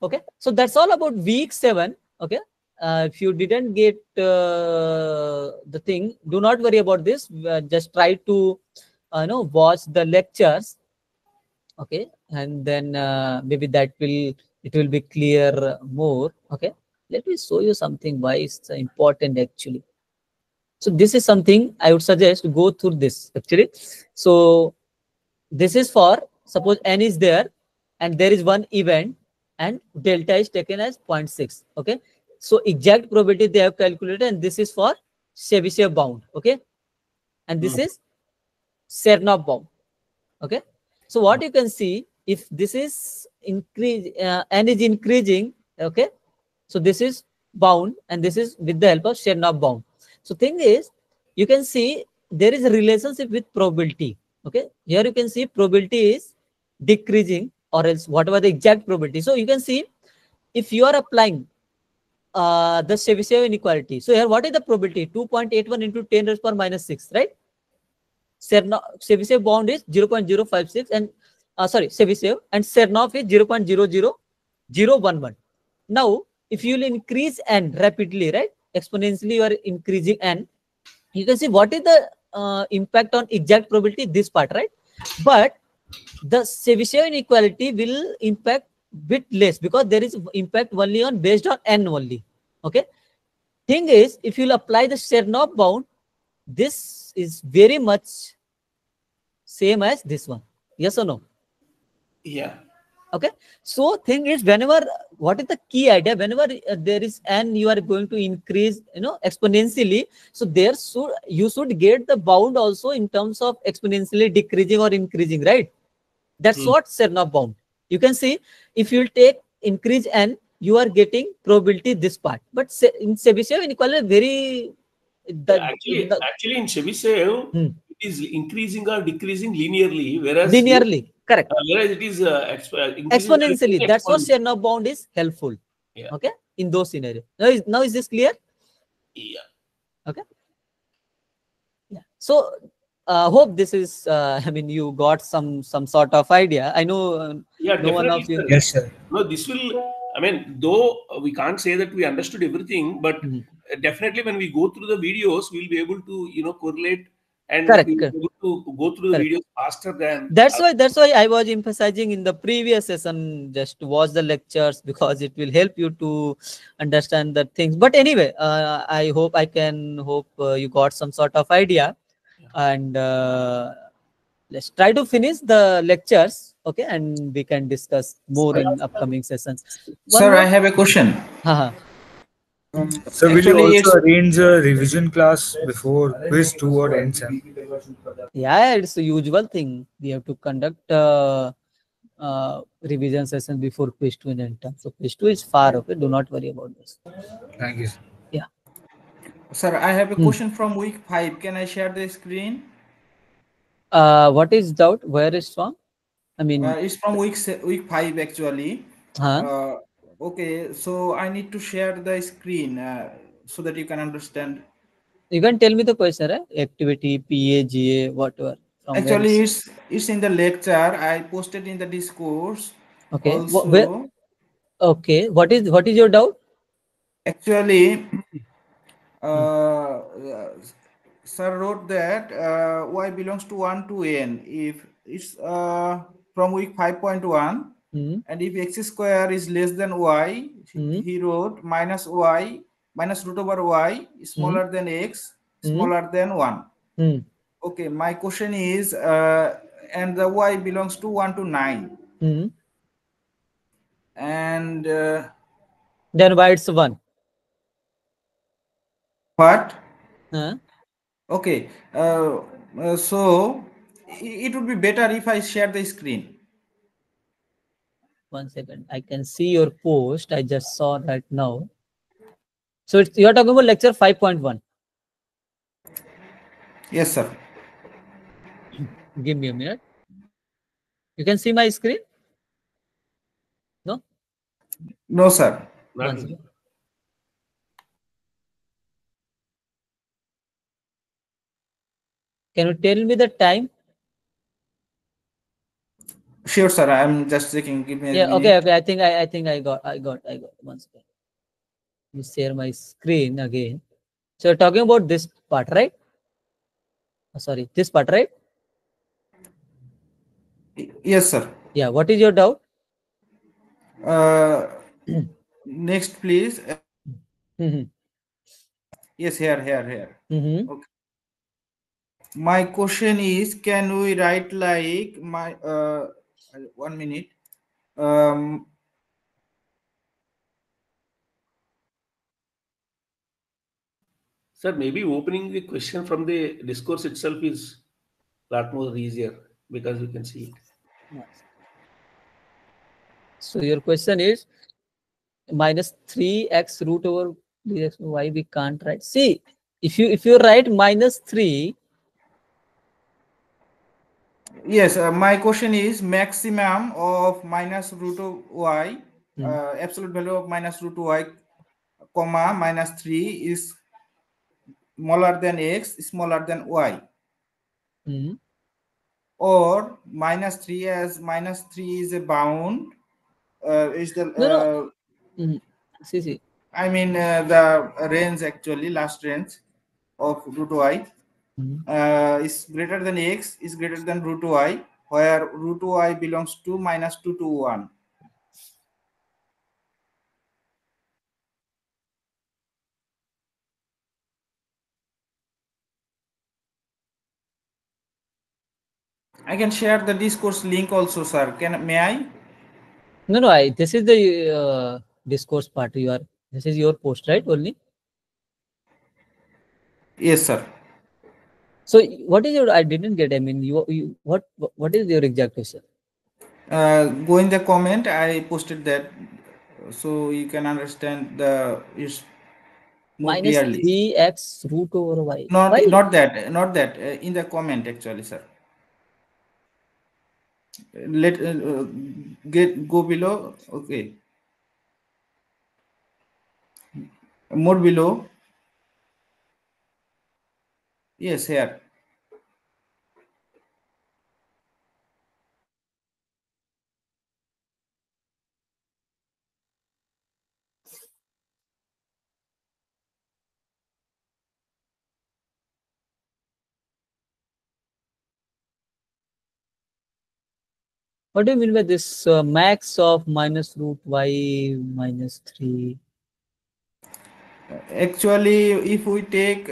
Okay, so that's all about week 7. Okay, if you didn't get the thing, do not worry about this. Just try to watch the lectures. Okay, and then maybe it will be clear more. Okay, let me show you something why it's important actually. So this is something I would suggest to go through this actually. So this is for suppose n is there and there is one event and delta is taken as 0.6. Okay, so exact probability they have calculated, and this is for Chebyshev bound. Okay, and this is Chernow bound. Okay, so what you can see, if this is increase n is increasing, okay, so this is bound and this is with the help of Chernow bound. So thing is, you can see there is a relationship with probability. Okay, here you can see probability is decreasing, or else whatever the exact probability. So you can see if you are applying the Chebyshev inequality. So here what is the probability? 2.81 into 10 raised power minus 6, right? Chebyshev bound is 0.056, and Chebyshev, and Chernoff is 0.00011. Now, if you will increase n rapidly, right, exponentially, you are increasing n, you can see what is the impact on exact probability, this part, right? But the Chebyshev inequality will impact bit less because there is impact only on based on n only. Okay. Thing is, if you will apply the Chernoff bound, this is very much same as this one. Yes or no? Yeah. Okay. So thing is, whenever, what is the key idea? Whenever there is n, you are going to increase, exponentially. So there you should get the bound also in terms of exponentially decreasing or increasing, right? That's what Chernoff bound. You can see if you take increase n, you are getting probability this part. But in Chebyshev inequality, very actually in Chebyshev, it is increasing or decreasing linearly, whereas linearly, correct. Whereas it is Exponentially. That's what Chernoff bound is helpful. Yeah. Okay, in those scenarios. Now is this clear? Yeah. Okay. Yeah. So hope this is. I mean, you got some sort of idea. I know. Yeah, no one of definitely, you. sir. Yes, sir. No, this will. I mean, though we can't say that we understood everything, but definitely when we go through the videos, we'll be able to correlate and Correct, we'll correct. be able to go through the Correct. videos faster than. That's why I was emphasizing in the previous session, just watch the lectures because it will help you to understand the things. But anyway, I hope you got some sort of idea, and let's try to finish the lectures, okay, and we can discuss more in upcoming sessions. Sir, I have a question. So will you Actually, also it's arrange a revision class before quiz 2 or end sem? Yeah, it's a usual thing. We have to conduct revision session before quiz 2 in end-term. So quiz 2 is far, okay? Do not worry about this. Thank you, sir. Yeah. sir, I have a question from week 5. Can I share the screen? What is doubt? Where is from? I mean, It's from week 5 actually. Okay, so I need to share the screen so that you can understand. You can tell me the question, right? Activity, PA, GA, whatever. Actually, it's in the lecture. I posted in the discourse. Okay. Also, okay. What is your doubt? Actually, sir wrote that y belongs to 1 to n if it's from week 5.1 and if x square is less than y, he wrote minus y minus root over y smaller than x smaller than 1. Okay, my question is and the y belongs to 1 to 9 and then why it's 1? What? Okay, so it would be better if I share the screen. 1 second. I can see your post. I just saw right now. So you are talking about lecture 5.1. Yes, sir. Give me a minute. You can see my screen? No? No, sir. Can you tell me the time? Sure, sir. I'm just checking. Give me a minute. Okay. I think I got. 1 second. Let me share my screen again. So you're talking about this part, right? Sorry, this part, right? Yes, sir. Yeah. What is your doubt? Next, please. Yes, here. Okay. My question is, can we write like my 1 minute? Sir, maybe opening the question from the discourse itself is a lot more easier because you can see it. So your question is minus 3x root over dx. Why we can't write? See, if you write minus 3. Yes, my question is maximum of minus root of y, absolute value of minus root y, comma minus 3 is smaller than x, smaller than y. or -3, as -3 is a bound, is the No. See. I mean the range, actually last range of root y is greater than x is greater than root y, where root y belongs to -2 to 1. I can share the discourse link also, sir. May I? No. This is the discourse part. This is your post, right? Only. Yes, sir. So what is your? I didn't get. I mean, what is your exact question? Go in the comment. I posted that, so you can understand the is more clearly. -3x root over y. Not that. In the comment, actually, sir. Let go below. Okay. More below. Yes, here. What do you mean by this max of minus root y minus 3? Actually, if we take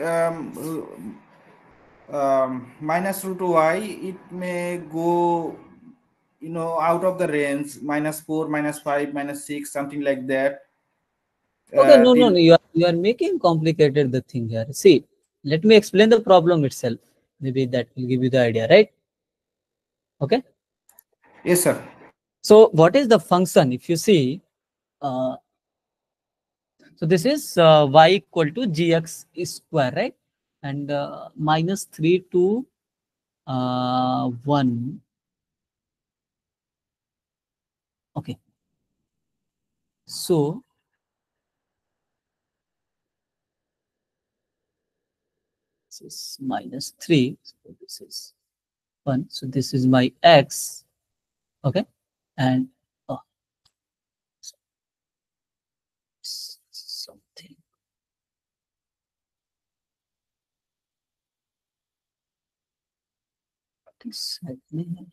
minus root y, it may go, out of the range, -4, -5, -6, something like that. Okay, no. You are making complicated the thing here. See, let me explain the problem itself. Maybe that will give you the idea, right? Okay. Yes, sir. So what is the function? If you see, so this is y equal to gx square, right? And -3 to 1. Okay. So this is -3. So this is 1. So this is my x. Okay. And something. What is happening?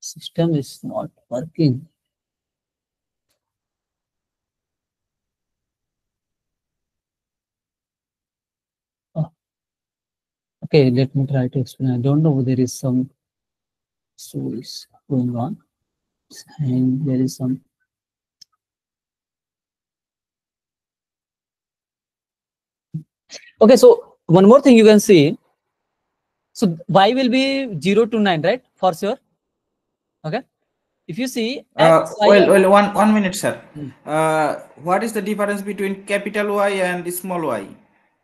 System is not working. Oh. Okay, let me try to explain. I don't know, there is some is going on, and there is some. Okay, so one more thing you can see. So y will be 0 to 9, right? For sure. Okay. If you see x, well, one minute, sir. What is the difference between capital Y and small y?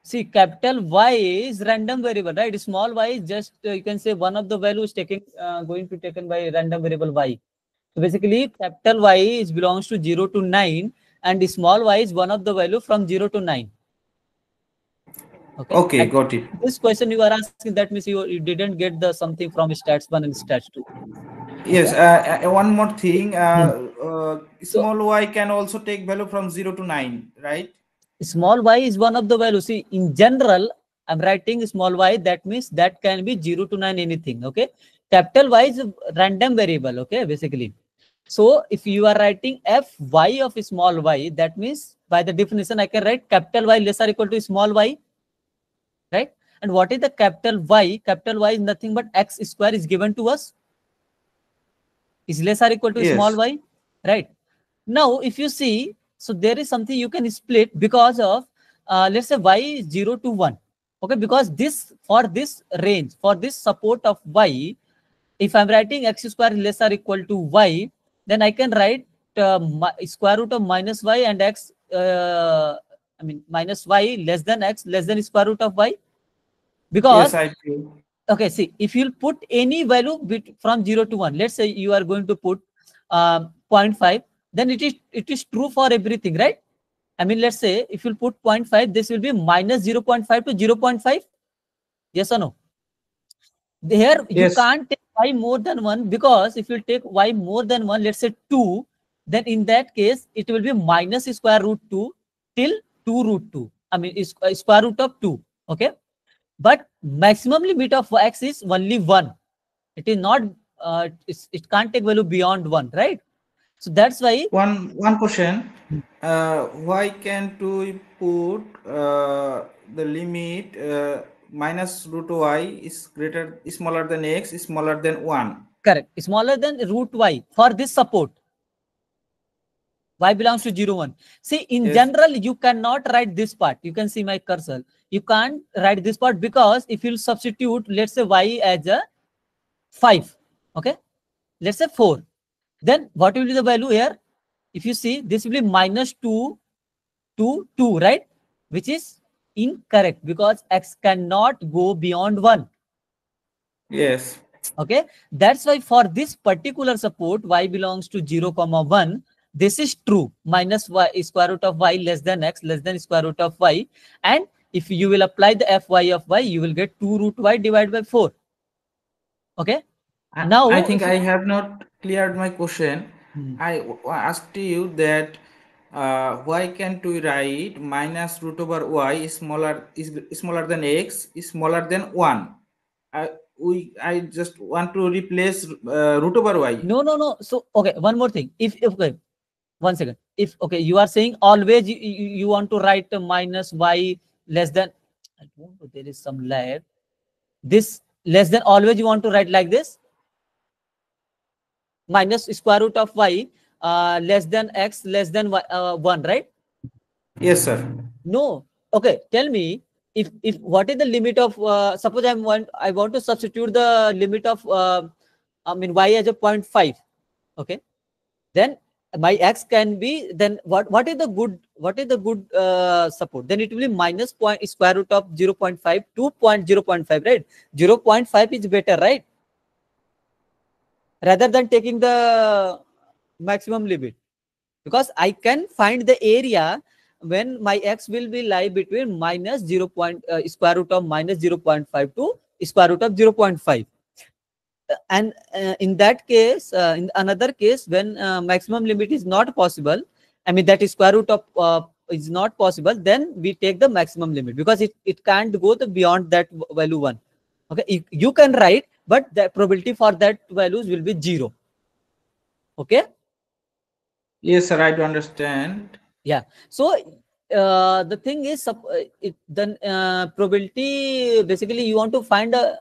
See, capital Y is random variable, right? Small y is just you can say one of the values going to taken by random variable y. So basically, capital Y is belongs to 0 to 9, and small y is one of the value from 0 to 9. Okay. Okay, got it. This question you are asking, that means you didn't get the something from stats 1 and stats 2. Yes. One more thing. Small y can also take value from 0 to 9, right? Small y is one of the values. See, in general, I'm writing small y. That means that can be 0 to 9 anything. Okay. Capital Y is a random variable. Okay, basically. So if you are writing fy of small y, that means by the definition I can write capital Y less or equal to small y, right? And what is the capital Y? Capital Y is nothing but x square is given to us, is less or equal to small y, right? Now if you see, so there is something you can split because of let's say y is 0 to 1. Okay, because for this range, for this support of y, if I'm writing x square less or equal to y, then I can write square root of minus y and x, I mean minus y less than x less than square root of y. Because, yes, I do. Okay, see, if you'll put any value from 0 to 1, let's say you are going to put 0.5, then it is true for everything, right? I mean, let's say if you put 0.5, this will be minus 0.5 to 0.5. Yes or no? Here you Yes. can't take y more than 1, because if you take y more than 1, let's say 2, then in that case it will be minus square root 2 till 2 root 2. I mean, is square root of 2. Okay, but maximum limit of x is only 1. It is not. It can't take value beyond 1, right? So that's why. One question. Why can't we put the limit minus root y is smaller than x is smaller than 1? Correct. Smaller than root y for this support. Y belongs to 0, 1. See, in general, you cannot write this part. You can see my cursor. You can't write this part, because if you substitute, let's say y as a 5, okay, let's say 4, then what will be the value here? If you see, this will be minus 2 to 2, right? Which is incorrect, because x cannot go beyond 1. Yes. Okay, that's why for this particular support, y belongs to 0, 1, this is true. Minus y square root of y less than x less than square root of y. And if you will apply the fy of y, you will get 2 root y divided by 4. Okay, now I think I have not cleared my question. I asked you that why can't we write minus root over y is smaller than x is smaller than 1? I just want to replace root over y. No. So okay, one more thing. If okay, 1 second. If okay, you are saying always you want to write a minus y less than. I don't know. There is some lag. This less than, always you want to write like this. Minus square root of y less than x less than 1, right? Yes, sir. No. Okay, tell me, if what is the limit of suppose I want to substitute the limit of I mean y as a 0.5. Okay, then my x can be, then what is the good support? Then it will be minus square root of 0.5 to 0.5, right? 0.5 is better, right? Rather than taking the maximum limit, because I can find the area when my x will be lie between minus square root of minus 0.5 to square root of 0.5. And in that case, in another case, when maximum limit is not possible, I mean that is square root of is not possible, then we take the maximum limit, because it can't go beyond that value 1. Okay, you can write, but the probability for that values will be 0. Okay. Yes, sir, I do understand. Yeah. So the thing is, then probability, basically you want to find a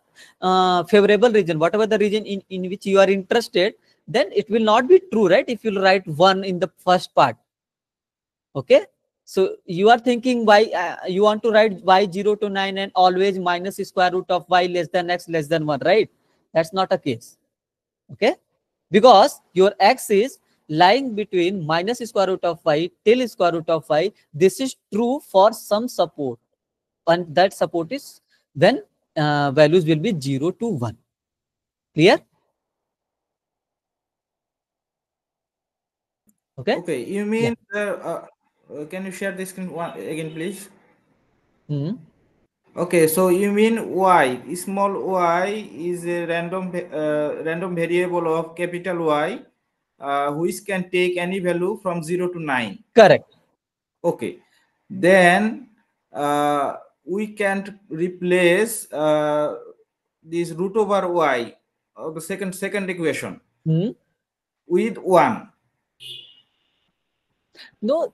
favorable region, whatever the region in which you are interested, then it will not be true, right? If you write 1 in the first part. Okay. So you are thinking why you want to write y0 to 9 and always minus square root of y less than x less than 1, right? That's not a case. Okay, because your x is lying between minus square root of y till square root of y. This is true for some support, and that support is when values will be 0 to 1. Clear? Okay. Okay, you mean can you share this screen again, please? Okay, so you mean y, small y is a random variable of capital Y, which can take any value from 0 to 9. Correct. Okay, then we can't replace this root over y, the second equation, with 1. No,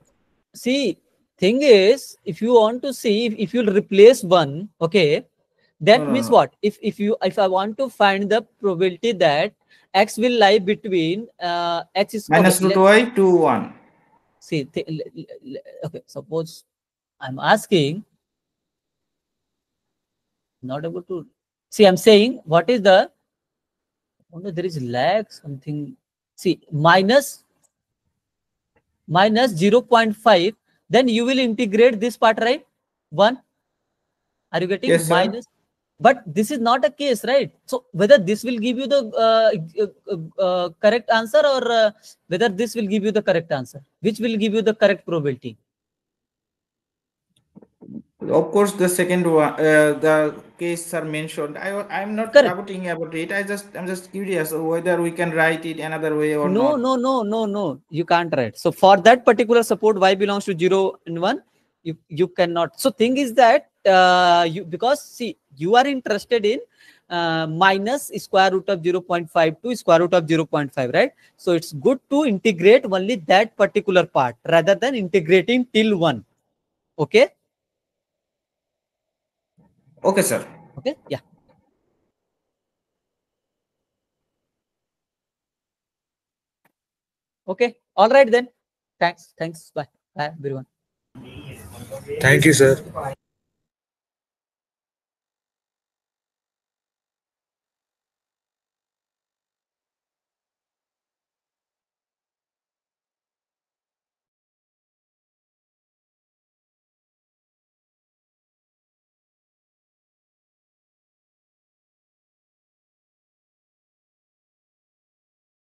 see, thing is, if you want to see, if you'll replace 1, okay, that means what? If I want to find the probability that x will lie between x is minus root y to 1. See, okay, suppose I'm asking, not able to see, I'm saying what is the, oh no, there is lag something. See, minus 0.5, then you will integrate this part, right? 1. Are you getting? Yes, minus? But this is not a case, right? So whether this will give you the correct answer, or whether this will give you the correct answer, which will give you the correct probability? Of course, the second one, the case are mentioned. I'm not Correct. doubting about it. I'm just curious whether we can write it another way or No, not. no. You can't write. So for that particular support, y belongs to 0 and 1. You cannot. So thing is that because see, you are interested in minus square root of 0.5 to square root of 0.5, right? So it's good to integrate only that particular part rather than integrating till 1. Okay. Okay, sir. Okay. Yeah. Okay. All right then. Thanks. Bye everyone. Thank you, sir.